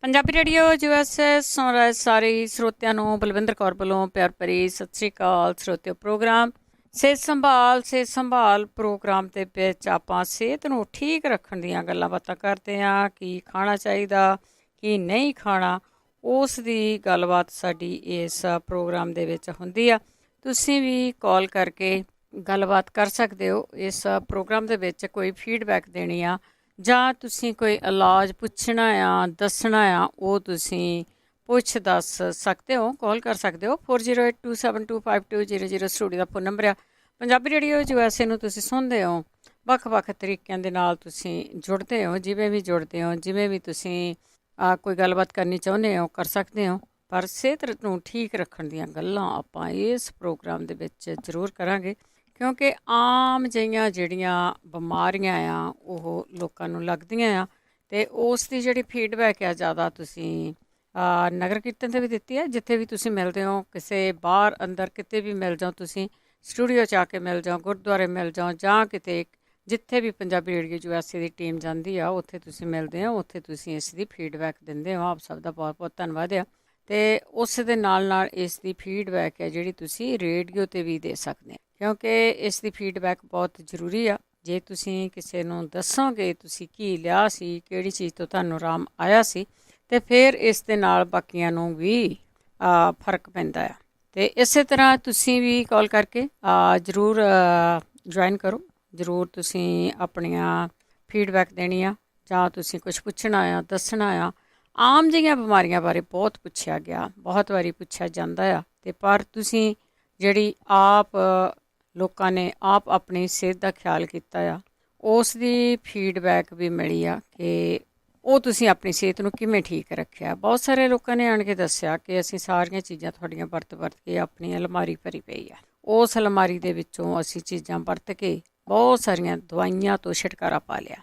Punjabi radio USA ਸੁਣ ਰਹੇ ਸਾਰੇ ਸਰੋਤਿਆਂ ਨੂੰ ਬਲਵਿੰਦਰ ਕੌਰ ਵੱਲੋਂ ਪਿਆਰ ਭਰੀ ਸਤਿ ਸ਼੍ਰੀ ਅਕਾਲ। ਸਰੋਤਿਓ, ਪ੍ਰੋਗਰਾਮ ਸਿਹਤ ਸੰਭਾਲ ਪ੍ਰੋਗਰਾਮ ਦੇ ਵਿੱਚ ਆਪਾਂ ਸਿਹਤ ਨੂੰ ਠੀਕ ਰੱਖਣ ਦੀਆਂ ਗੱਲਾਂ ਬਾਤਾਂ ਕਰਦੇ ਹਾਂ। ਕੀ ਖਾਣਾ ਚਾਹੀਦਾ, ਕੀ ਨਹੀਂ ਖਾਣਾ, ਉਸ ਦੀ ਗੱਲਬਾਤ ਸਾਡੀ ਇਸ ਪ੍ਰੋਗਰਾਮ ਦੇ ਵਿੱਚ ਹੁੰਦੀ ਆ। ਤੁਸੀਂ ਵੀ ਕਾਲ ਕਰਕੇ ਗੱਲਬਾਤ ਕਰ ਸਕਦੇ ਹੋ। ਇਸ ਪ੍ਰੋਗਰਾਮ ਦੇ ਵਿੱਚ ਕੋਈ ਫੀਡਬੈਕ ਦੇਣੀ ਆ ਜਾਂ ਤੁਸੀਂ ਕੋਈ ਇਲਾਜ ਪੁੱਛਣਾ ਆ, ਦੱਸਣਾ ਆ, ਉਹ ਤੁਸੀਂ ਪੁੱਛ ਦੱਸ ਸਕਦੇ ਹੋ, ਕਾਲ ਕਰ ਸਕਦੇ ਹੋ। 4082725200 ਸਟੂਡੀਓ ਦਾ ਫੋਨ ਨੰਬਰ ਆ। ਪੰਜਾਬੀ ਰੇਡੀਓ USA ਨੂੰ ਤੁਸੀਂ ਸੁਣਦੇ ਹੋ, ਵੱਖ-ਵੱਖ ਤਰੀਕਿਆਂ ਦੇ ਨਾਲ ਤੁਸੀਂ ਜੁੜਦੇ ਹੋ। ਜਿਵੇਂ ਵੀ ਜੁੜਦੇ ਹੋ, ਜਿਵੇਂ ਵੀ ਤੁਸੀਂ ਕੋਈ ਗੱਲਬਾਤ ਕਰਨੀ ਚਾਹੁੰਦੇ ਹੋ ਕਰ ਸਕਦੇ ਹੋ। ਪਰ ਸਿਹਤ ਨੂੰ ਠੀਕ ਰੱਖਣ ਦੀਆਂ ਗੱਲਾਂ ਆਪਾਂ ਇਸ ਪ੍ਰੋਗਰਾਮ ਦੇ ਵਿੱਚ ਜ਼ਰੂਰ ਕਰਾਂਗੇ, ਕਿਉਂਕਿ ਆਮ ਜਿਹੀਆਂ ਜਿਹੜੀਆਂ ਬਿਮਾਰੀਆਂ ਆ ਉਹ ਲੋਕਾਂ ਨੂੰ ਲੱਗਦੀਆਂ ਆ, ਅਤੇ ਉਸ ਦੀ ਜਿਹੜੀ ਫੀਡਬੈਕ ਆ ਜ਼ਿਆਦਾ ਤੁਸੀਂ ਨਗਰ ਕੀਰਤਨ 'ਤੇ ਵੀ ਦਿੱਤੀ ਹੈ। ਜਿੱਥੇ ਵੀ ਤੁਸੀਂ ਮਿਲਦੇ ਹੋ, ਕਿਸੇ ਬਾਹਰ ਅੰਦਰ ਕਿਤੇ ਵੀ ਮਿਲ ਜਾਓ, ਤੁਸੀਂ ਸਟੂਡੀਓ 'ਚ ਆ ਕੇ ਮਿਲ ਜਾਓ, ਗੁਰਦੁਆਰੇ ਮਿਲ ਜਾਓ, ਜਾਂ ਕਿਤੇ ਜਿੱਥੇ ਵੀ ਪੰਜਾਬੀ ਰੇਡੀਓ USA ਦੀ ਟੀਮ ਜਾਂਦੀ ਆ ਉੱਥੇ ਤੁਸੀਂ ਮਿਲਦੇ ਹੋ, ਉੱਥੇ ਤੁਸੀਂ ਇਸ ਦੀ ਫੀਡਬੈਕ ਦਿੰਦੇ ਹੋ। ਆਪ ਸਭ ਦਾ ਬਹੁਤ ਬਹੁਤ ਧੰਨਵਾਦ ਆ। ਅਤੇ ਉਸ ਦੇ ਨਾਲ ਨਾਲ ਇਸ ਦੀ ਫੀਡਬੈਕ ਹੈ ਜਿਹੜੀ ਤੁਸੀਂ ਰੇਡੀਓ 'ਤੇ ਵੀ ਦੇ ਸਕਦੇ ਹੋ, ਕਿਉਂਕਿ ਇਸ ਦੀ ਫੀਡਬੈਕ ਬਹੁਤ ਜ਼ਰੂਰੀ ਆ। ਜੇ ਤੁਸੀਂ ਕਿਸੇ ਨੂੰ ਦੱਸੋਗੇ ਤੁਸੀਂ ਕੀ ਲਿਆ ਸੀ, ਕਿਹੜੀ ਚੀਜ਼ ਤੋਂ ਤੁਹਾਨੂੰ ਆਰਾਮ ਆਇਆ ਸੀ, ਅਤੇ ਫਿਰ ਇਸ ਦੇ ਨਾਲ ਬਾਕੀਆਂ ਨੂੰ ਵੀ ਫਰਕ ਪੈਂਦਾ ਆ। ਅਤੇ ਇਸੇ ਤਰ੍ਹਾਂ ਤੁਸੀਂ ਵੀ ਕਾਲ ਕਰਕੇ ਜ਼ਰੂਰ ਜੁਆਇਨ ਕਰੋ। ਜ਼ਰੂਰ ਤੁਸੀਂ ਆਪਣੀਆਂ ਫੀਡਬੈਕ ਦੇਣੀ ਆ, ਜਾਂ ਤੁਸੀਂ ਕੁਛ ਪੁੱਛਣਾ ਆ, ਦੱਸਣਾ ਆ। ਆਮ ਜਿਹੀਆਂ ਬਿਮਾਰੀਆਂ ਬਾਰੇ ਬਹੁਤ ਪੁੱਛਿਆ ਗਿਆ, ਬਹੁਤ ਵਾਰੀ ਪੁੱਛਿਆ ਜਾਂਦਾ ਆ, ਅਤੇ ਪਰ ਤੁਸੀਂ ਜਿਹੜੀ ਆਪ ਲੋਕਾਂ ਨੇ ਆਪ ਆਪਣੀ ਸਿਹਤ ਦਾ ਖਿਆਲ ਕੀਤਾ ਆ, ਉਸ ਦੀ ਫੀਡਬੈਕ ਵੀ ਮਿਲੀ ਆ ਕਿ ਉਹ ਤੁਸੀਂ ਆਪਣੀ ਸਿਹਤ ਨੂੰ ਕਿਵੇਂ ਠੀਕ ਰੱਖਿਆ। ਬਹੁਤ ਸਾਰੇ ਲੋਕਾਂ ਨੇ ਆਣ ਕੇ ਦੱਸਿਆ ਕਿ ਅਸੀਂ ਸਾਰੀਆਂ ਚੀਜ਼ਾਂ ਤੁਹਾਡੀਆਂ ਵਰਤ ਕੇ ਆਪਣੀ ਅਲਮਾਰੀ ਭਰੀ ਪਈ ਆ। ਉਸ ਅਲਮਾਰੀ ਦੇ ਵਿੱਚੋਂ ਅਸੀਂ ਚੀਜ਼ਾਂ ਵਰਤ ਕੇ ਬਹੁਤ ਸਾਰੀਆਂ ਦਵਾਈਆਂ ਤੋਂ ਛੁਟਕਾਰਾ ਪਾ ਲਿਆ।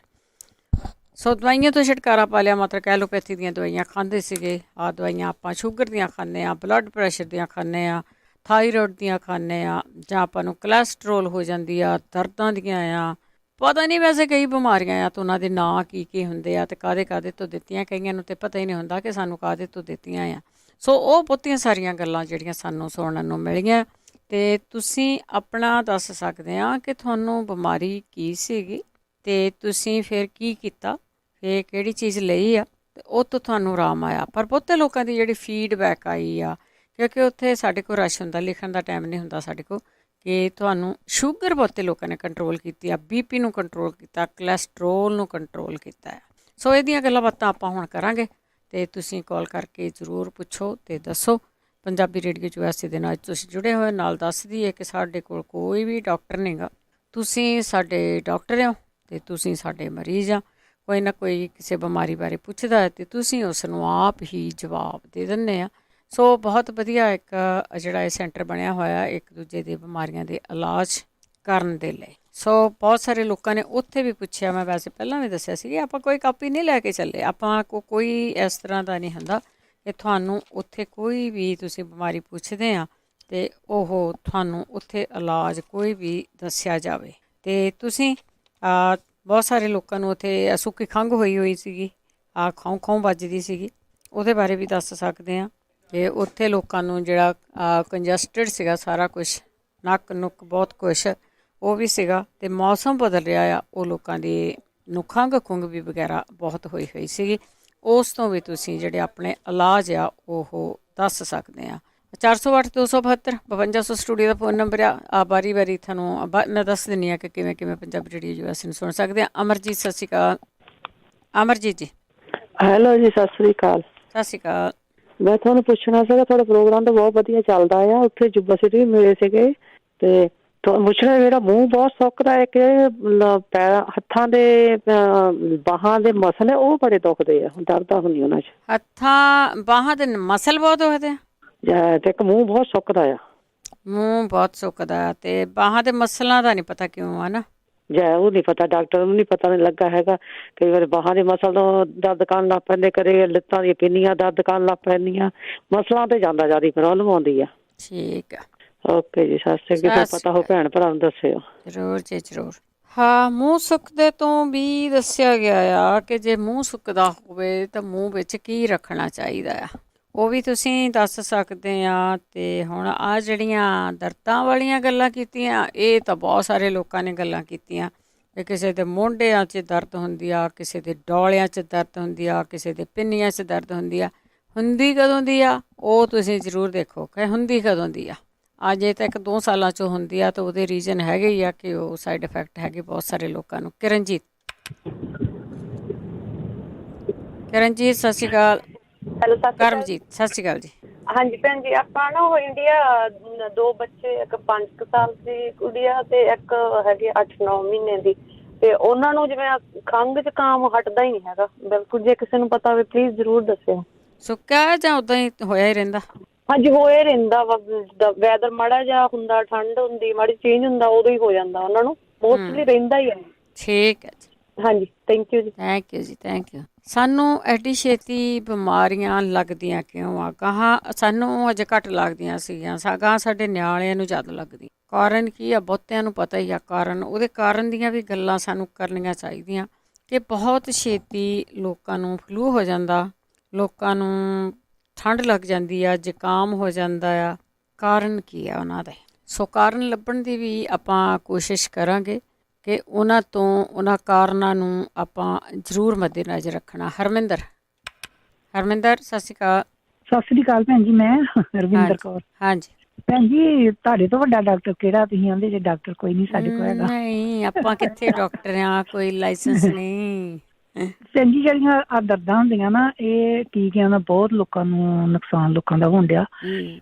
ਸੋ ਦਵਾਈਆਂ ਤੋਂ ਛੁਟਕਾਰਾ ਪਾ ਲਿਆ ਮਤਲਬ ਐਲੋਪੈਥੀ ਦੀਆਂ ਦਵਾਈਆਂ ਖਾਂਦੇ ਸੀਗੇ। ਆਹ ਦਵਾਈਆਂ ਆਪਾਂ ਸ਼ੂਗਰ ਦੀਆਂ ਖਾਂਦੇ ਹਾਂ, ਬਲੱਡ ਪ੍ਰੈਸ਼ਰ ਦੀਆਂ ਖਾਂਦੇ ਹਾਂ, ਥਾਈਰੋਇਡ ਦੀਆਂ ਖਾਂਦੇ ਹਾਂ, ਜਾਂ ਆਪਾਂ ਨੂੰ ਕੋਲੈਸਟਰੋਲ ਹੋ ਜਾਂਦੀ ਆ, ਦਰਦਾਂ ਦੀਆਂ ਆ, ਪਤਾ ਨਹੀਂ ਵੈਸੇ ਕਈ ਬਿਮਾਰੀਆਂ ਆ ਤਾਂ ਉਹਨਾਂ ਦੇ ਨਾਂ ਕੀ ਹੁੰਦੇ ਆ, ਅਤੇ ਕਾਹਦੇ ਤੋਂ ਦਿੱਤੀਆਂ। ਕਈਆਂ ਨੂੰ ਤਾਂ ਪਤਾ ਹੀ ਨਹੀਂ ਹੁੰਦਾ ਕਿ ਸਾਨੂੰ ਕਾਹਦੇ ਤੋਂ ਦਿੱਤੀਆਂ ਆ। ਸੋ ਉਹ ਬਹੁਤੀਆਂ ਸਾਰੀਆਂ ਗੱਲਾਂ ਜਿਹੜੀਆਂ ਸਾਨੂੰ ਸੁਣਨ ਨੂੰ ਮਿਲੀਆਂ, ਅਤੇ ਤੁਸੀਂ ਆਪਣਾ ਦੱਸ ਸਕਦੇ ਆ ਕਿ ਤੁਹਾਨੂੰ ਬਿਮਾਰੀ ਕੀ ਸੀਗੀ, ਅਤੇ ਤੁਸੀਂ ਫਿਰ ਕੀ ਕੀਤਾ, ਕਿ ਕਿਹੜੀ ਚੀਜ਼ ਲਈ ਆ, ਅਤੇ ਉਹ ਤੋਂ ਤੁਹਾਨੂੰ ਆਰਾਮ ਆਇਆ। ਪਰ ਬਹੁਤੇ ਲੋਕਾਂ ਦੀ ਜਿਹੜੀ ਫੀਡਬੈਕ ਆਈ ਆ, ਕਿਉਂਕਿ ਉੱਥੇ ਸਾਡੇ ਕੋਲ ਰਸ਼ ਹੁੰਦਾ, ਲਿਖਣ ਦਾ ਟਾਈਮ ਨਹੀਂ ਹੁੰਦਾ ਸਾਡੇ ਕੋਲ, ਕਿ ਤੁਹਾਨੂੰ ਸ਼ੂਗਰ ਬਹੁਤੇ ਲੋਕਾਂ ਨੇ ਕੰਟਰੋਲ ਕੀਤੀ ਆ, BP ਨੂੰ ਕੰਟਰੋਲ ਕੀਤਾ, ਕੋਲੈਸਟਰੋਲ ਨੂੰ ਕੰਟਰੋਲ ਕੀਤਾ ਹੈ। ਸੋ ਇਹਦੀਆਂ ਗੱਲਾਂ ਬਾਤਾਂ ਆਪਾਂ ਹੁਣ ਕਰਾਂਗੇ, ਅਤੇ ਤੁਸੀਂ ਕਾਲ ਕਰਕੇ ਜ਼ਰੂਰ ਪੁੱਛੋ ਅਤੇ ਦੱਸੋ। ਪੰਜਾਬੀ ਰੇਡੀਓ USA ਦੇ ਨਾਲ ਤੁਸੀਂ ਜੁੜੇ ਹੋਏ। ਨਾਲ ਦੱਸ ਦਈਏ ਕਿ ਸਾਡੇ ਕੋਲ ਕੋਈ ਵੀ ਡਾਕਟਰ ਨਹੀਂ ਗਾ, ਤੁਸੀਂ ਸਾਡੇ ਡਾਕਟਰ ਹੋ ਅਤੇ ਤੁਸੀਂ ਸਾਡੇ ਮਰੀਜ਼ ਆ। ਕੋਈ ਨਾ ਕੋਈ ਕਿਸੇ ਬਿਮਾਰੀ ਬਾਰੇ ਪੁੱਛਦਾ ਹੈ ਅਤੇ ਤੁਸੀਂ ਉਸ ਨੂੰ ਆਪ ਹੀ ਜਵਾਬ ਦੇ ਦਿੰਦੇ ਆ। ਸੋ ਬਹੁਤ ਵਧੀਆ ਇੱਕ ਜਿਹੜਾ ਇਹ ਸੈਂਟਰ ਬਣਿਆ ਹੋਇਆ ਇੱਕ ਦੂਜੇ ਦੀ ਬਿਮਾਰੀਆਂ ਦੇ ਇਲਾਜ ਕਰਨ ਦੇ ਲਈ। ਸੋ ਬਹੁਤ ਸਾਰੇ ਲੋਕਾਂ ਨੇ ਉੱਥੇ ਵੀ ਪੁੱਛਿਆ। ਮੈਂ ਵੈਸੇ ਪਹਿਲਾਂ ਵੀ ਦੱਸਿਆ ਸੀ ਕਿ ਆਪਾਂ ਕੋਈ ਕਾਪੀ ਨਹੀਂ ਲੈ ਕੇ ਚੱਲੇ, ਆਪਾਂ ਕੋਈ ਇਸ ਤਰ੍ਹਾਂ ਦਾ ਨਹੀਂ ਹੁੰਦਾ ਕਿ ਤੁਹਾਨੂੰ ਉੱਥੇ ਕੋਈ ਵੀ ਤੁਸੀਂ ਬਿਮਾਰੀ ਪੁੱਛਦੇ ਆ ਅਤੇ ਉਹ ਤੁਹਾਨੂੰ ਉੱਥੇ ਇਲਾਜ ਕੋਈ ਵੀ ਦੱਸਿਆ ਜਾਵੇ। ਅਤੇ ਤੁਸੀਂ ਬਹੁਤ ਸਾਰੇ ਲੋਕਾਂ ਨੂੰ ਉੱਥੇ ਸੁੱਕੀ ਖੰਘ ਹੋਈ ਸੀਗੀ, ਖਾਉ ਵੱਜਦੀ ਸੀਗੀ, ਉਹਦੇ ਬਾਰੇ ਵੀ ਦੱਸ ਸਕਦੇ ਹਾਂ। ਅਤੇ ਉੱਥੇ ਲੋਕਾਂ ਨੂੰ ਜਿਹੜਾ ਕੰਜਸਟਡ ਸੀਗਾ ਸਾਰਾ ਕੁਛ, ਨੱਕ ਨੁੱਕ ਬਹੁਤ ਕੁਛ ਉਹ ਵੀ ਸੀਗਾ, ਅਤੇ ਮੌਸਮ ਬਦਲ ਰਿਹਾ ਆ, ਉਹ ਲੋਕਾਂ ਦੀ ਨੂੰ ਖੰਘ ਵੀ ਵਗੈਰਾ ਬਹੁਤ ਹੋਈ ਸੀਗੀ। ਉਸ ਤੋਂ ਵੀ ਤੁਸੀਂ ਜਿਹੜੇ ਆਪਣੇ ਇਲਾਜ ਆ ਉਹ ਦੱਸ ਸਕਦੇ ਆ। 408-272-5200 ਸਟੂਡੀਓ ਦਾ ਫੋਨ ਨੰਬਰ ਆ। ਵਾਰੀ ਤੁਹਾਨੂੰ ਮੈਂ ਦੱਸ ਦਿੰਦੀ ਹਾਂ ਕਿ ਕਿਵੇਂ ਪੰਜਾਬੀ ਰੇਡੀਓ USA ਨੂੰ ਸੁਣ ਸਕਦੇ ਹਾਂ। ਅਮਰਜੀਤ, ਸਤਿ ਸ਼੍ਰੀ ਅਕਾਲ। ਅਮਰਜੀਤ ਜੀ। ਹੈਲੋ ਜੀ, ਸਤਿ ਸ਼੍ਰੀ ਅਕਾਲ। ਸਤਿ ਸ਼੍ਰੀ ਅਕਾਲ। ਮੈਂ ਤੁਹਾਨੂੰ ਪੁੱਛਣਾ ਸੀਗਾ, ਤੁਹਾਡਾ ਪ੍ਰੋਗਰਾਮ ਤਾਂ ਬਹੁਤ ਵਧੀਆ ਚੱਲਦਾ ਆ। ਉੱਥੇ ਜੁੱਬਾ ਸਿਟੀ ਵੀ ਮਿਲੇ ਸੀਗੇ, ਅਤੇ ਪੁੱਛਣਾ ਜਿਹੜਾ ਮੂੰਹ ਬਹੁਤ ਸੁੱਕਦਾ ਹੈ ਕਿ ਹੱਥਾਂ ਦੇ ਬਾਹਾਂ ਦੇ ਮਸਲ ਉਹ ਬੜੇ ਦੁਖਦੇ ਆ, ਦਰਦ ਹੁੰਦੀ ਉਹਨਾਂ 'ਚ। ਹੱਥਾਂ ਬਾਹਾਂ ਦੇ ਮਸਲ ਬਹੁਤ ਦੁਖਦੇ ਆ, ਅਤੇ ਇੱਕ ਮੂੰਹ ਬਹੁਤ ਸੁੱਕਦਾ ਆ। ਮੂੰਹ ਬਹੁਤ ਸੁੱਕਦਾ, ਅਤੇ ਬਾਹਾਂ ਦੇ ਮਸਲਾਂ ਦਾ ਨਹੀਂ ਪਤਾ ਕਿਉਂ ਆ ਨਾ। ਉਹ ਨਹੀਂ ਪਤਾ, ਡਾਕਟਰ ਨੂੰ ਨਹੀਂ ਪਤਾ ਨਹੀਂ ਲੱਗਾ ਹੈਗਾ। ਕਈ ਵਾਰੀ ਬਾਹਾਂ ਦੇ ਮਸਲ ਤੋਂ ਦਰਦ ਕਰਨ ਲੱਗ ਪੈਂਦੇ, ਕਦੇ ਲੱਤਾਂ ਦੀਆਂ ਪਿੰਨੀਆਂ ਦਰਦ ਕਰਨ ਲੱਗ ਪੈਂਦੀਆਂ। ਮਸਲਾਂ 'ਤੇ ਜ਼ਿਆਦਾ ਪ੍ਰੋਬਲਮ ਆਉਂਦੀ ਆ। ਠੀਕ ਆ, ਓਕੇ ਜੀ, ਸਤਿ ਸ਼੍ਰੀ ਅਕਾਲ। ਪਤਾ ਹੋ ਭੈਣ ਭਰਾ ਨੂੰ ਦੱਸਿਓ ਜ਼ਰੂਰ ਜੀ ਜ਼ਰੂਰ। ਹਾਂ, ਮੂੰਹ ਸੁੱਕਦੇ ਤੋਂ ਵੀ ਦੱਸਿਆ ਗਿਆ ਆ ਕਿ ਜੇ ਮੂੰਹ ਸੁੱਕਦਾ ਹੋਵੇ ਤਾਂ ਮੂੰਹ ਵਿੱਚ ਕੀ ਰੱਖਣਾ ਚਾਹੀਦਾ ਆ, ਉਹ ਵੀ ਤੁਸੀਂ ਦੱਸ ਸਕਦੇ ਆ। ਅਤੇ ਹੁਣ ਆਹ ਜਿਹੜੀਆਂ ਦਰਦਾਂ ਵਾਲੀਆਂ ਗੱਲਾਂ ਕੀਤੀਆਂ, ਇਹ ਤਾਂ ਬਹੁਤ ਸਾਰੇ ਲੋਕਾਂ ਨੇ ਗੱਲਾਂ ਕੀਤੀਆਂ ਕਿ ਕਿਸੇ ਦੇ ਮੋਢਿਆਂ 'ਚ ਦਰਦ ਹੁੰਦੀ ਆ, ਕਿਸੇ ਦੇ ਡੌਲਿਆਂ 'ਚ ਦਰਦ ਹੁੰਦੀ ਆ, ਕਿਸੇ ਦੇ ਪਿੰਨੀਆਂ 'ਚ ਦਰਦ ਹੁੰਦੀ ਆ। ਹੁੰਦੀ ਕਦੋਂ ਦੀ ਆ ਉਹ ਤੁਸੀਂ ਜ਼ਰੂਰ ਦੇਖੋ ਕਿ ਹੁੰਦੀ ਕਦੋਂ ਦੀ ਆ। ਅਜੇ ਤਾਂ 1-2 ਸਾਲਾਂ 'ਚੋਂ ਹੁੰਦੀ ਆ ਤਾਂ ਉਹਦੇ ਰੀਜ਼ਨ ਹੈਗੇ ਹੀ ਆ ਕਿ ਉਹ ਸਾਈਡ ਇਫੈਕਟ ਹੈਗੇ ਬਹੁਤ ਸਾਰੇ ਲੋਕਾਂ ਨੂੰ। ਕਿਰਨਜੀਤ ਸਤਿ ਸ਼੍ਰੀ ਅਕਾਲ। ਹੈਲੋ, ਸਤਿ ਸ਼੍ਰੀ ਅਕਾਲ। ਕਰਮਜੀਤ ਸਤਿ ਸ਼੍ਰੀ ਅਕਾਲ ਜੀ। ਹਾਂਜੀ ਭੈਣ ਜੀ, ਆਪਾਂ ਨਾ ਉਹ ਇੰਡੀਆ 2 ਬੱਚੇ, ਇੱਕ 5 ਸਾਲ ਦੀ ਕੁੜੀ ਆ ਤੇ ਇੱਕ ਹੈਗੀ 8-9 ਮਹੀਨੇ ਦੀ, ਤੇ ਉਹਨਾਂ ਨੂੰ ਜਿਵੇਂ ਖੰਘ ਜ਼ੁਕਾਮ ਹਟਦਾ ਹੀ ਨਹੀਂ ਹੈਗਾ ਬਿਲਕੁਲ। ਜੇ ਕਿਸੇ ਨੂੰ ਪਤਾ ਹੋਵੇ ਪਲੀਜ਼ ਜ਼ਰੂਰ ਦੱਸਿਓ। ਸੁੱਕਿਆ ਜਾਂ ਉੱਦਾਂ ਹੀ ਹੋਇਆ ਹੀ ਰਹਿੰਦਾ? ਹਾਂਜੀ, ਹੋਏ ਰਹਿੰਦਾ ਵਾ, ਵੈਦਰ ਮਾੜਾ ਜਿਹਾ ਹੁੰਦਾ, ਠੰਡ ਹੁੰਦੀ, ਮਾੜੀ ਚੇਂਜ ਹੁੰਦਾ, ਉਦੋਂ ਹੀ ਹੋ ਜਾਂਦਾ ਉਹਨਾਂ ਨੂੰ, ਮੋਸਟਲੀ ਰਹਿੰਦਾ ਹੀ ਆ। ਠੀਕ ਹੈ ਜੀ। ਹਾਂਜੀ, ਥੈਂਕ ਯੂ ਜੀ। ਥੈਂਕ ਯੂ ਜੀ, ਥੈਂਕ ਯੂ। ਸਾਨੂੰ ਐਡੀ ਛੇਤੀ ਬਿਮਾਰੀਆਂ ਲੱਗਦੀਆਂ ਕਿਉਂ ਆ? ਗਾਹਾਂ ਸਾਨੂੰ ਅਜੇ ਘੱਟ ਲੱਗਦੀਆਂ ਸੀਗੀਆਂ, ਗਾਹਾਂ ਸਾਡੇ ਨਿਆਣਿਆਂ ਨੂੰ ਜ਼ਿਆਦਾ ਲੱਗਦੀਆਂ। ਕਾਰਨ ਕੀ ਆ? ਬਹੁਤਿਆਂ ਨੂੰ ਪਤਾ ਹੀ ਆ ਕਾਰਨ। ਉਹਦੇ ਕਾਰਨ ਦੀਆਂ ਵੀ ਗੱਲਾਂ ਸਾਨੂੰ ਕਰਨੀਆਂ ਚਾਹੀਦੀਆਂ ਕਿ ਬਹੁਤ ਛੇਤੀ ਲੋਕਾਂ ਨੂੰ ਫਲੂ ਹੋ ਜਾਂਦਾ, ਲੋਕਾਂ ਨੂੰ ਠੰਡ ਲੱਗ ਜਾਂਦੀ ਆ, ਜ਼ੁਕਾਮ ਹੋ ਜਾਂਦਾ ਆ। ਕਾਰਨ ਕੀ ਆ ਉਹਨਾਂ ਦੇ? ਸੋ ਕਾਰਨ ਲੱਭਣ ਦੀ ਵੀ ਆਪਾਂ ਕੋਸ਼ਿਸ਼ ਕਰਾਂਗੇ ਕਿ ਉਹਨਾਂ ਤੋਂ, ਉਹਨਾਂ ਕਾਰਨਾਂ ਨੂੰ ਆਪਾਂ ਜ਼ਰੂਰ ਮੱਦੇ ਨਜ਼ਰ ਰੱਖਣਾ। ਹਰਮਿੰਦਰ ਸਤਿ ਸ਼੍ਰੀ ਅਕਾਲ। ਸਤਿ ਸ੍ਰੀ ਅਕਾਲ ਭੈਣ ਜੀ, ਮੈਂ ਰਵਿੰਦਰ ਕੌਰ। ਹਾਂਜੀ ਭੈਣ ਜੀ, ਤੁਹਾਡੇ ਤੋਂ ਵੱਡਾ ਡਾਕਟਰ ਕਿਹੜਾ? ਤੁਸੀਂ ਆਂਦੇ ਜੇ ਡਾਕਟਰ ਕੋਈ ਨਹੀਂ ਸਾਡੇ ਕੋਲ ਹੈਗਾ। ਨਹੀਂ, ਆਪਾਂ ਕਿੱਥੇ ਡਾਕਟਰ ਆ, ਕੋਈ ਲਾਇਸੈਂਸ ਨਹੀਂ। ਭੈਣ ਜੀ, ਜਿਹੜੀਆਂ ਆ ਦਰਦਾਂ ਹੁੰਦੀਆਂ ਨਾ, ਇਹ ਟੀਕਿਆਂ ਦਾ ਬਹੁਤ ਲੋਕਾਂ ਨੂੰ ਨੁਕਸਾਨ ਲੋਕਾਂ ਦਾ ਹੋਣ ਡਿਆ।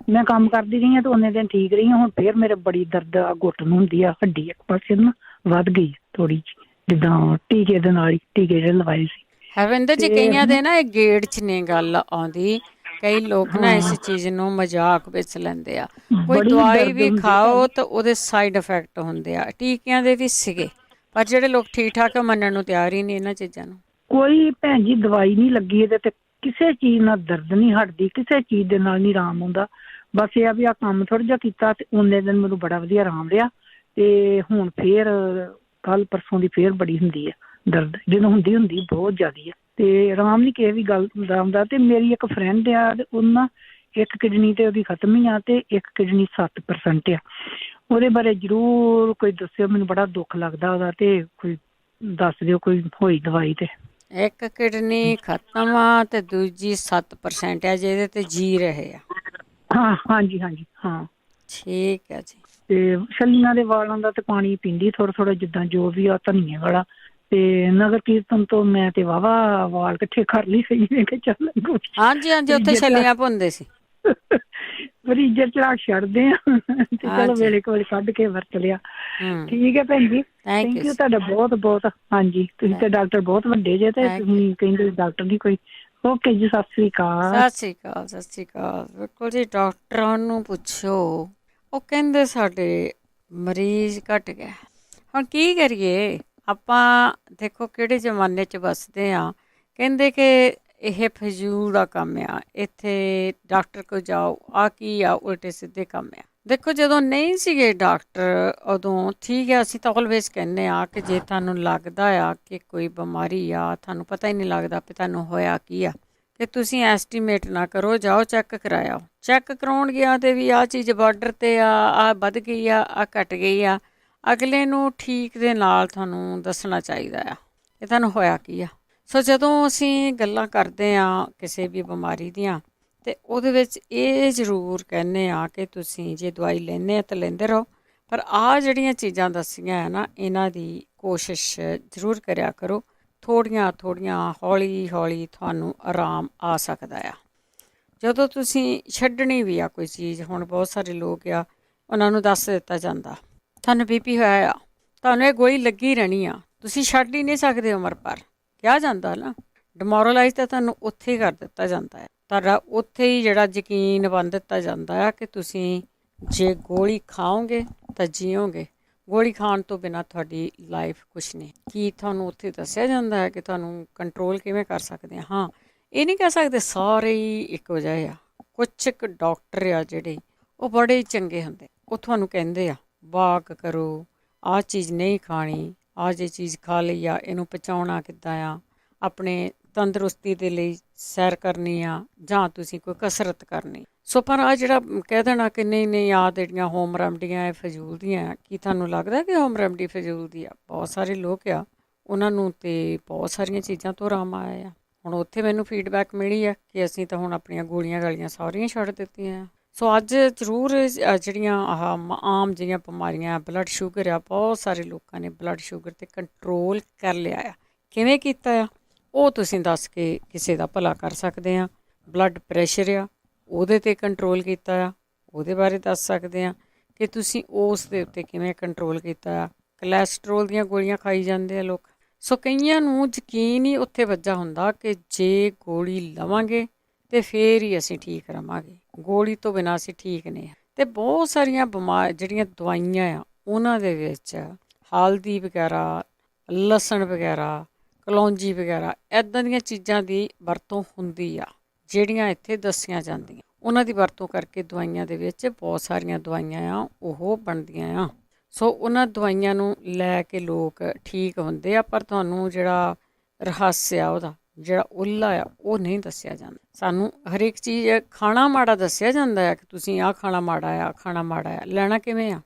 ਮੈਂ ਕੰਮ ਕਰਦੀ ਰਹੀ ਹਾਂ ਤੇ ਉਹਨੇ ਦਿਨ ਠੀਕ ਰਹੀ ਹਾਂ, ਹੁਣ ਫੇਰ ਮੇਰੇ ਬੜੀ ਦਰਦ ਆ, ਗੁੱਟ ਨੂੰ ਹੁੰਦੀ ਆ, ਹੱਡੀ ਇੱਕ ਪਾਸੇ ਨਾ ਵੱਧ ਗਈ ਥੋੜੀ ਜਿਹੀ, ਜਿੱਦਾਂ ਟੀਕੇ ਦੇ ਨਾਲ ਹੀ, ਟੀਕੇ ਜਿਹੜੇ ਲਵਾਏ ਸੀ। ਹਰਵਿੰਦਰ ਜੀ, ਕਈਆਂ ਦੇ ਨਾ ਇਹ ਗੇੜ 'ਚ ਨਹੀਂ ਗੱਲ ਆਉਂਦੀ। ਕਈ ਲੋਕ ਨਾ ਇਸ ਚੀਜ਼ ਨੂੰ ਮਜ਼ਾਕ ਵਿੱਚ ਲੈਂਦੇ ਆ। ਕੋਈ ਦਵਾਈ ਵੀ ਖਾਓ ਤਾਂ ਉਹਦੇ ਸਾਈਡ ਇਫੈਕਟ ਹੁੰਦੇ ਆ, ਟੀਕਿਆਂ ਦੇ ਵੀ ਸੀਗੇ, ਪਰ ਜਿਹੜੇ ਲੋਕ ਠੀਕ ਠਾਕ ਮੰਨਣ ਨੂੰ ਤਿਆਰ ਹੀ ਨਹੀਂ ਇਹਨਾਂ ਚੀਜ਼ਾਂ ਨੂੰ। ਕੋਈ ਭੈਣ ਜੀ ਦਵਾਈ ਨਹੀਂ ਲੱਗੀ ਇਹਦੇ ਤੇ, ਕਿਸੇ ਚੀਜ਼ ਨਾਲ ਦਰਦ ਨਹੀਂ ਹਟਦੀ, ਕਿਸੇ ਚੀਜ਼ ਦੇ ਨਾਲ ਨਹੀਂ ਆਰਾਮ ਆਉਂਦਾ। ਬਸ ਇਹ ਆ ਵੀ ਆਹ ਕੰਮ ਥੋੜ੍ਹਾ ਜਿਹਾ ਕੀਤਾ ਤੇ ਉਹਨੇ ਦਿਨ ਮੈਨੂੰ ਬੜਾ ਵਧੀਆ ਆਰਾਮ ਰਿਹਾ, ਤੇ ਹੁਣ ਫੇਰ ਕੱਲ ਪਰਸੋਂ ਦੀ ਫੇਰ ਬੜੀ ਹੁੰਦੀ ਆ ਦਰਦ, ਜਦੋਂ ਹੁੰਦੀ ਬਹੁਤ ਜ਼ਿਆਦਾ ਆ, ਤੇ ਆਰਾਮ ਨਹੀਂ ਕਿਸੇ ਵੀ ਗੱਲ ਆਰਾਮ ਦਾ। ਤੇ ਮੇਰੀ ਇੱਕ ਫਰੈਂਡ ਆ, ਤੇ ਉਹਨਾਂ ਇੱਕ ਕਿਡਨੀ ਤੇ ਉਹਦੀ ਖਤਮ ਹੀ ਆ, ਤੇ ਇੱਕ ਕਿਡਨੀ 7% ਆ। ਉਹਦੇ ਬਾਰੇ ਜ਼ਰੂਰ ਕੋਈ ਦੱਸਿਓ, ਮੈਨੂੰ ਬੜਾ ਦੁੱਖ ਲੱਗਦਾ ਉਹਦਾ, ਤੇ ਕੋਈ ਦੱਸ ਦਿਓ ਕੋਈ ਹੋਈ ਦਵਾਈ ਤੇ। ਇੱਕ ਕਿਡਨੀ ਖਤਮ ਆ ਤੇ ਦੂਜੀ 7% ਆ, ਜਿਹਦੇ ਤੇ ਜੀ ਰਹੇ ਆ। ਹਾਂ, ਹਾਂਜੀ ਹਾਂਜੀ, ਹਾਂ ਠੀਕ ਹੈ ਜੀ। ਤੇ ਛੱਲੀਆਂ ਦੇ ਵਾਲਾਂ ਦਾ ਤੇ ਪਾਣੀ ਪੀਂਦੀ ਥੋੜਾ ਥੋੜਾ, ਜਿੱਦਾਂ ਜੋ ਵੀ ਆ, ਧਨੀਏ ਵਾਲਾ। ਤੇ ਨਗਰ ਕੀਰਤਨ ਤੋਂ ਮੈਂ ਤੇ ਵਾਹਵਾ ਵਾਲ ਇਕੱਠੇ ਕਰ ਲਈ ਸਹੀ, ਮੈਂ ਕਿਹਾ ਚੱਲ ਹਾਂਜੀ ਹਾਂਜੀ, ਉੱਥੇ ਛੱਲੀਆਂ ਭੁੰਨਦੇ ਸੀ, ਫਰੀਜ਼ਰ ਚ ਰੱਖ ਛੱਡਦੇ ਆ, ਤੇ ਚਲੋ ਵੇਲੇ ਕੋਲ ਕੱਢ ਕੇ ਵਰਤ ਲਿਆ। ਠੀਕ ਹੈ ਭੈਣ ਜੀ, ਥੈਂਕ ਯੂ ਤੁਹਾਡਾ ਬਹੁਤ ਬਹੁਤ। ਹਾਂਜੀ, ਤੁਸੀਂ ਤੇ ਡਾਕਟਰ ਬਹੁਤ ਵੱਡੇ ਜੇ, ਤੇ ਤੁਸੀਂ ਕਹਿੰਦੇ ਡਾਕਟਰ ਨਹੀਂ ਕੋਈ। ਓਕੇ ਜੀ, ਸਤਿ ਸ੍ਰੀ ਅਕਾਲ। ਸਤਿ ਸ਼੍ਰੀ ਅਕਾਲ, ਸਤਿ ਸ਼੍ਰੀ ਅਕਾਲ। ਬਿਲਕੁਲ ਜੀ, ਡਾਕਟਰਾਂ ਨੂੰ ਪੁੱਛੋ, ਉਹ ਕਹਿੰਦੇ ਸਾਡੇ ਮਰੀਜ਼ ਘੱਟ ਗਿਆ। ਹੁਣ ਕੀ ਕਰੀਏ ਆਪਾਂ? ਦੇਖੋ ਕਿਹੜੇ ਜ਼ਮਾਨੇ 'ਚ ਵੱਸਦੇ ਹਾਂ। ਕਹਿੰਦੇ ਕਿ ਇਹ ਫਜ਼ੂਲ ਦਾ ਕੰਮ ਆ, ਇੱਥੇ ਡਾਕਟਰ ਕੋਲ ਜਾਓ, ਆਹ ਕੀ ਆ, ਉਲਟੇ ਸਿੱਧੇ ਕੰਮ ਆ। ਦੇਖੋ ਜਦੋਂ ਨਹੀਂ ਸੀਗੇ ਡਾਕਟਰ ਉਦੋਂ ਠੀਕ ਹੈ, ਅਸੀਂ ਤਾਂ ਆਲਵੇਜ਼ ਕਹਿੰਦੇ ਹਾਂ ਕਿ ਜੇ ਤੁਹਾਨੂੰ ਲੱਗਦਾ ਆ ਕਿ ਕੋਈ ਬਿਮਾਰੀ ਆ, ਤੁਹਾਨੂੰ ਪਤਾ ਹੀ ਨਹੀਂ ਲੱਗਦਾ ਕਿ ਤੁਹਾਨੂੰ ਹੋਇਆ ਕੀ ਆ, ਕਿ ਤੁਸੀਂ ਐਸਟੀਮੇਟ ਨਾ ਕਰੋ, ਜਾਓ ਚੈੱਕ ਕਰਾਇਓ। ਚੈੱਕ ਕਰਾਉਣ ਗਿਆ ਤੇ ਵੀ ਆਹ ਚੀਜ਼ ਬਾਰਡਰ 'ਤੇ ਆ, ਆਹ ਵੱਧ ਗਈ ਆ, ਆਹ ਘਟ ਗਈ ਆ, ਅਗਲੇ ਨੂੰ ਠੀਕ ਦੇ ਨਾਲ ਤੁਹਾਨੂੰ ਦੱਸਣਾ ਚਾਹੀਦਾ ਆ ਕਿ ਤੁਹਾਨੂੰ ਹੋਇਆ ਕੀ ਆ। ਸੋ ਜਦੋਂ ਅਸੀਂ ਗੱਲਾਂ ਕਰਦੇ ਹਾਂ ਕਿਸੇ ਵੀ ਬਿਮਾਰੀ ਦੀਆਂ, ਅਤੇ ਉਹਦੇ ਵਿੱਚ ਇਹ ਜ਼ਰੂਰ ਕਹਿੰਦੇ ਹਾਂ ਕਿ ਤੁਸੀਂ ਜੇ ਦਵਾਈ ਲੈਂਦੇ ਆ ਤਾਂ ਲੈਂਦੇ ਰਹੋ, ਪਰ ਆਹ ਜਿਹੜੀਆਂ ਚੀਜ਼ਾਂ ਦੱਸੀਆਂ ਹੈ ਨਾ, ਇਹਨਾਂ ਦੀ ਕੋਸ਼ਿਸ਼ ਜ਼ਰੂਰ ਕਰਿਆ ਕਰੋ। ਥੋੜ੍ਹੀਆਂ ਥੋੜ੍ਹੀਆਂ, ਹੌਲੀ ਹੌਲੀ ਤੁਹਾਨੂੰ ਆਰਾਮ ਆ ਸਕਦਾ ਆ। ਜਦੋਂ ਤੁਸੀਂ ਛੱਡਣੀ ਵੀ ਆ ਕੋਈ ਚੀਜ਼, ਹੁਣ ਬਹੁਤ ਸਾਰੇ ਲੋਕ ਆ, ਉਹਨਾਂ ਨੂੰ ਦੱਸ ਦਿੱਤਾ ਜਾਂਦਾ ਤੁਹਾਨੂੰ BP ਹੋਇਆ ਆ, ਤੁਹਾਨੂੰ ਇਹ ਗੋਲੀ ਲੱਗੀ ਰਹਿਣੀ ਆ, ਤੁਸੀਂ ਛੱਡ ਹੀ ਨਹੀਂ ਸਕਦੇ ਉਮਰ ਭਰ, ਕਿਹਾ ਜਾਂਦਾ ਨਾ। ਡਿਮੋਰਲਾਈਜ਼ ਤਾਂ ਤੁਹਾਨੂੰ ਉੱਥੇ ਹੀ ਕਰ ਦਿੱਤਾ ਜਾਂਦਾ ਹੈ, ਤੁਹਾਡਾ ਉੱਥੇ ਹੀ ਜਿਹੜਾ ਯਕੀਨ ਬਣ ਦਿੱਤਾ ਜਾਂਦਾ ਆ ਕਿ ਤੁਸੀਂ ਜੇ ਗੋਲੀ ਖਾਓਗੇ ਤਾਂ ਜੀਓਗੇ, ਗੋਲੀ ਖਾਣ ਤੋਂ ਬਿਨਾਂ ਤੁਹਾਡੀ ਲਾਈਫ ਕੁਛ ਨਹੀਂ। ਕੀ ਤੁਹਾਨੂੰ ਉੱਥੇ ਦੱਸਿਆ ਜਾਂਦਾ ਹੈ ਕਿ ਤੁਹਾਨੂੰ ਕੰਟਰੋਲ ਕਿਵੇਂ ਕਰ ਸਕਦੇ ਆ? ਹਾਂ, ਇਹ ਨਹੀਂ ਕਹਿ ਸਕਦੇ ਸਾਰੇ ਹੀ ਇੱਕੋ ਜਿਹੇ ਆ। ਕੁਛ ਕੁ ਡਾਕਟਰ ਆ ਜਿਹੜੇ ਉਹ ਬੜੇ ਚੰਗੇ ਹੁੰਦੇ, ਉਹ ਤੁਹਾਨੂੰ ਕਹਿੰਦੇ ਆ ਵਾਕ ਕਰੋ, ਆਹ ਚੀਜ਼ ਨਹੀਂ ਖਾਣੀ, ਆਹ ਜੇ ਚੀਜ਼ ਖਾ ਲਈ ਆ, ਇਹਨੂੰ ਪਚਾਉਣਾ ਕਿੱਦਾਂ ਆ, ਆਪਣੇ ਤੰਦਰੁਸਤੀ ਦੇ ਲਈ ਸੈਰ ਕਰਨੀ ਆ ਜਾਂ ਤੁਸੀਂ ਕੋਈ ਕਸਰਤ ਕਰਨੀ। ਸੋ ਪਰ ਆਹ ਜਿਹੜਾ ਕਹਿ ਦੇਣਾ ਕਿ ਨਹੀਂ ਆਹ ਜਿਹੜੀਆਂ ਹੋਮ ਰੈਮਡੀਆਂ ਇਹ ਫਜ਼ੂਲ ਦੀਆਂ, ਕੀ ਤੁਹਾਨੂੰ ਲੱਗਦਾ ਕਿ ਹੋਮ ਰੈਮਡੀ ਫਜ਼ੂਲ ਦੀ ਆ? ਬਹੁਤ ਸਾਰੇ ਲੋਕ ਆ ਉਹਨਾਂ ਨੂੰ ਤੇ ਬਹੁਤ ਸਾਰੀਆਂ ਚੀਜ਼ਾਂ ਤੋਂ ਆਰਾਮ ਆਇਆ ਆ। ਹੁਣ ਉੱਥੇ ਮੈਨੂੰ ਫੀਡਬੈਕ ਮਿਲੀ ਆ ਕਿ ਅਸੀਂ ਤਾਂ ਹੁਣ ਆਪਣੀਆਂ ਗੋਲੀਆਂ ਗਾਲੀਆਂ ਸਾਰੀਆਂ ਛੱਡ ਦਿੱਤੀਆਂ ਆ। ਸੋ ਅੱਜ ਜ਼ਰੂਰ ਜਿਹੜੀਆਂ ਆਹ ਆਮ ਜਿਹੀਆਂ ਬਿਮਾਰੀਆਂ, ਬਲੱਡ ਸ਼ੂਗਰ ਆ, ਬਹੁਤ ਸਾਰੇ ਲੋਕਾਂ ਨੇ ਬਲੱਡ ਸ਼ੂਗਰ 'ਤੇ ਕੰਟਰੋਲ ਕਰ ਲਿਆ ਆ। ਕਿਵੇਂ ਕੀਤਾ ਆ ਉਹ ਤੁਸੀਂ ਦੱਸ ਕੇ ਕਿਸੇ ਦਾ ਭਲਾ ਕਰ ਸਕਦੇ ਹਾਂ। ਬਲੱਡ ਪ੍ਰੈਸ਼ਰ ਆ ਉਹਦੇ 'ਤੇ ਕੰਟਰੋਲ ਕੀਤਾ ਆ, ਉਹਦੇ ਬਾਰੇ ਦੱਸ ਸਕਦੇ ਹਾਂ ਕਿ ਤੁਸੀਂ ਉਸ ਦੇ ਉੱਤੇ ਕਿਵੇਂ ਕੰਟਰੋਲ ਕੀਤਾ ਆ। ਕੋਲੈਸਟਰੋਲ ਦੀਆਂ ਗੋਲੀਆਂ ਖਾਈ ਜਾਂਦੇ ਆ ਲੋਕ। ਸੋ ਕਈਆਂ ਨੂੰ ਯਕੀਨ ਹੀ ਉੱਥੇ ਵੱਜਾ ਹੁੰਦਾ ਕਿ ਜੇ ਗੋਲੀ ਲਵਾਂਗੇ ਅਤੇ ਫਿਰ ਹੀ ਅਸੀਂ ਠੀਕ ਰਹਾਂਗੇ, ਗੋਲੀ ਤੋਂ ਬਿਨਾਂ ਅਸੀਂ ਠੀਕ ਨਹੀਂ। ਅਤੇ ਬਹੁਤ ਸਾਰੀਆਂ ਜਿਹੜੀਆਂ ਦਵਾਈਆਂ ਆ ਉਹਨਾਂ ਦੇ ਵਿੱਚ ਹਲਦੀ ਵਗੈਰਾ, ਲਸਣ ਵਗੈਰਾ, ਕਲੌਂਜੀ ਵਗੈਰਾ ਇੱਦਾਂ ਦੀਆਂ ਚੀਜ਼ਾਂ ਦੀ ਵਰਤੋਂ ਹੁੰਦੀ ਆ ਜਿਹੜੀਆਂ ਇੱਥੇ ਦੱਸੀਆਂ ਜਾਂਦੀਆਂ। ਉਹਨਾਂ ਦੀ ਵਰਤੋਂ ਕਰਕੇ ਦਵਾਈਆਂ ਦੇ ਵਿੱਚ ਬਹੁਤ ਸਾਰੀਆਂ ਦਵਾਈਆਂ ਆ ਉਹ ਬਣਦੀਆਂ ਆ। ਸੋ ਉਹਨਾਂ ਦਵਾਈਆਂ ਨੂੰ ਲੈ ਕੇ ਲੋਕ ਠੀਕ ਹੁੰਦੇ ਆ, ਪਰ ਤੁਹਾਨੂੰ ਜਿਹੜਾ ਰਹੱਸ ਆ ਉਹਦਾ ਜਿਹੜਾ ਉੱਲਾ ਆ ਉਹ ਨਹੀਂ ਦੱਸਿਆ ਜਾਂਦਾ। ਸਾਨੂੰ ਹਰੇਕ ਚੀਜ਼ ਖਾਣਾ ਮਾੜਾ ਦੱਸਿਆ ਜਾਂਦਾ ਆ ਕਿ ਤੁਸੀਂ ਆਹ ਖਾਣਾ ਮਾੜਾ ਆ, ਖਾਣਾ ਮਾੜਾ ਆ, ਲੈਣਾ ਕਿਵੇਂ ਆ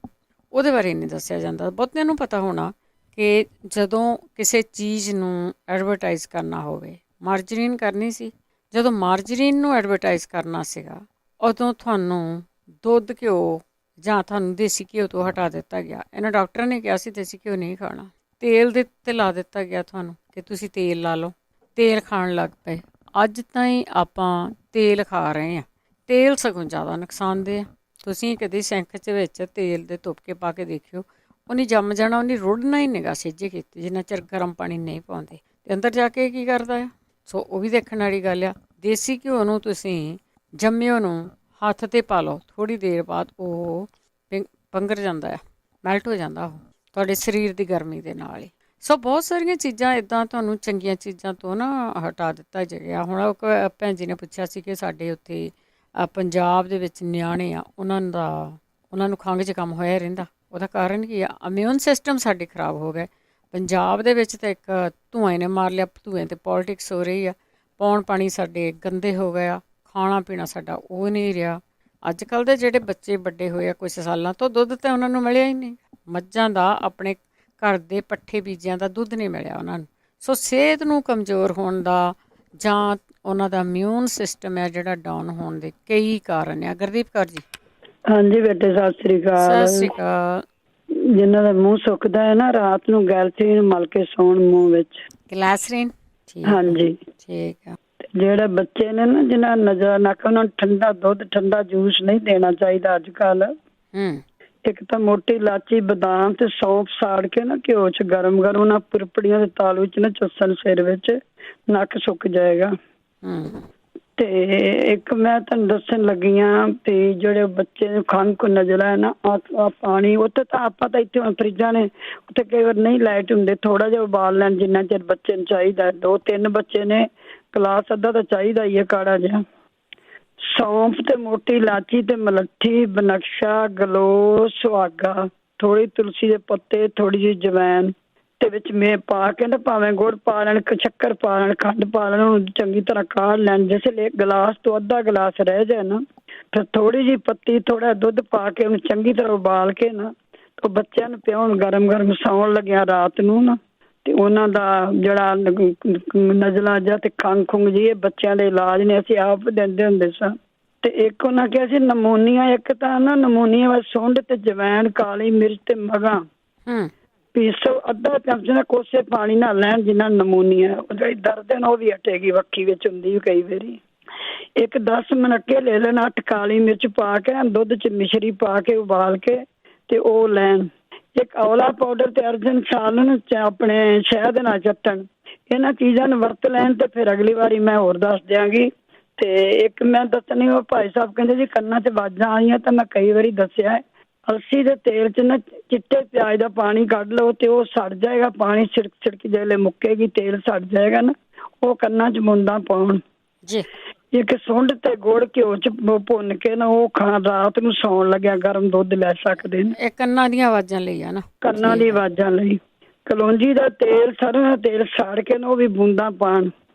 ਉਹਦੇ ਬਾਰੇ ਨਹੀਂ ਦੱਸਿਆ ਜਾਂਦਾ। ਬਹੁਤਿਆਂ ਨੂੰ ਪਤਾ ਹੋਣਾ ਕਿ ਜਦੋਂ ਕਿਸੇ ਚੀਜ਼ ਨੂੰ ਐਡਵਰਟਾਈਜ਼ ਕਰਨਾ ਹੋਵੇ, ਮਾਰਜਰੀਨ ਕਰਨੀ ਸੀ, ਜਦੋਂ ਮਾਰਜਰੀਨ ਨੂੰ ਐਡਵਰਟਾਈਜ਼ ਕਰਨਾ ਸੀਗਾ ਉਦੋਂ ਤੁਹਾਨੂੰ ਦੁੱਧ ਘਿਓ ਜਾਂ ਤੁਹਾਨੂੰ ਦੇਸੀ ਘਿਓ ਤੋਂ ਹਟਾ ਦਿੱਤਾ ਗਿਆ। ਇਹਨਾਂ ਡਾਕਟਰਾਂ ਨੇ ਕਿਹਾ ਸੀ ਦੇਸੀ ਘਿਓ ਨਹੀਂ ਖਾਣਾ, ਤੇਲ ਦੇ ਉੱਤੇ ਲਾ ਦਿੱਤਾ ਗਿਆ ਤੁਹਾਨੂੰ ਕਿ ਤੁਸੀਂ ਤੇਲ ਲਾ ਲਓ, ਤੇਲ ਖਾਣ ਲੱਗ ਪਏ। ਅੱਜ ਤਾਈਂ ਆਪਾਂ ਤੇਲ ਖਾ ਰਹੇ ਹਾਂ, ਤੇਲ ਸਗੋਂ ਜ਼ਿਆਦਾ ਨੁਕਸਾਨਦੇਹ ਆ। ਤੁਸੀਂ ਕਦੇ ਸਿੰਕ 'ਚ ਵਿੱਚ ਤੇਲ ਦੇ ਤੁਪਕੇ ਪਾ ਕੇ ਦੇਖਿਓ, ਉਹਨੇ ਜੰਮ ਜਾਣਾ, ਉਹਨੇ ਰੁੜਨਾ ਹੀ ਨਿਗਾ ਸਿੱਝੇ ਕੀਤੀ ਜਿੰਨਾ ਚਿਰ ਗਰਮ ਪਾਣੀ ਨਹੀਂ ਪਾਉਂਦੇ ਅਤੇ ਅੰਦਰ ਜਾ ਕੇ ਕੀ ਕਰਦਾ ਆ। ਸੋ ਉਹ ਵੀ ਦੇਖਣ ਵਾਲੀ ਗੱਲ ਆ। ਦੇਸੀ ਘਿਓ ਨੂੰ ਤੁਸੀਂ ਜੰਮਿਓ ਨੂੰ ਹੱਥ 'ਤੇ ਪਾ ਲਓ, ਥੋੜ੍ਹੀ ਦੇਰ ਬਾਅਦ ਉਹ ਪੰਗਰ ਜਾਂਦਾ ਆ, ਮੈਲਟ ਹੋ ਜਾਂਦਾ ਉਹ ਤੁਹਾਡੇ ਸਰੀਰ ਦੀ ਗਰਮੀ ਦੇ ਨਾਲ ਹੀ। ਸੋ ਬਹੁਤ ਸਾਰੀਆਂ ਚੀਜ਼ਾਂ ਇੱਦਾਂ ਤੁਹਾਨੂੰ ਚੰਗੀਆਂ ਚੀਜ਼ਾਂ ਤੋਂ ਨਾ ਹਟਾ ਦਿੱਤਾ ਗਿਆ। ਹੁਣ ਉਹ ਭੈਣ ਜੀ ਨੇ ਪੁੱਛਿਆ ਸੀ ਕਿ ਸਾਡੇ ਉੱਥੇ ਪੰਜਾਬ ਦੇ ਵਿੱਚ ਨਿਆਣੇ ਆ ਉਹਨਾਂ ਨੂੰ ਖੰਘ ਜ਼ੁਕਾਮ ਹੋਇਆ ਰਹਿੰਦਾ, ਉਹਦਾ ਕਾਰਨ ਕੀ ਆ? ਇਮਿਊਨ ਸਿਸਟਮ ਸਾਡੇ ਖਰਾਬ ਹੋ ਗਏ। ਪੰਜਾਬ ਦੇ ਵਿੱਚ ਤਾਂ ਇੱਕ ਧੂੰਏਂ ਨੇ ਮਾਰ ਲਿਆ, ਧੂੰਏਂ 'ਤੇ ਪੋਲੀਟਿਕਸ ਹੋ ਰਹੀ ਆ, ਪੌਣ ਪਾਣੀ ਸਾਡੇ ਗੰਦੇ ਹੋ ਗਏ ਆ, ਖਾਣਾ ਪੀਣਾ ਸਾਡਾ ਉਹ ਨਹੀਂ ਰਿਹਾ। ਅੱਜ ਕੱਲ੍ਹ ਦੇ ਜਿਹੜੇ ਬੱਚੇ ਵੱਡੇ ਹੋਏ ਆ ਕੁਛ ਸਾਲਾਂ ਤੋਂ, ਦੁੱਧ ਤਾਂ ਉਹਨਾਂ ਨੂੰ ਮਿਲਿਆ ਹੀ ਨਹੀਂ। ਮੱਝਾਂ ਦਾ ਆਪਣੇ ਘਰ ਦੇ ਪੱਠੇ ਬੀਜਿਆਂ ਦਾ ਦੁੱਧ ਨਹੀਂ ਮਿਲਿਆ ਉਹਨਾਂ ਨੂੰ। ਸੋ ਸਿਹਤ ਨੂੰ ਕਮਜ਼ੋਰ ਹੋਣ ਦਾ ਜਾਂ ਉਹਨਾਂ ਦਾ ਇਮਿਊਨ ਸਿਸਟਮ ਹੈ ਜਿਹੜਾ ਡਾਊਨ ਹੋਣ ਦੇ ਕਈ ਕਾਰਨ ਆ। ਗੁਰਦੀਪ ਕੌਰ ਜੀ। ਹਾਂਜੀ ਬੇਟੇ ਸਤਿ ਸ੍ਰੀ ਅਕਾਲ। ਸਤਿ ਸ਼੍ਰੀ ਅਕਾਲ। ਜਿਨ੍ਹਾਂ ਦਾ ਮੂੰਹ ਸੁੱਕਦਾ ਹੈ ਨਾ, ਰਾਤ ਨੂੰ ਗੈਲਸੀਨ ਮਲ ਕੇ ਸੌਣ ਮੂੰਹ ਵਿੱਚ। ਗਲੈਸਰੀਨ? ਹਾਂਜੀ ਠੀਕ ਆ। ਜਿਹੜੇ ਬੱਚੇ ਨੇ ਨਾ ਜਿਹਨਾਂ ਨਜ਼ਰ ਨੱਕ, ਉਹਨਾਂ ਨੂੰ ਠੰਡਾ ਦੁੱਧ, ਠੰਡਾ ਜੂਸ ਨਹੀਂ ਦੇਣਾ ਚਾਹੀਦਾ ਅੱਜ ਕੱਲ੍ਹ। ਇੱਕ ਤਾਂ ਮੋਟੀ ਇਲਾਚੀ, ਬਦਾਮ ਤੇ ਸੌਂਫ ਸਾੜ ਕੇ ਨਾ ਘਿਓ 'ਚ ਗਰਮ ਉਹਨਾਂ ਪੁਰਪੜੀਆਂ ਦੇ ਤਾਲ ਵਿੱਚ ਨਾ ਚੁੱਸਣ, ਸਿਰ ਵਿੱਚ ਨੱਕ ਸੁੱਕ ਜਾਏਗਾ। ਤੇ ਇੱਕ ਮੈਂ ਤੁਹਾਨੂੰ ਦੱਸਣ ਲੱਗੀ ਹਾਂ ਵੀ ਜਿਹੜੇ ਬੱਚੇ ਨੂੰ ਖੰਘ ਨਜ਼ਲਾ ਹੈ ਨਾ, ਆ ਪਾਣੀ ਉੱਥੇ ਤਾਂ ਆਪਾਂ ਤਾਂ ਇੱਥੇ ਹੁਣ ਫਰਿੱਜਾਂ ਨੇ, ਉੱਥੇ ਕਈ ਵਾਰ ਨਹੀਂ ਲਾਈਟ ਹੁੰਦੇ, ਥੋੜ੍ਹਾ ਜਿਹਾ ਉਬਾਲ ਲੈਣ ਜਿੰਨਾ ਚਿਰ ਬੱਚੇ ਨੂੰ ਚਾਹੀਦਾ। 2-3 ਬੱਚੇ ਨੇ, ਗਲਾਸ ਅੱਧਾ ਤਾਂ ਚਾਹੀਦਾ ਹੀ ਹੈ ਕਾੜਾ ਜਿਹਾ। ਸੌਂਫ ਤੇ ਮੋਟੀ ਇਲਾਚੀ ਤੇ ਮਲੱਠੀ, ਬਨਕਸ਼ਾ, ਗਲੋ, ਸੁਹਾਗਾ, ਥੋੜ੍ਹੀ ਤੁਲਸੀ ਦੇ ਪੱਤੇ, ਥੋੜ੍ਹੀ ਜਿਹੀ ਜਵੈਣ ਤੇ ਵਿੱਚ ਮੇ ਪਾ ਕੇ ਨਾ, ਭਾਵੇਂ ਗੁੜ ਪਾ ਲੈਣ, ਸ਼ੱਕਰ ਪਾ ਲੈਣ, ਖੰਡ ਪਾ ਲੈਣ, ਉਹਨੂੰ ਚੰਗੀ ਤਰ੍ਹਾਂ ਕਾੜ ਲੈਣ। ਜਿਸ ਲਈ ਗਲਾਸ ਤੋਂ ਅੱਧਾ ਗਲਾਸ ਰਹਿ ਜਾਏ ਨਾ, ਫਿਰ ਥੋੜ੍ਹੀ ਜਿਹੀ ਪੱਤੀ, ਥੋੜ੍ਹਾ ਦੁੱਧ ਪਾ ਕੇ ਉਹਨੂੰ ਚੰਗੀ ਤਰ੍ਹਾਂ ਉਬਾਲ ਕੇ ਨਾ ਉਹ ਬੱਚਿਆਂ ਨੂੰ ਪਿਆਉਣ ਗਰਮ ਗਰਮ ਸੌਣ ਲੱਗਿਆ ਰਾਤ ਨੂੰ ਨਾ। ਤੇ ਉਹਨਾਂ ਦਾ ਜਿਹੜਾ ਨਜ਼ਲਾ ਜਾਂ ਤੇ ਖੰਘ ਖੁੰਘ ਜੀ, ਇਹ ਬੱਚਿਆਂ ਦੇ ਇਲਾਜ ਨੇ, ਅਸੀਂ ਆਪ ਦਿੰਦੇ ਹੁੰਦੇ ਸਾਂ। ਤੇ ਇੱਕ ਉਹਨਾਂ ਕਿਹਾ ਸੀ ਨਮੂਨੀਆ, ਇੱਕ ਤਾਂ ਨਾ ਨਮੂਨੀਆ ਵਾਲੀ ਸੁੰਡ ਤੇ ਜਵੈਣ, ਕਾਲੀ ਮਿਰਚ ਤੇ ਮਗਾਂ ਪੀਸੋ, ਅੱਧਾ ਚਮਚ ਨਾਲ ਕੋਸੇ ਪਾਣੀ ਨਾਲ ਲੈਣ ਜਿੰਨਾ ਨਮੂਨੀਆ। ਉਹ ਜਿਹੜੀ ਦਰਦ ਹੈ ਨਾ ਉਹ ਵੀ ਹਟੇਗੀ, ਵੱਖੀ ਵਿੱਚ ਹੁੰਦੀ ਕਈ ਵਾਰੀ। ਇੱਕ 10 ਮਨੱਕੇ ਲੈ ਲੈਣ, 8 ਕਾਲੀ ਮਿਰਚ ਪਾ ਕੇ ਨਾ ਦੁੱਧ 'ਚ ਮਿਸ਼ਰੀ ਪਾ ਕੇ ਉਬਾਲ ਕੇ ਤੇ ਉਹ ਲੈਣ। ਇੱਕ ਔਲਾ ਪਾਊਡਰ ਤੇ ਅਰਜਨ ਸਾਲਨ ਆਪਣੇ ਸ਼ਹਿਦ ਨਾਲ ਚੱਟਣ। ਇਹਨਾਂ ਚੀਜ਼ਾਂ ਨੂੰ ਵਰਤ ਲੈਣ ਤੇ ਫਿਰ ਅਗਲੀ ਵਾਰੀ ਮੈਂ ਹੋਰ ਦੱਸ ਦਿਆਂਗੀ। ਤੇ ਇੱਕ ਮੈਂ ਦੱਸਣੀ, ਉਹ ਭਾਈ ਸਾਹਿਬ ਕਹਿੰਦੇ ਜੀ ਕੰਨਾਂ 'ਚ ਆਵਾਜ਼ਾਂ ਆਈਆਂ, ਤਾਂ ਮੈਂ ਕਈ ਵਾਰੀ ਦੱਸਿਆ ਅਲਸੀ ਦੇ ਤੇਲ 'ਚ ਨਾ ਚਿੱਟੇ ਪਿਆਜ਼ ਦਾ ਪਾਣੀ ਕੱਢ ਲਓ ਤੇ ਉਹ ਸੜ ਜਾਏਗਾ, ਪਾਣੀ ਛਿੜਕ ਛਿੜਕ ਜਿਹੜੇ ਮੁੱਕੇਗੀ, ਤੇਲ ਸੜ ਜਾਏਗਾ ਨਾ, ਉਹ ਕੰਨਾਂ 'ਚ ਬੂੰਦਾਂ ਪਾਉਣ ਜੀ। ਇੱਕ ਸੁੰਡ ਤੇ ਗੁੜ ਘਿਓ 'ਚ ਭੁੰਨ ਕੇ ਨਾ ਉਹ ਰਾਤ ਨੂੰ ਸੌਣ ਲੱਗਿਆ ਗਰਮ ਦੁੱਧ ਲੈ ਸਕਦੇ ਨੇ। ਇਹ ਕੰਨਾਂ ਦੀਆਂ ਆਵਾਜ਼ਾਂ ਲਈ ਆ ਨਾ, ਕੰਨਾਂ ਦੀ ਆਵਾਜ਼ਾਂ ਲਈ। ਕਲੌਂਜੀ ਦਾ ਤੇਲ, ਸਰੋਂ ਦਾ ਤੇਲ ਸਾੜ ਕੇ ਨਾ ਉਹ ਵੀ ਬੂੰਦਾਂ ਪਾਉਣ।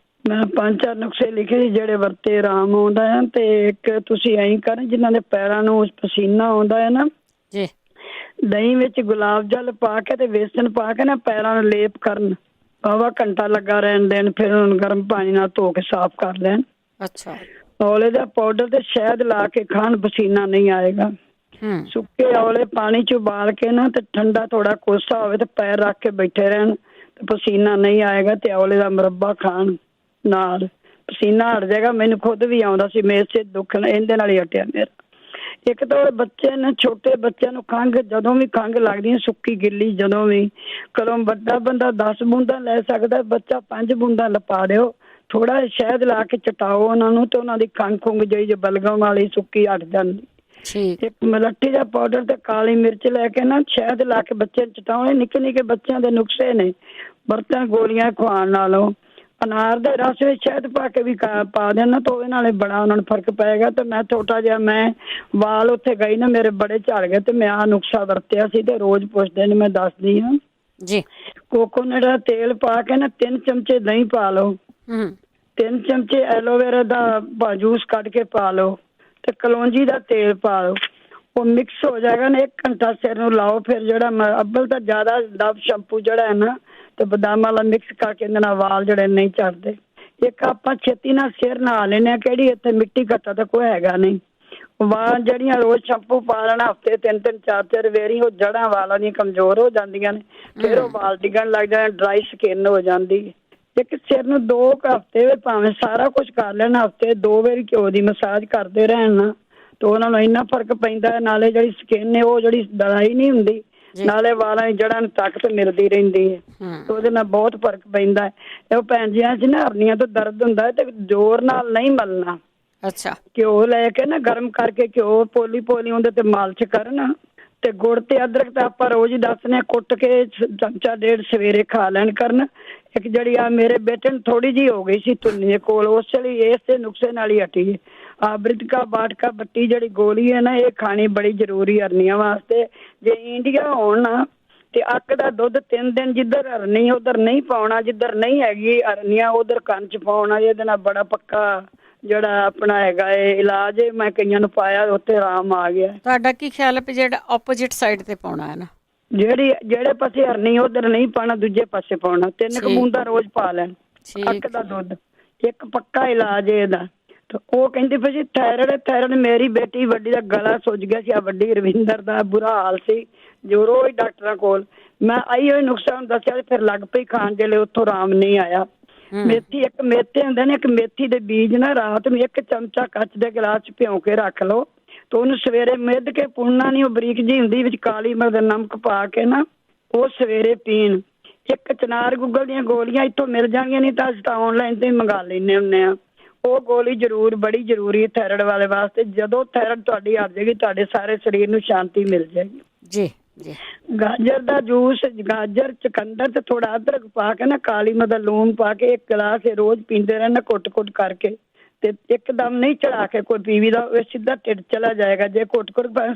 ਮੈਂ 5-4 ਨੁਸਖੇ ਲਿਖੇ ਸੀ ਜਿਹੜੇ ਵਰਤੇ ਆਰਾਮ ਆਉਂਦਾ ਹੈ। ਤੇ ਇੱਕ ਤੁਸੀਂ ਐਂ ਕਰਨ, ਜਿਨ੍ਹਾਂ ਦੇ ਪੈਰਾਂ ਨੂੰ ਪਸੀਨਾ ਆਉਂਦਾ ਹੈ ਨਾ ਜੀ, ਦਹੀਂ ਵਿੱਚ ਗੁਲਾਬ ਜਲ ਪਾ ਕੇ ਤੇ ਵੇਸਣ ਪਾ ਕੇ ਨਾ ਪੈਰਾਂ ਨੂੰ ਲੇਪ ਕਰਨ, ਵਾਹਵਾ ਘੰਟਾ ਲੱਗਾ ਰਹਿਣ ਦੇਣ, ਫਿਰ ਉਹਨੂੰ ਗਰਮ ਪਾਣੀ ਨਾਲ ਧੋ ਕੇ ਸਾਫ਼ ਕਰ ਲੈਣ। ਅੱਛਾ। ਔਲੇ ਦਾ ਪਾਊਡਰ ਤੇ ਸ਼ਹਿਦ ਲਾ ਕੇ ਖਾਣ, ਪਸੀਨਾ ਨਹੀਂ ਆਏਗਾ। ਸੁੱਕੇ ਔਲੇ ਪਾਣੀ 'ਚ ਉਬਾਲ ਕੇ ਨਾ ਤੇ ਠੰਡਾ ਥੋੜਾ ਕੋਸਾ ਹੋਵੇ ਤੇ ਪੈਰ ਰੱਖ ਕੇ ਬੈਠੇ ਰਹਿਣ ਤੇ ਪਸੀਨਾ ਨਹੀਂ ਆਏਗਾ। ਤੇ ਔਲੇ ਦਾ ਮੁਰੱਬਾ ਖਾਣ ਨਾਲ ਪਸੀਨਾ ਹਟ ਜਾਏਗਾ। ਮੈਨੂੰ ਖੁਦ ਵੀ ਆਉਂਦਾ ਸੀ, ਮੇਰੇ ਸਿਰ ਦੁੱਖਣ, ਇਹਦੇ ਨਾਲ ਹੀ ਹਟਿਆ ਮੇਰਾ। ਇੱਕ ਤਾਂ ਬੱਚੇ ਨੇ, ਛੋਟੇ ਬੱਚਿਆਂ ਨੂੰ ਖੰਘ, ਜਦੋਂ ਵੀ ਖੰਘ ਲੱਗਦੀ ਹੈ ਸੁੱਕੀ ਗਿੱਲੀ, ਜਦੋਂ ਵੀ ਕਦੋਂ ਵੱਡਾ ਬੰਦਾ 10 ਬੂੰਦਾਂ ਲੈ ਸਕਦਾ, ਬੱਚਾ 5 ਬੂੰਦਾਂ ਲਪਾ ਦਿਓ, ਥੋੜਾ ਸ਼ਹਿਦ ਲਾ ਕੇ ਚਟਾਓ ਉਹਨਾਂ ਨੂੰ ਤੇ ਉਹਨਾਂ ਦੀ ਖੰਘ ਖੁੰਘ ਜਿਹੀ ਬਲਗਮ ਵਾਲੀ ਸੁੱਕੀ ਹਟ ਜਾਂਦੀ। ਇੱਕ ਮਲੱਠੀ ਦਾ ਪਾਊਡਰ ਤੇ ਕਾਲੀ ਮਿਰਚ ਲੈ ਕੇ ਨਾ ਸ਼ਹਿਦ ਲਾ ਕੇ ਬੱਚੇ ਚਟਾਉਣੇ। ਨਿੱਕੇ ਨਿੱਕੇ ਬੱਚਿਆਂ ਦੇ ਨੁਸਖੇ ਨੇ, ਬਰਤਨ ਗੋਲੀਆਂ ਖਵਾਉਣ ਨਾਲੋਂ। ਅਨਾਰ ਦੇ ਰਸ ਵਿੱਚ ਸ਼ਹਿਦ ਪਾ ਕੇ ਵੀ ਪਾ ਦੇਣਾ ਤਾਂ ਉਹਦੇ ਨਾਲ ਬੜਾ ਉਹਨਾਂ ਨੂੰ ਫਰਕ ਪਏਗਾ। ਤੇ ਮੈਂ ਛੋਟਾ ਜਿਹਾ, ਮੈਂ ਵਾਲ ਉੱਥੇ ਗਈ ਨਾ ਮੇਰੇ ਬੜੇ ਝੜ ਗਏ ਤੇ ਮੈਂ ਆਹ ਨੁਸਖਾ ਵਰਤਿਆ ਸੀ ਤੇ ਰੋਜ਼ ਪੁੱਛਦੇ ਨੇ, ਮੈਂ ਦੱਸਦੀ ਹਾਂ ਜੀ। ਕੋਕੋਨਟ ਦਾ ਤੇਲ ਪਾ ਕੇ ਨਾ 3 ਚਮਚੇ ਦਹੀਂ ਪਾ ਲਓ, 3 ਚਮਚੇ ਐਲੋਵੇਰਾ ਦਾ ਜੂਸ ਕੱਢ ਕੇ ਪਾ ਲਓ ਤੇ ਕਲੌਂਜੀ ਦਾ ਤੇਲ ਪਾ ਲਓ। ਉਹ ਮਿਕਸ ਹੋ ਜਾਏਗਾ ਨਾ, 1 ਘੰਟਾ ਸਿਰ ਨੂੰ ਲਾਓ। ਫਿਰ ਜਿਹੜਾ ਅੱਬਲ ਤਾਂ ਜ਼ਿਆਦਾ ਡਵ ਸ਼ੈਂਪੂ ਜਿਹੜਾ ਹੈ ਨਾ ਤੇ ਬਦਾਮ ਵਾਲਾ ਮਿਕਸ ਕਰਕੇ ਇਹਦੇ ਨਾਲ ਵਾਲ ਜਿਹੜੇ ਨਹੀਂ ਝੜਦੇ। ਇੱਕ ਆਪਾਂ ਛੇਤੀ ਨਾਲ ਸਿਰ ਨਹਾ ਲੈਂਦੇ ਹਾਂ, ਕਿਹੜੀ ਇੱਥੇ ਮਿੱਟੀ ਘੱਟਾ ਤਾਂ ਕੋਈ ਹੈਗਾ ਨਹੀਂ। ਵਾਲ ਜਿਹੜੀਆਂ ਰੋਜ਼ ਸ਼ੈਂਪੂ ਪਾ ਲੈਣਾ, ਹਫ਼ਤੇ 3-3 4-4 ਵੇਰੀ, ਉਹ ਜੜ੍ਹਾਂ ਵਾਲਾਂ ਦੀਆਂ ਕਮਜ਼ੋਰ ਹੋ ਜਾਂਦੀਆਂ ਨੇ, ਫਿਰ ਉਹ ਵਾਲ ਡਿੱਗਣ ਲੱਗ ਜਾਂਦੇ, ਡਰਾਈ ਸਕਿਨ ਹੋ ਜਾਂਦੀ। ਇੱਕ ਸਿਰ ਨੂੰ 2 ਹਫ਼ਤੇ ਵਿੱਚ ਭਾਵੇਂ ਸਾਰਾ ਕੁਛ ਕਰ ਲੈਣਾ, ਹਫ਼ਤੇ 2 ਵਾਰੀ ਘਿਓ ਦੀ ਮਸਾਜ ਕਰਦੇ ਰਹਿਣ ਨਾ ਤੇ ਉਹਨਾਂ ਨੂੰ ਇੰਨਾ ਫਰਕ ਪੈਂਦਾ ਹੈ। ਨਾਲੇ ਜਿਹੜੀ ਸਕਿਨ ਹੈ ਉਹ ਜਿਹੜੀ ਡਰਾਈ ਨਹੀਂ ਹੁੰਦੀ, ਨਾਲੇ ਵਾਲਾਂ ਦੀ ਜੜ੍ਹਾਂ ਨੂੰ ਤਾਕਤ ਮਿਲਦੀ ਰਹਿੰਦੀ ਹੈ ਤੇ ਉਹਦੇ ਨਾਲ ਬਹੁਤ ਫਰਕ ਪੈਂਦਾ ਹੈ। ਉਹ ਭੈਣ ਜੀ ਚ ਨਾ ਹਰਨੀਆਂ ਤੋਂ ਦਰਦ ਹੁੰਦਾ ਹੈ ਤੇ ਜ਼ੋਰ ਨਾਲ ਨਹੀਂ ਮਲਣਾ। ਅੱਛਾ। ਘਿਓ ਲੈ ਕੇ ਨਾ ਗਰਮ ਕਰਕੇ ਘਿਓ ਪੋਲੀ ਪੋਲੀ ਉਹਦੇ ਤੇ ਮਾਲਸ਼ ਕਰਨ ਤੇ ਗੁੜ ਤੇ ਅਦਰਕ ਤਾਂ ਆਪਾਂ ਰੋਜ਼ ਹੀ ਦੱਸਦੇ, ਕੁੱਟ ਕੇ ਚਮਚਾ 1.5 ਸਵੇਰੇ ਖਾ ਲੈਣ ਕਰਨ। ਇੱਕ ਜਿਹੜੀ ਆ ਮੇਰੇ ਬੇਟੇ ਨੂੰ ਥੋੜੀ ਜਿਹੀ ਹੋ ਗਈ ਸੀ ਧੁੰਨੀ ਦੇ ਕੋਲ, ਉਸ ਲਈ ਇਸੇ ਨੁਸਖੇ ਨਾਲ ਹੀ ਹਟੀ ਹੈ। ਬ੍ਰਿਤਕਾ ਬਾਟਕਾ ਬੱਟੀ ਜਿਹੜੀ ਗੋਲੀ ਹੈ ਨਾ, ਇਹ ਖਾਣੀ ਬੜੀ ਜ਼ਰੂਰੀ ਹਰਨੀਆਂ ਵਾਸਤੇ। ਜੇ ਇੰਡੀਆ ਹੋਣ ਨਾ ਤੇ ਅੱਕ ਦਾ ਦੁੱਧ 3 ਦਿਨ, ਜਿੱਧਰ ਹਰਨੀ ਉਧਰ ਨਹੀਂ ਪਾਉਣਾ, ਜਿੱਧਰ ਨਹੀਂ ਹੈਗੀ ਹਰਨੀਆਂ ਉਧਰ ਕੰਨ 'ਚ ਪਾਉਣਾ। ਇਹਦੇ ਨਾਲ ਬੜਾ ਪੱਕਾ ਜਿਹੜਾ ਆਪਣਾ ਹੈਗਾ ਇਹ ਇਲਾਜ, ਮੈਂ ਕਈਆਂ ਨੂੰ ਪਾਇਆ, ਉੱਥੇ ਆਰਾਮ ਆ ਗਿਆ। ਤੁਹਾਡਾ ਕੀ ਖਿਆਲ ਹੈ ਵੀ ਜਿਹੜਾ ਆਪੋਜਿਟ ਸਾਈਡ ਤੇ ਪਾਉਣਾ ਹੈ ਨਾ, ਜਿਹੜੇ ਪਾਸੇ ਹਰਨੀ ਉਧਰ ਨਹੀਂ ਪਾਉਣਾ, ਦੂਜੇ ਪਾਸੇ ਪਾਉਣਾ। 3 ਬੂੰਦਾਂ ਰੋਜ਼ ਪਾ ਲੈਣ ਅੱਕ ਦਾ ਦੁੱਧ, ਇੱਕ ਪੱਕਾ ਇਲਾਜ ਇਹਦਾ। ਤੇ ਉਹ ਕਹਿੰਦੀ ਭਾਜੀ ਥਾਇਰਾਇਡ ਮੇਰੀ ਬੇਟੀ ਵੱਡੀ ਦਾ ਗਲਾ ਸੁੱਜ ਗਿਆ ਸੀ, ਆ ਵੱਡੀ ਰਵਿੰਦਰ ਦਾ ਬੁਰਾ ਹਾਲ ਸੀ, ਜੋ ਰੋਜ਼ ਡਾਕਟਰਾਂ ਕੋਲ ਮੈਂ ਆਈ ਹੋਈ ਨੁਸਖਾ ਨੂੰ ਦੱਸਿਆ, ਫਿਰ ਲੱਗ ਪਈ ਖਾਣ, ਜਿਹੜੇ ਉੱਥੋਂ ਆਰਾਮ ਨਹੀਂ ਆਇਆ। ਮੇਥੀ, ਇੱਕ ਮੇਥੇ ਹੁੰਦੇ ਨੇ, ਇੱਕ ਮੇਥੀ ਦੇ ਬੀਜ ਨਾ ਰਾਤ ਨੂੰ 1 ਚਮਚਾ ਕੱਚ ਦੇ ਗਲਾਸ 'ਚ ਭਿਉਂ ਕੇ ਰੱਖ ਲਓ ਤੇ ਉਹਨੂੰ ਸਵੇਰੇ ਮਿੱਧ ਕੇ, ਪੁਣਨਾ ਨਹੀਂ, ਉਹ ਬਰੀਕ ਜਿਹੀ ਹੁੰਦੀ, ਵਿੱਚ ਕਾਲੀ ਮਿਰਚ ਨਮਕ ਪਾ ਕੇ ਨਾ ਉਹ ਸਵੇਰੇ ਪੀਣ। ਇੱਕ ਚਨਾਰ ਗੁੱਗਲ ਦੀਆਂ ਗੋਲੀਆਂ ਇੱਥੋਂ ਮਿਲ ਜਾਣਗੀਆਂ, ਨਹੀਂ ਤਾਂ ਅਸੀਂ ਤਾਂ ਆਨਲਾਈਨ ਤੇ ਮੰਗਾ ਲੈਂਦੇ ਹੁੰਦੇ ਹਾਂ। ਉਹ ਗੋਲੀ ਜ਼ਰੂਰ, ਬੜੀ ਜ਼ਰੂਰੀ ਹੈ ਥਾਇਰਾਇਡ ਵਾਲੇ ਵਾਸਤੇ। ਜਦੋਂ ਥਾਇਰਾਇਡ ਤੁਹਾਡੀ ਹਟ ਜਾਏਗੀ, ਤੁਹਾਡੇ ਸਾਰੇ ਸਰੀਰ ਨੂੰ ਸ਼ਾਂਤੀ ਮਿਲ ਜਾਏਗੀ। ਜੀ ਜੀ। ਗਾਜਰ ਦਾ ਜੂਸ, ਗਾਜਰ, ਚੁਕੰਦਰ ਤੇ ਥੋੜਾ ਅਦਰਕ ਪਾ ਕੇ ਨਾ, ਕਾਲੀ ਮਿਰਚ ਦਾ ਲੂਣ ਪਾ ਕੇ 1 ਗਲਾਸ ਰੋਜ਼ ਪੀਂਦੇ ਰਹਿਣਾ, ਘੁੱਟ ਕਰਕੇ। ਤੇ ਇੱਕਦਮ ਨਹੀਂ ਚੜਾ ਕੇ ਕੋਈ ਪੀਵੀ ਦਾ, ਉਹ ਸਿੱਧਾ ਢਿੱਡ ਚਲਾ ਜਾਏਗਾ। ਜੇ ਘੁੱਟ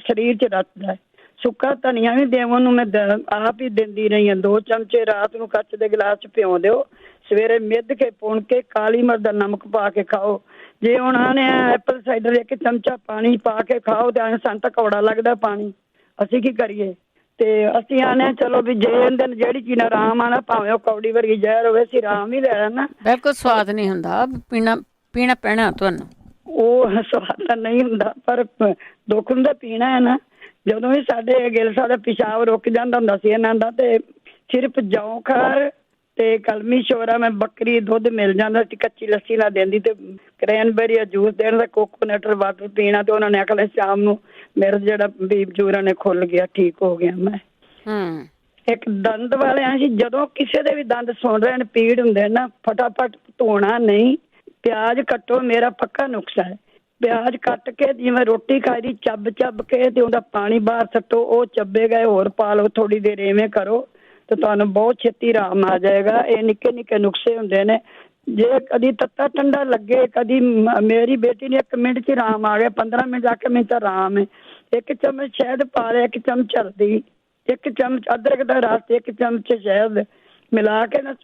ਸਰੀਰ 'ਚ ਰੱਖਦਾ। ਸੁੱਕਾ ਧਨੀਆ ਵੀ ਦੇਵਨ ਨੂੰ ਮੈਂ ਆਪ ਹੀ ਦਿੰਦੀ ਰਹੀ ਹਾਂ। 2 ਚਮਚੇ ਰਾਤ ਨੂੰ ਕੱਚ ਦੇ ਗਲਾਸ 'ਚ ਭਿਉਂ ਦਿਓ, ਸਵੇਰੇ ਮਿੱਧ ਕੇ ਪੁਣ ਕੇ ਕਾਲੀ ਮਿਰਚ ਦਾ ਨਮਕ ਪਾ ਕੇ ਖਾਓ। ਜੇ ਹੁਣ ਆਨੇ ਐਪਲ ਸਾਈਡਰ 1 ਚਮਚਾ ਪਾਣੀ ਪਾ ਕੇ ਖਾਓ ਤੇ ਸਾਨੂੰ ਤਾਂ ਕੌੜਾ ਲੱਗਦਾ ਪਾਣੀ, ਅਸੀਂ ਕੀ ਕਰੀਏ। ਤੇ ਅਸੀਂ ਆਨੇ ਚਲੋ ਵੀ ਜੇ ਇਹਦੇ ਜਿਹੜੀ ਚੀਜ਼ ਨਾਲ ਆਰਾਮ ਆਣਾ, ਭਾਵੇਂ ਉਹ ਕੌੜੀ ਵਰਗੀ ਜ਼ਹਿਰ ਹੋਵੇ, ਅਸੀਂ ਆਰਾਮ ਹੀ ਲੈ ਲੈਣਾ। ਬਿਲਕੁਲ ਸਵਾਦ ਨਹੀਂ ਹੁੰਦਾ, ਪੀਣਾ ਪੈਣਾ ਤੁਹਾਨੂੰ। ਉਹ ਸਵਾਦ ਤਾਂ ਨਹੀਂ ਹੁੰਦਾ, ਪਰ ਦੁੱਖ ਹੁੰਦਾ ਪੀਣਾ ਹੈ ਨਾ। ਜਦੋਂ ਵੀ ਸਾਡੇ ਗਿੱਲ ਸਾਹਿਬ ਦਾ ਪਿਸ਼ਾਬ ਰੁਕ ਜਾਂਦਾ ਹੁੰਦਾ ਸੀ ਇਹਨਾਂ ਦਾ, ਤੇ ਸਿਰਫ ਜੌਂ ਖਾਰ ਤੇ ਕਲਮੀ ਸ਼ੋਰਾ, ਮੈਂ ਬੱਕਰੀ ਦੁੱਧ ਮਿਲ ਜਾਂਦਾ ਸੀ, ਕੱਚੀ ਲੱਸੀ ਨਾਲ ਦਿੰਦੀ ਤੇ ਕਰੈਨਬੇਰੀ ਦਾ ਜੂਸ ਦੇਣ ਦਾ, ਕੋਕੋਨਟ ਵਾਟਰ ਪੀਣਾ। ਤੇ ਉਹਨਾਂ ਨੇ ਆਖਣਾ ਸ਼ਾਮ ਨੂੰ ਮੇਰਾ ਜਿਹੜਾ ਬੀਜੂਰਾਂ ਨੇ ਖੁੱਲ ਗਿਆ, ਠੀਕ ਹੋ ਗਿਆ ਮੈਂ। ਇੱਕ ਦੰਦ ਵਾਲਿਆਂ ਸੀ, ਜਦੋਂ ਕਿਸੇ ਦੇ ਵੀ ਦੰਦ ਸੁਣ ਰਹੇ ਨੇ, ਪੀੜ ਹੁੰਦੇ ਨਾ, ਫਟਾਫਟ ਧੋਣਾ ਨਹੀਂ, ਪਿਆਜ਼ ਕੱਟੋ। ਮੇਰਾ ਪੱਕਾ ਨੁਸਖਾ ਹੈ, ਪਿਆਜ਼ ਕੱਟ ਕੇ ਜਿਵੇਂ ਰੋਟੀ ਖਾਈ ਦੀ, ਚੱਬ ਕੇ ਤੇ ਉਹਦਾ ਪਾਣੀ ਬਾਹਰ ਸੱਟੋ, ਉਹ ਚੱਬੇ ਗਏ, ਹੋਰ ਪਾ ਲਓ, ਥੋੜੀ ਦੇਰ ਇਵੇਂ ਕਰੋ ਤੇ ਤੁਹਾਨੂੰ ਬਹੁਤ ਛੇਤੀ ਆਰਾਮ ਆ ਜਾਏਗਾ। ਇਹ ਨਿੱਕੇ ਨਿੱਕੇ ਨੁਸਖੇ ਹੁੰਦੇ ਨੇ। ਜੇ ਕਦੀ ਤੱਤਾ ਠੰਡਾ ਲੱਗੇ, ਕਦੀ ਮੇਰੀ ਬੇਟੀ ਨੇ 1 ਮਿੰਟ 'ਚ ਆਰਾਮ ਆ ਗਿਆ, 15 ਮਿੰਟ ਆ ਕੇ ਮੈਨੂੰ ਤਾਂ ਆਰਾਮ ਹੈ। 1 ਚਮਚ ਸ਼ਹਿਦ ਪਾ ਲਿਆ, 1 ਚਮਚ ਹਲਦੀ, 1 ਚਮਚ ਅਦਰਕ ਦਾ ਰਸ, 1 ਚਮਚ ਸ਼ਹਿਦ ਮਿਲਾ ਕੇ ਨਾ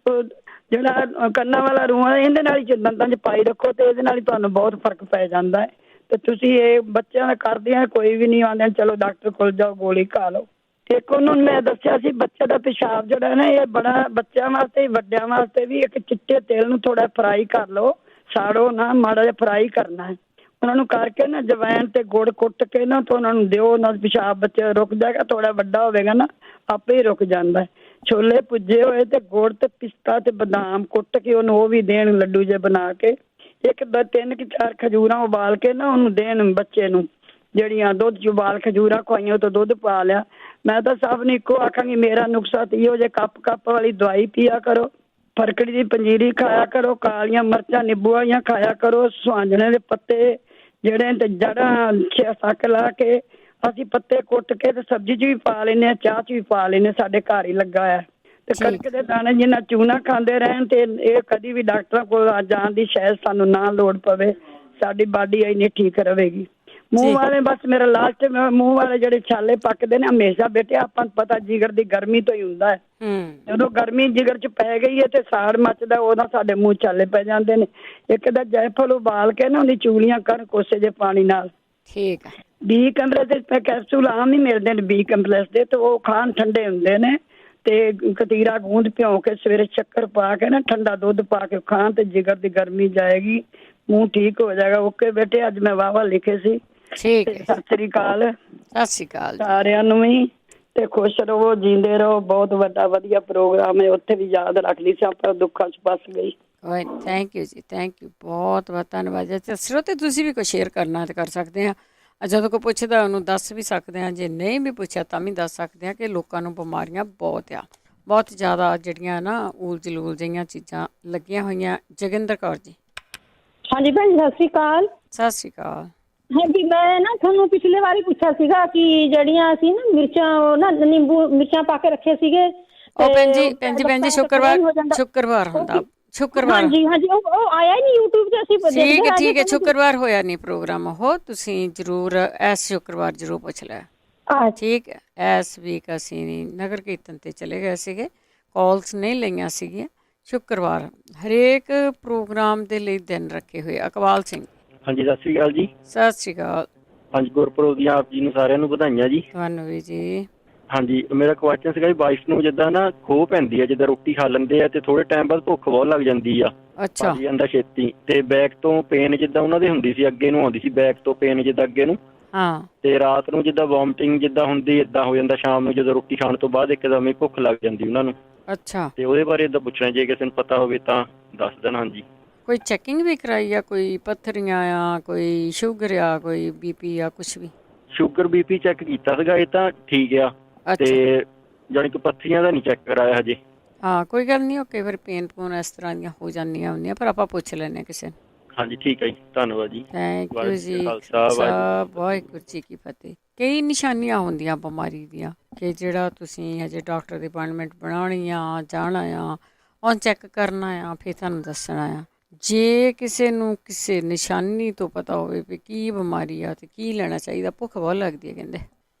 ਜਿਹੜਾ ਕੰਨਾਂ ਵਾਲਾ ਰੂਆ ਇਹਦੇ ਨਾਲ ਹੀ ਦੰਦਾਂ 'ਚ ਪਾਈ ਰੱਖੋ ਤੇ ਇਹਦੇ ਨਾਲ ਹੀ ਤੁਹਾਨੂੰ ਬਹੁਤ ਫਰਕ ਪੈ ਜਾਂਦਾ ਹੈ। ਤੇ ਤੁਸੀਂ ਇਹ ਬੱਚਿਆਂ ਦਾ ਕਰਦੇ ਆ, ਕੋਈ ਵੀ ਨਹੀਂ ਆਉਂਦੇ ਚਲੋ ਡਾਕਟਰ ਕੋਲ ਜਾਓ ਗੋਲੀ ਖਾ ਲਓ। ਇੱਕ ਉਹਨੂੰ ਮੈਂ ਦੱਸਿਆ ਸੀ ਬੱਚੇ ਦਾ ਪਿਸ਼ਾਬ ਜਿਹੜਾ ਨਾ ਇਹ ਬੜਾ ਬੱਚਿਆਂ ਵਾਸਤੇ ਵੱਡਿਆਂ ਵਾਸਤੇ ਵੀ, ਇੱਕ ਚਿੱਟੇ ਤੇਲ ਨੂੰ ਥੋੜਾ ਫਰਾਈ ਕਰ ਲਓ, ਸਾੜੋ ਨਾ, ਮਾੜਾ ਜਿਹਾ ਫਰਾਈ ਕਰਨਾ ਹੈ। ਉਹਨਾਂ ਨੂੰ ਕਰਕੇ ਨਾ ਜਵੈਣ ਤੇ ਗੁੜ ਕੁੱਟ ਕੇ ਨਾ ਤੇ ਉਹਨਾਂ ਨੂੰ ਦਿਓ, ਉਹਨਾਂ ਦਾ ਪਿਸ਼ਾਬ ਬੱਚੇ ਰੁਕ ਜਾਏਗਾ, ਥੋੜਾ ਵੱਡਾ ਹੋਵੇਗਾ ਨਾ ਆਪੇ ਹੀ ਰੁਕ ਜਾਂਦਾ। ਛੋਲੇ ਭੁੱਜੇ ਹੋਏ ਤੇ ਗੁੜ ਤੇ ਪਿਸਤਾ ਤੇ ਬਦਾਮ ਕੁੱਟ ਕੇ ਉਹਨੂੰ ਉਹ ਵੀ ਦੇਣ, ਲੱਡੂ ਜਿਹੇ ਬਣਾ ਕੇ। 1 2 3 ਕਿ 4 ਖਜੂਰਾਂ ਉਬਾਲ ਕੇ ਨਾ ਉਹਨੂੰ ਦੇਣ ਬੱਚੇ ਨੂੰ, ਜਿਹੜੀਆਂ ਦੁੱਧ 'ਚ ਉਬਾਲ ਖਜੂਰਾਂ ਖਵਾਈਆਂ ਉਹ ਤੋਂ ਦੁੱਧ ਪਾ ਲਿਆ। ਮੈਂ ਤਾਂ ਸਭ ਨੂੰ ਇੱਕੋ ਆਖਾਂਗੀ, ਮੇਰਾ ਨੁਸਖਾ ਤੇ ਇਹੋ ਜਿਹੇ ਕੱਪ ਵਾਲੀ ਦਵਾਈ ਪੀਆ ਕਰੋ, ਫਰਕੜੀ ਦੀ ਪੰਜੀਰੀ ਖਾਇਆ ਕਰੋ, ਕਾਲੀਆਂ ਮਿਰਚਾਂ ਨਿੰਬੂ ਵਾਲੀਆਂ ਖਾਇਆ ਕਰੋ, ਸੁਹਾਂਜਣੇ ਦੇ ਪੱਤੇ ਜਿਹੜੇ ਤੇ ਜੜ੍ਹਾਂ 6 ਸੱਕ ਲਾ ਕੇ ਅਸੀਂ ਪੱਤੇ ਕੁੱਟ ਕੇ ਤੇ ਸਬਜ਼ੀ 'ਚ ਵੀ ਪਾ ਲੈਂਦੇ ਹਾਂ, ਚਾਹ 'ਚ ਵੀ ਪਾ ਲੈਂਦੇ, ਸਾਡੇ ਘਰ ਹੀ ਲੱਗਾ ਹੈ। ਤੇ ਕਣਕ ਦੇ ਦਾਣੇ ਜਿੰਨਾ ਚੂਨਾ ਖਾਂਦੇ ਰਹਿਣ ਤੇ ਇਹ ਕਦੀ ਵੀ ਡਾਕਟਰਾਂ ਕੋਲ ਜਾਣ ਦੀ ਸ਼ਾਇਦ ਸਾਨੂੰ ਨਾ ਲੋੜ ਪਵੇ, ਸਾਡੀ ਬਾਡੀ ਇੰਨੀ ਠੀਕ ਰਹੇਗੀ। ਮੂੰਹ ਵਾਲੇ ਬਸ ਮੇਰਾ ਲਾਸਟ, ਮੂੰਹ ਵਾਲੇ ਜਿਹੜੇ ਛਾਲੇ ਪੱਕਦੇ ਨੇ ਹਮੇਸ਼ਾ ਬੇਟੇ ਆਪਾਂ ਨੂੰ ਪਤਾ ਜਿਗਰ ਦੀ ਗਰਮੀ ਤੋਂ ਹੀ ਹੁੰਦਾ ਹੈ। ਜਦੋਂ ਗਰਮੀ ਜਿਗਰ 'ਚ ਪੈ ਗਈ ਹੈ ਤੇ ਸਾੜ ਮੱਚਦਾ, ਉਹਦਾ ਸਾਡੇ ਮੂੰਹ ਛਾਲੇ ਪੈ ਜਾਂਦੇ ਨੇ। ਇੱਕ ਦਾ ਜੈਫਲ ਉਬਾਲ ਕੇ ਨਾ ਉਹਦੀ ਚੂਲੀਆਂ ਕਰਨ ਕੋਸੇ ਜਿਹੇ ਪਾਣੀ ਨਾਲ, ਠੀਕ ਹੈ। ਬੀ ਕੰਪਲੈਕਸ ਦੇ ਕੈਪਸੂਲ ਆਮ ਹੀ ਮਿਲਦੇ ਨੇ, ਬੀ ਕੰਪਲੈਕਸ ਦੇ, ਤੇ ਉਹ ਖਾਣ ਠੰਡੇ ਹੁੰਦੇ ਨੇ। ਤੇ ਕਤੀਰਾ ਗੂੰਦ ਭਿਉਂ ਕੇ ਸਵੇਰੇ ਸ਼ੱਕਰ ਪਾ ਕੇ ਨਾ ਠੰਡਾ ਦੁੱਧ ਪਾ ਕੇ ਖਾਣ ਤੇ ਜਿਗਰ ਦੀ ਗਰਮੀ ਜਾਏਗੀ, ਮੂੰਹ ਠੀਕ ਹੋ ਜਾਏਗਾ। ਓਕੇ ਬੇਟੇ, ਅੱਜ ਮੈਂ ਵਾਹਵਾ ਲਿਖੇ ਸੀ। ਠੀਕ ਹੈ, ਸਤਿ ਸ੍ਰੀ ਅਕਾਲ। ਸਤਿ ਸ੍ਰੀ ਅਕਾਲ ਸਾਰਿਆਂ ਨੂੰ ਵੀ, ਤੇ ਖੁਸ਼ ਰਹੋ, ਜੀਂਦੇ ਰਹੋ। ਬਹੁਤ ਵੱਡਾ ਵਧੀਆ ਪ੍ਰੋਗਰਾਮ ਹੈ, ਉੱਥੇ ਵੀ ਯਾਦ ਰੱਖ ਲਈ ਸੀ, ਆਪਾਂ ਦੁੱਖਾਂ 'ਚ ਫਸ ਗਈ। ਥੈਂਕ ਯੂ ਜੀ, ਥੈਂਕ ਯੂ, ਬਹੁਤ ਬਹੁਤ ਧੰਨਵਾਦ ਜੀ। ਸਰੋਤੇ ਤੁਸੀਂ ਵੀ ਕੋਈ ਸ਼ੇਅਰ ਕਰਨਾ ਤੇ ਕਰ ਸਕਦੇ ਹਾਂ, ਜਦੋਂ ਕੋਈ ਪੁੱਛਦਾ ਉਹਨੂੰ ਦੱਸ ਵੀ ਸਕਦੇ ਹਾਂ, ਜੇ ਨਹੀਂ ਵੀ ਪੁੱਛਿਆ ਤਾਂ ਵੀ ਦੱਸ ਸਕਦੇ ਹਾਂ ਕਿ ਲੋਕਾਂ ਨੂੰ ਬਿਮਾਰੀਆਂ ਬਹੁਤ ਆ, ਬਹੁਤ ਜ਼ਿਆਦਾ ਜਿਹੜੀਆਂ ਨਾ ਉਲਝ ਜਿਹੀਆਂ ਚੀਜ਼ਾਂ ਲੱਗੀਆਂ ਹੋਈਆਂ। ਜੋਗਿੰਦਰ ਕੌਰ ਜੀ। ਹਾਂਜੀ ਭੈਣ ਜੀ, ਸਤਿ ਸ਼੍ਰੀ ਅਕਾਲ। ਸਤਿ ਸ਼੍ਰੀ ਅਕਾਲ। ਹਾਂਜੀ, ਮੈਂ ਨਾ ਤੁਹਾਨੂੰ ਪਿਛਲੇ ਵਾਰੀ ਪੁੱਛਿਆ ਸੀਗਾ ਕਿ ਜਿਹੜੀਆਂ ਅਸੀਂ ਨਾ ਮਿਰਚਾਂ, ਉਹ ਨਾ ਨਿੰਬੂ ਮਿਰਚਾਂ ਪਾ ਕੇ ਰੱਖੇ ਸੀਗੇ। ਉਹ ਭੈਣ ਜੀ ਸ਼ੁੱਕਰਵਾਰ ਹੁੰਦਾ, ਸ਼ੁੱਕਰਵਾਰ। ਹਾਂਜੀ ਹਾਂਜੀ, ਉਹ ਆਇਆ ਹੀ ਨਹੀਂ ਯੂਟਿਊਬ ਤੇ, ਅਸੀਂ ਠੀਕ ਹੈ, ਸ਼ੁੱਕਰਵਾਰ ਹੋਇਆ ਨਹੀਂ ਪ੍ਰੋਗਰਾਮ ਉਹ, ਤੁਸੀਂ ਜ਼ਰੂਰ ਇਸ ਸ਼ੁੱਕਰਵਾਰ ਜ਼ਰੂਰ ਪੁੱਛ ਲਿਆ। ਠੀਕ ਹੈ, ਇਸ ਵੀਕ ਅਸੀਂ ਨਗਰ ਕੀਰਤਨ 'ਤੇ ਚਲੇ ਗਏ ਸੀਗੇ, ਕਾਲਸ ਨਹੀਂ ਲਈਆਂ ਸੀਗੀਆਂ। ਸ਼ੁੱਕਰਵਾਰ ਹਰੇਕ ਪ੍ਰੋਗਰਾਮ ਦੇ ਲਈ ਦਿਨ ਰੱਖੇ ਹੋਏ। ਅਕਵਾਲ ਸਿੰਘ। ਹਾਂਜੀ, ਸਤਿ ਸ਼੍ਰੀ ਅਕਾਲ ਜੀ। ਸਤਿ ਸ਼੍ਰੀ ਅਕਾਲ। ਹਾਂਜੀ, ਗੁਰਪੁਰਬ ਦੀਆਂ ਆਪ ਜੀ ਨੂੰ ਸਾਰਿਆਂ ਨੂੰ ਵਧਾਈਆਂ ਜੀ। ਤੁਹਾਨੂੰ ਵੀ ਜੀ। ਹਾਂਜੀ, ਮੇਰਾ ਕੁਐਸਚਨ ਸੀਗਾ ਜੀ, ਵਾਈਫ ਨੂੰ ਜਿੱਦਾਂ ਨਾ ਖੋਹ ਪੈਂਦੀ ਹੈ, ਜਿੱਦਾਂ ਰੋਟੀ ਖਾ ਲੈਂਦੇ ਆ ਤੇ ਥੋੜੇ ਟਾਈਮ ਬਾਅਦ ਭੁੱਖ ਬਹੁਤ ਲੱਗ ਜਾਂਦੀ ਆ, ਭੱਜ ਜਾਂਦਾ ਛੇਤੀ, ਤੇ ਬੈਕ ਤੋਂ ਪੇਨ ਜਿੱਦਾਂ ਉਹਨਾਂ ਦੇ ਹੁੰਦੀ ਸੀ, ਅੱਗੇ ਨੂੰ ਆਉਂਦੀ ਸੀ ਬੈਕ ਤੋਂ ਪੇਨ ਜਿੱਦਾਂ ਅੱਗੇ ਨੂੰ, ਤੇ ਰਾਤ ਨੂੰ ਜਿੱਦਾਂ ਵੋਮਟਿੰਗ ਜਿੱਦਾਂ ਹੁੰਦੀ, ਏਦਾਂ ਹੋ ਜਾਂਦਾ। ਸ਼ਾਮ ਨੂੰ ਜਦੋਂ ਰੋਟੀ ਖਾਣ ਤੋਂ ਬਾਅਦ ਇੱਕਦਮ ਹੀ ਭੁੱਖ ਲੱਗ ਜਾਂਦੀ ਉਹਨਾਂ ਨੂੰ। ਅੱਛਾ, ਤੇ ਉਹਦੇ ਬਾਰੇ ਏਦਾਂ ਪੁੱਛਣਾ, ਜੇ ਕਿਸੇ ਨੂੰ ਪਤਾ ਹੋਵੇ ਤਾਂ ਦੱਸ ਦੇਣ। ਹਾਂਜੀ, ਕੋਈ ਚੈਕਿੰਗ ਵੀ ਕਰਾਈ ਆ, ਕੋਈ ਪੱਥਰੀਆਂ ਆ, ਕੋਈ ਸ਼ੂਗਰ ਆ, ਕੋਈ BP ਆ, ਕੁਛ ਵੀ? ਸ਼ੂਗਰ BP ਚੈੱਕ ਕੀਤਾ ਸੀਗਾ, ਇਹ ਤਾਂ ਠੀਕ ਆ, ਤੇ ਜਾਣੀ ਕਿ ਪੱਥਰੀਆਂ ਦਾ ਨਹੀਂ ਚੈੱਕ ਕਰਾਇਆ ਹਜੇ। ਹਾਂ, ਕੋਈ ਗੱਲ ਨਹੀਂ, ਉਹ ਕਈ ਵਾਰ ਪੇਨ ਪੂਨ ਇਸ ਤਰ੍ਹਾਂ ਦੀਆਂ ਹੋ ਜਾਂਦੀਆਂ ਹੁੰਦੀਆਂ, ਪਰ ਆਪਾਂ ਪੁੱਛ ਲੈਂਦੇ ਕਿਸੇ ਨੂੰ। ਹਾਂਜੀ, ਠੀਕ ਹੈ ਜੀ, ਧੰਨਵਾਦ ਜੀ। ਥੈਂਕ ਯੂ ਜੀ। ਵਾਹਿਗੁਰੂ ਜੀ ਕੀ ਫਤਿਹ। ਕਈ ਨਿਸ਼ਾਨੀਆਂ ਹੁੰਦੀਆਂ ਬਿਮਾਰੀ ਦੀਆਂ ਕਿ ਜਿਹੜਾ ਤੁਸੀਂ ਹਜੇ ਡਾਕਟਰ ਦੀ ਅਪਾਇੰਟਮੈਂਟ ਬਣਾਉਣੀ ਆ, ਜਾਣਾ ਆ, ਉਹ ਚੈੱਕ ਕਰਨਾ ਆ, ਫਿਰ ਤੁਹਾਨੂੰ ਦੱਸਣਾ ਆ। ਜੇ ਕਿਸੇ ਨੂੰ ਕਿਸੇ ਨਿਸ਼ਾਨੀ ਤੋਂ ਪਤਾ ਹੋਵੇ ਵੀ ਕੀ ਬਿਮਾਰੀ ਆ ਅਤੇ ਕੀ ਲੈਣਾ ਚਾਹੀਦਾ। ਭੁੱਖ ਬਹੁਤ ਲੱਗਦੀ ਹੈ ਕਹਿੰਦੇ,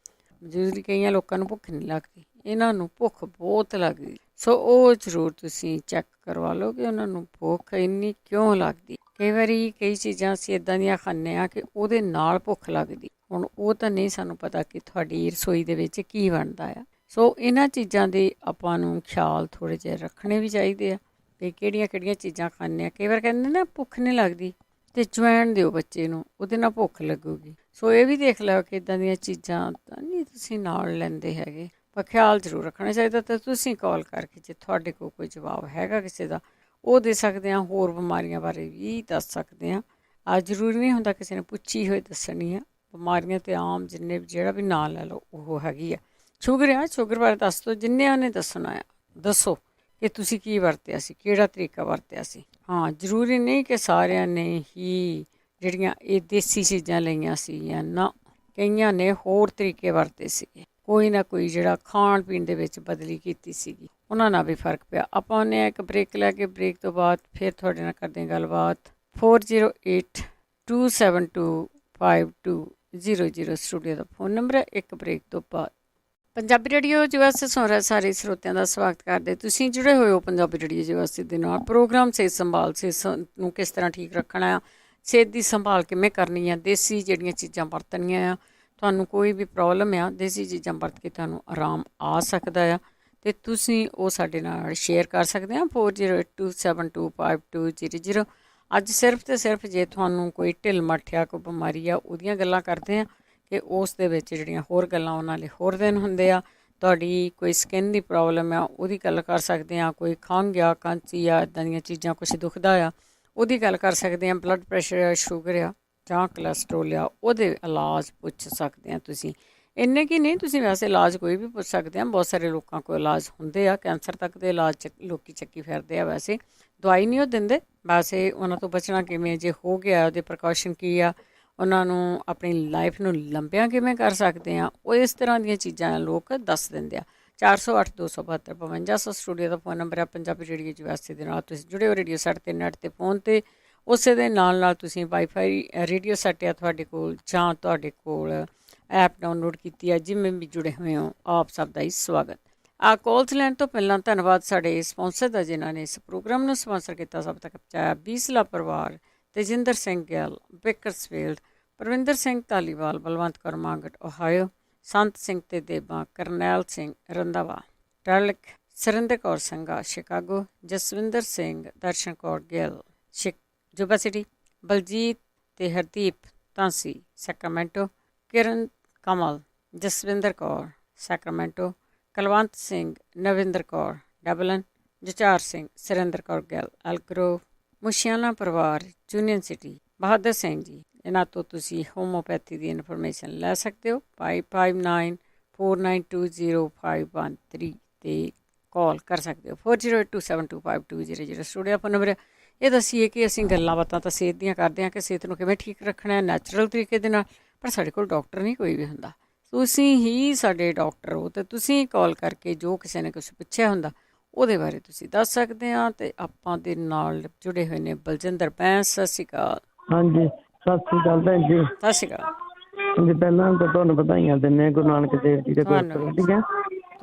ਯੂਜ਼ਲੀ ਕਈਆਂ ਲੋਕਾਂ ਨੂੰ ਭੁੱਖ ਨਹੀਂ ਲੱਗਦੀ, ਇਹਨਾਂ ਨੂੰ ਭੁੱਖ ਬਹੁਤ ਲੱਗਦੀ। ਸੋ ਉਹ ਜ਼ਰੂਰ ਤੁਸੀਂ ਚੈੱਕ ਕਰਵਾ ਲਓ ਕਿ ਉਹਨਾਂ ਨੂੰ ਭੁੱਖ ਇੰਨੀ ਕਿਉਂ ਲੱਗਦੀ। ਕਈ ਵਾਰੀ ਕਈ ਚੀਜ਼ਾਂ ਅਸੀਂ ਇੱਦਾਂ ਦੀਆਂ ਖਾਂਦੇ ਹਾਂ ਕਿ ਉਹਦੇ ਨਾਲ ਭੁੱਖ ਲੱਗਦੀ। ਹੁਣ ਉਹ ਤਾਂ ਨਹੀਂ ਸਾਨੂੰ ਪਤਾ ਕਿ ਤੁਹਾਡੀ ਰਸੋਈ ਦੇ ਵਿੱਚ ਕੀ ਬਣਦਾ ਆ। ਸੋ ਇਹਨਾਂ ਚੀਜ਼ਾਂ ਦੇ ਆਪਾਂ ਨੂੰ ਖਿਆਲ ਥੋੜ੍ਹੇ ਜਿਹੇ ਰੱਖਣੇ ਵੀ ਚਾਹੀਦੇ ਆ ਕਿ ਕਿਹੜੀਆਂ ਚੀਜ਼ਾਂ ਖਾਂਦੇ ਹਾਂ। ਕਈ ਵਾਰ ਕਹਿੰਦੇ ਨਾ ਭੁੱਖ ਨਹੀਂ ਲੱਗਦੀ ਅਤੇ ਅਜਵਾਇਣ ਦਿਓ ਬੱਚੇ ਨੂੰ, ਉਹਦੇ ਨਾਲ ਭੁੱਖ ਲੱਗੂਗੀ। ਸੋ ਇਹ ਵੀ ਦੇਖ ਲਓ ਕਿ ਇੱਦਾਂ ਦੀਆਂ ਚੀਜ਼ਾਂ ਤਾਂ ਨਹੀਂ ਤੁਸੀਂ ਨਾਲ ਲੈਂਦੇ ਹੈਗੇ, ਪਰ ਖਿਆਲ ਜ਼ਰੂਰ ਰੱਖਣਾ ਚਾਹੀਦਾ। ਤਾਂ ਤੁਸੀਂ ਕਾਲ ਕਰਕੇ ਜੇ ਤੁਹਾਡੇ ਕੋਲ ਕੋਈ ਜਵਾਬ ਹੈਗਾ ਕਿਸੇ ਦਾ, ਉਹ ਦੇ ਸਕਦੇ ਹਾਂ। ਹੋਰ ਬਿਮਾਰੀਆਂ ਬਾਰੇ ਵੀ ਦੱਸ ਸਕਦੇ ਹਾਂ। ਜ਼ਰੂਰੀ ਨਹੀਂ ਹੁੰਦਾ ਕਿਸੇ ਨੇ ਪੁੱਛੀ ਹੋਈ ਦੱਸਣੀ ਆ। ਬਿਮਾਰੀਆਂ ਤਾਂ ਆਮ ਜਿੰਨੇ ਜਿਹੜਾ ਵੀ ਨਾਂ ਲੈ ਲਓ ਉਹ ਹੈਗੀ ਆ। ਸ਼ੂਗਰ ਬਾਰੇ ਦੱਸ ਦਿਓ, ਜਿੰਨੇ ਉਹਨੇ ਦੱਸਣਾ ਆ ਦੱਸੋ ਕਿ ਤੁਸੀਂ ਕੀ ਵਰਤਿਆ ਸੀ, ਕਿਹੜਾ ਤਰੀਕਾ ਵਰਤਿਆ ਸੀ। ਹਾਂ, ਜ਼ਰੂਰੀ ਨਹੀਂ ਕਿ ਸਾਰਿਆਂ ਨੇ ਹੀ ਜਿਹੜੀਆਂ ਇਹ ਦੇਸੀ ਚੀਜ਼ਾਂ ਲਈਆਂ ਸੀ ਜਾਂ ਨਾ, ਕਈਆਂ ਨੇ ਹੋਰ ਤਰੀਕੇ ਵਰਤੇ ਸੀਗੇ। ਕੋਈ ਨਾ ਕੋਈ ਜਿਹੜਾ ਖਾਣ ਪੀਣ ਦੇ ਵਿੱਚ ਬਦਲੀ ਕੀਤੀ ਸੀਗੀ, ਉਹਨਾਂ ਨਾਲ ਵੀ ਫਰਕ ਪਿਆ। ਆਪਾਂ ਉਹਨੇ ਇੱਕ ਬ੍ਰੇਕ ਲੈ ਕੇ, ਬ੍ਰੇਕ ਤੋਂ ਬਾਅਦ ਫਿਰ ਤੁਹਾਡੇ ਨਾਲ ਕਰਦੇ ਹਾਂ ਗੱਲਬਾਤ। 4082725200 ਸਟੂਡੀਓ ਦਾ ਫੋਨ ਨੰਬਰ ਹੈ। ਇੱਕ ਬ੍ਰੇਕ ਤੋਂ ਬਾਅਦ ਪੰਜਾਬੀ ਰੇਡੀਓ USA ਸੁਣ ਰਹੇ ਸਾਰੇ ਸਰੋਤਿਆਂ ਦਾ ਸਵਾਗਤ ਕਰਦੇ। ਤੁਸੀਂ ਜੁੜੇ ਹੋਏ ਹੋ ਪੰਜਾਬੀ ਰੇਡੀਓ USA ਦੇ ਨਾਲ। ਪ੍ਰੋਗਰਾਮ ਸਿਹਤ ਸੰਭਾਲ, ਸਿਹਤ ਨੂੰ ਕਿਸ ਤਰ੍ਹਾਂ ਠੀਕ ਰੱਖਣਾ ਆ, ਸਿਹਤ ਦੀ ਸੰਭਾਲ ਕਿਵੇਂ ਕਰਨੀ ਆ, ਦੇਸੀ ਜਿਹੜੀਆਂ ਚੀਜ਼ਾਂ ਵਰਤਣੀਆਂ ਆ, ਤੁਹਾਨੂੰ ਕੋਈ ਵੀ ਪ੍ਰੋਬਲਮ ਆ, ਦੇਸੀ ਚੀਜ਼ਾਂ ਵਰਤ ਕੇ ਤੁਹਾਨੂੰ ਆਰਾਮ ਆ ਸਕਦਾ ਆ, ਅਤੇ ਤੁਸੀਂ ਉਹ ਸਾਡੇ ਨਾਲ ਸ਼ੇਅਰ ਕਰ ਸਕਦੇ ਹਾਂ 4082725200। ਅੱਜ ਸਿਰਫ ਅਤੇ ਸਿਰਫ ਜੇ ਤੁਹਾਨੂੰ ਕੋਈ ਢਿੱਲ ਮੱਠਿਆ ਕੋਈ ਬਿਮਾਰੀ ਆ ਉਹਦੀਆਂ ਗੱਲਾਂ ਕਰਦੇ ਹਾਂ ਕਿ ਉਸ ਦੇ ਵਿੱਚ ਜਿਹੜੀਆਂ ਹੋਰ ਗੱਲਾਂ ਉਹਨਾਂ ਲਈ ਹੋਰ ਦਿਨ ਹੁੰਦੇ ਆ। ਤੁਹਾਡੀ ਕੋਈ ਸਕਿਨ ਦੀ ਪ੍ਰੋਬਲਮ ਆ ਉਹਦੀ ਗੱਲ ਕਰ ਸਕਦੇ ਹਾਂ, ਕੋਈ ਖੰਘ ਆ, ਕਾਂਚੀ ਆ, ਇੱਦਾਂ ਦੀਆਂ ਚੀਜ਼ਾਂ ਕੁਛ ਦੁਖਦਾ ਆ ਉਹਦੀ ਗੱਲ ਕਰ ਸਕਦੇ ਹਾਂ, ਬਲੱਡ ਪ੍ਰੈਸ਼ਰ ਆ, ਸ਼ੂਗਰ ਆ ਜਾਂ ਕੋਲੈਸਟਰੋਲ ਆ, ਉਹਦੇ ਇਲਾਜ ਪੁੱਛ ਸਕਦੇ ਹਾਂ ਤੁਸੀਂ। ਇੰਨੇ ਕੀ ਨਹੀਂ, ਤੁਸੀਂ ਵੈਸੇ ਇਲਾਜ ਕੋਈ ਵੀ ਪੁੱਛ ਸਕਦੇ ਹਾਂ। ਬਹੁਤ ਸਾਰੇ ਲੋਕਾਂ ਕੋਲ ਇਲਾਜ ਹੁੰਦੇ ਆ, ਕੈਂਸਰ ਤੱਕ ਦੇ ਇਲਾਜ ਲੋਕੀ ਚੱਕੀ ਫਿਰਦੇ ਆ। ਵੈਸੇ ਦਵਾਈ ਨਹੀਂ ਉਹ ਦਿੰਦੇ, ਵੈਸੇ ਉਹਨਾਂ ਤੋਂ ਬਚਣਾ ਕਿਵੇਂ, ਜੇ ਹੋ ਗਿਆ ਉਹਦੇ ਪ੍ਰੀਕਾਸ਼ਨ ਕੀ ਆ, ਉਹਨਾਂ ਨੂੰ ਆਪਣੀ ਲਾਈਫ ਨੂੰ ਲੰਬਿਆਂ ਕਿਵੇਂ ਕਰ ਸਕਦੇ ਆ, ਉਹ ਇਸ ਤਰ੍ਹਾਂ ਦੀਆਂ ਚੀਜ਼ਾਂ ਲੋਕ ਦੱਸ ਦਿੰਦੇ ਆ। 408-272-5200 ਸਟੂਡੀਓ ਦਾ ਫੋਨ ਨੰਬਰ ਹੈ। ਪੰਜਾਬੀ ਰੇਡੀਓ USA ਦੇ ਨਾਲ ਤੁਸੀਂ ਜੁੜੇ ਹੋ। ਰੇਡੀਓ ਸੈੱਟ 'ਤੇ ਨੈੱਟ 'ਤੇ ਫੋਨ 'ਤੇ ਉਸੇ ਦੇ ਨਾਲ ਤੁਸੀਂ ਵਾਈਫਾਈ ਰੇਡੀਓ ਸੈੱਟ ਆ ਤੁਹਾਡੇ ਕੋਲ ਜਾਂ ਤੁਹਾਡੇ ਕੋਲ ਐਪ ਡਾਊਨਲੋਡ ਕੀਤੀ ਹੈ, ਜਿਵੇਂ ਵੀ ਜੁੜੇ ਹੋਏ ਹੋ ਆਪ ਸਭ ਦਾ ਹੀ ਸਵਾਗਤ। ਕਾਲਸ ਲੈਣ ਤੋਂ ਪਹਿਲਾਂ ਧੰਨਵਾਦ ਸਾਡੇ ਸਪਾਂਸਰ ਦਾ ਜਿਨ੍ਹਾਂ ਨੇ ਇਸ ਪ੍ਰੋਗਰਾਮ ਨੂੰ ਸਪਾਂਸਰ ਕੀਤਾ, ਸਭ ਤੱਕ ਪਹੁੰਚਾਇਆ। ਬੀਸਲਾ ਪਰਿਵਾਰ, ਤੇਜਿੰਦਰ ਸਿੰਘ ਗਿੱਲ, ਬੇਕਰਸਫੀਲਡ, ਪਰਵਿੰਦਰ ਸਿੰਘ ਧਾਲੀਵਾਲ, ਬਲਵੰਤ ਕੌਰ ਮਾਂਗਟ ਓਹਾਇਓ, ਸੰਤ ਸਿੰਘ ਤੇ ਦੇਬਾ, ਕਰਨੈਲ ਸਿੰਘ ਰੰਧਾਵਾ, ਟਰਲਿਕ, ਸਰਿੰਦਰ ਕੌਰ ਸੰਘਾ ਸ਼ਿਕਾਗੋ, ਜਸਵਿੰਦਰ ਸਿੰਘ, ਦਰਸ਼ਨ ਕੌਰ ਗਿੱਲ ਜੁਬਾ ਸਿਟੀ, ਬਲਜੀਤ ਤੇ ਹਰਦੀਪ ਤਾਂਸੀ ਸੈਕਰਾਮੈਂਟੋ, ਕਿਰਨ ਕਮਲ, ਜਸਵਿੰਦਰ ਕੌਰ ਸੈਕਰਾਮੈਂਟੋ, ਕੁਲਵੰਤ ਸਿੰਘ, ਨਵਿੰਦਰ ਕੌਰ ਡਬਲਨ, ਜਚਾਰ ਸਿੰਘ, ਸੁਰਿੰਦਰ ਕੌਰ ਗਿੱਲ ਐਲਗਰੋਵ, ਮੁਸ਼ਿਆਣਾ ਪਰਿਵਾਰ ਯੂਨੀਅਨ ਸਿਟੀ, ਬਹਾਦਰ ਸਿੰਘ ਜੀ। ਇਹਨਾਂ ਤੋਂ ਤੁਸੀਂ ਹੋਮੋਪੈਥੀ ਦੀ ਇਨਫੋਰਮੇਸ਼ਨ ਲੈ ਸਕਦੇ ਹੋ। 5594920513 'ਤੇ ਕਾਲ ਕਰ ਸਕਦੇ ਹੋ। 4082725200 ਸਟੂਡੀਓ ਫੋਨ ਨੰਬਰ। ਇਹ ਦੱਸੀਏ ਕਿ ਅਸੀਂ ਗੱਲਾਂ ਬਾਤਾਂ ਤਾਂ ਸਿਹਤ ਦੀਆਂ ਕਰਦੇ ਹਾਂ ਕਿ ਸਿਹਤ ਨੂੰ ਕਿਵੇਂ ਠੀਕ ਰੱਖਣਾ ਹੈ ਨੈਚੁਰਲ ਤਰੀਕੇ ਦੇ ਨਾਲ, ਪਰ ਸਾਡੇ ਕੋਲ ਡਾਕਟਰ ਨਹੀਂ ਕੋਈ ਵੀ ਹੁੰਦਾ। ਤੁਸੀਂ ਹੀ ਸਾਡੇ ਡਾਕਟਰ ਹੋ ਅਤੇ ਤੁਸੀਂ ਕਾਲ ਕਰਕੇ ਜੋ ਕਿਸੇ ਨੇ ਕੁਛ ਪੁੱਛਿਆ ਹੁੰਦਾ ਉਹਦੇ ਬਾਰੇ ਤੁਸੀਂ ਦੱਸ ਸਕਦੇ ਹਾਂ। ਅਤੇ ਆਪਾਂ ਦੇ ਨਾਲ ਜੁੜੇ ਹੋਏ ਨੇ ਬਲਜਿੰਦਰ ਬੈਂਸ। ਸਤਿ ਸ਼੍ਰੀ ਅਕਾਲ। ਹਾਂਜੀ, ਸਤਿ ਸ਼੍ਰੀ ਅਕਾਲ ਭੈਣ ਜੀ। ਸਤਿ ਸ਼੍ਰੀ ਅਕਾਲ ਜੀ। ਪਹਿਲਾਂ ਤਾਂ ਤੁਹਾਨੂੰ ਵਧਾਈਆਂ ਦਿੰਦੇ ਗੁਰੂ ਨਾਨਕ ਦੇਵ ਜੀ ਦੇ ਗੁਰਪੁਰਬ ਦੀਆਂ।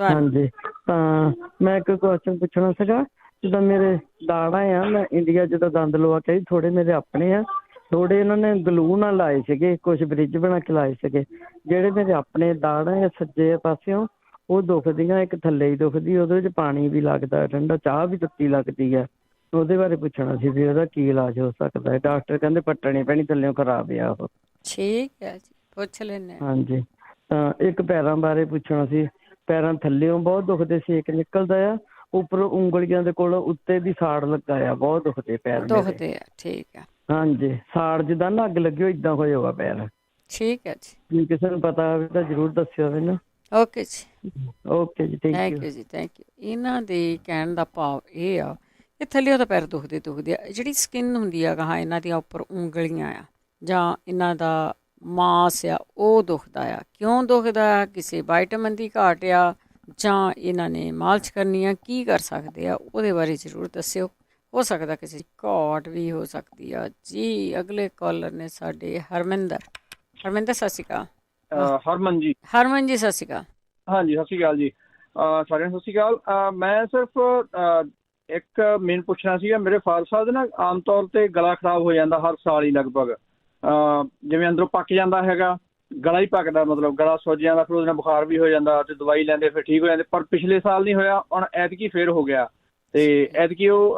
ਹਾਂਜੀ, ਤਾਂ ਮੈਂ ਇੱਕ ਕੁਐਸਚਨ ਪੁੱਛਣਾ ਸੀਗਾ। ਜਿੱਦਾਂ ਮੇਰੇ ਦਾੜਾ ਆ, ਮੈਂ ਇੰਡੀਆ ਜਦੋਂ ਦੰਦ ਲਵਾ ਕੇ ਥੋੜ੍ਹੇ ਮੇਰੇ ਆਪਣੇ ਆ, ਥੋੜ੍ਹੇ ਇਹਨਾਂ ਨੇ ਗਲੂ ਨਾਲ ਲਾਏ ਸੀਗੇ, ਕੁਛ ਬ੍ਰਿਜ ਬਣਾ ਕੇ ਲਾਏ ਸੀਗੇ। ਜਿਹੜੇ ਮੇਰੇ ਆਪਣੇ ਦਾੜ ਆ ਸੱਜੇ ਪਾਸਿਓਂ ਉਹ ਦੁਖਦੀਆਂ, ਇੱਕ ਥੱਲੇ ਹੀ ਦੁਖਦੀ, ਉਹਦੇ ਵਿੱਚ ਪਾਣੀ ਵੀ ਲੱਗਦਾ ਠੰਡਾ, ਚਾਹ ਵੀ ਤੱਤੀ ਲੱਗਦੀ ਹੈ। ਉਹਦੇ ਬਾਰੇ ਪੁੱਛਣਾ ਸੀ ਵੀ ਉਹਦਾ ਕੀ ਇਲਾਜ ਹੋ ਸਕਦਾ ਹੈ। ਡਾਕਟਰ ਕਹਿੰਦੇ ਪੱਟਣੀ ਪੈਣੀ, ਥੱਲਿਓਂ ਖਰਾਬ ਆ ਉਹ। ਠੀਕ ਹੈ ਜੀ, ਪੁੱਛ ਲੈਂਦੇ। ਹਾਂਜੀ, ਤਾਂ ਇੱਕ ਪੈਰਾਂ ਬਾਰੇ ਪੁੱਛਣਾ ਸੀ। ਪੈਰਾਂ ਥੱਲਿਓਂ ਬਹੁਤ ਦੁਖਦੇ, ਛੇਕ ਨਿਕਲਦਾ ਆ, ਉੱਪਰੋਂ ਉਂਗਲੀਆਂ ਦੇ ਕੋਲ ਉੱਤੇ ਵੀ ਸਾੜ ਲੱਗਾ ਆ, ਬਹੁਤ ਦੁਖਦੇ ਪੈਰ ਦੁਖਦੇ ਆ। ਠੀਕ ਹੈ। ਹਾਂਜੀ, ਸਾੜ ਜਿੱਦਾਂ ਨਾ ਅੱਗ ਲੱਗੀ ਏਦਾਂ ਹੋਇਆ ਵਾ ਪੈਰ। ਠੀਕ ਹੈ ਜੀ। ਜੇ ਕਿਸੇ ਨੂੰ ਪਤਾ ਹੋਵੇ ਤਾਂ ਜ਼ਰੂਰ ਦੱਸਿਓ ਮੈਨੂੰ। ਓਕੇ ਜੀ। ਓਕੇ ਜੀ, ਥੈਂਕ ਯੂ ਜੀ, ਥੈਂਕ ਯੂ। ਇਹਨਾਂ ਦੇ ਕਹਿਣ ਦਾ ਭਾਵ ਇਹ ਆ ਕਿ ਥੱਲਿਓਂ ਤਾਂ ਪੈਰ ਦੁਖਦੇ ਆ, ਜਿਹੜੀ ਸਕਿਨ ਹੁੰਦੀ ਆ ਗਾਹਾਂ ਇਹਨਾਂ ਦੀਆਂ ਉੱਪਰ ਉਂਗਲੀਆਂ ਆ ਜਾਂ ਇਹਨਾਂ ਦਾ ਮਾਸ ਆ ਉਹ ਦੁਖਦਾ ਆ। ਕਿਉਂ ਦੁਖਦਾ? ਕਿਸੇ ਵਾਈਟਾਮਿਨ ਦੀ ਘਾਟ ਆ ਜਾਂ ਇਹਨਾਂ ਨੇ ਮਾਲਸ਼ ਕਰਨੀ ਆ, ਕੀ ਕਰ ਸਕਦੇ ਆ ਉਹਦੇ ਬਾਰੇ ਜ਼ਰੂਰ ਦੱਸਿਓ। ਹੋ ਸਕਦਾ ਕਿਸੇ ਘਾਟ ਵੀ ਹੋ ਸਕਦੀ ਆ ਜੀ। ਅਗਲੇ ਕਾਲਰ ਨੇ ਸਾਡੇ ਹਰਮਿੰਦਰ। ਹਰਮਿੰਦਰ ਸਤਿ ਸ਼੍ਰੀ ਅਕਾਲ। ਹਰਮਨ ਜੀ ਸਤਿ ਸ਼੍ਰੀ ਅਕਾਲ। ਹਾਂਜੀ, ਸਤਿ ਸ਼੍ਰੀ ਅਕਾਲ ਜੀ ਸਾਰਿਆਂ ਨੂੰ। ਸਤਿ ਸ਼੍ਰੀ ਅਕਾਲ। ਮੈਂ ਸਿਰਫ ਇੱਕ ਮੇਨ ਪੁੱਛਣਾ ਸੀਗਾ। ਮੇਰੇ ਫਾਦਰ ਸਾਹਿਬ ਦੇ ਨਾ ਆਮ ਤੌਰ 'ਤੇ ਗਲਾ ਖਰਾਬ ਹੋ ਜਾਂਦਾ ਹਰ ਸਾਲ ਹੀ ਲਗਭਗ, ਜਿਵੇਂ ਅੰਦਰੋਂ ਪੱਕ ਜਾਂਦਾ ਹੈਗਾ, ਗਲਾ ਹੀ ਪੱਕਦਾ, ਮਤਲਬ ਗਲਾ ਸੁੱਜ ਜਾਂਦਾ, ਫਿਰ ਉਹਦੇ ਨਾਲ ਬੁਖਾਰ ਵੀ ਹੋ ਜਾਂਦਾ ਅਤੇ ਦਵਾਈ ਲੈਂਦੇ ਫਿਰ ਠੀਕ ਹੋ ਜਾਂਦੇ। ਪਰ ਪਿਛਲੇ ਸਾਲ ਨਹੀਂ ਹੋਇਆ, ਹੁਣ ਐਤਕੀ ਫੇਰ ਹੋ ਗਿਆ। ਅਤੇ ਐਤਕੀ ਉਹ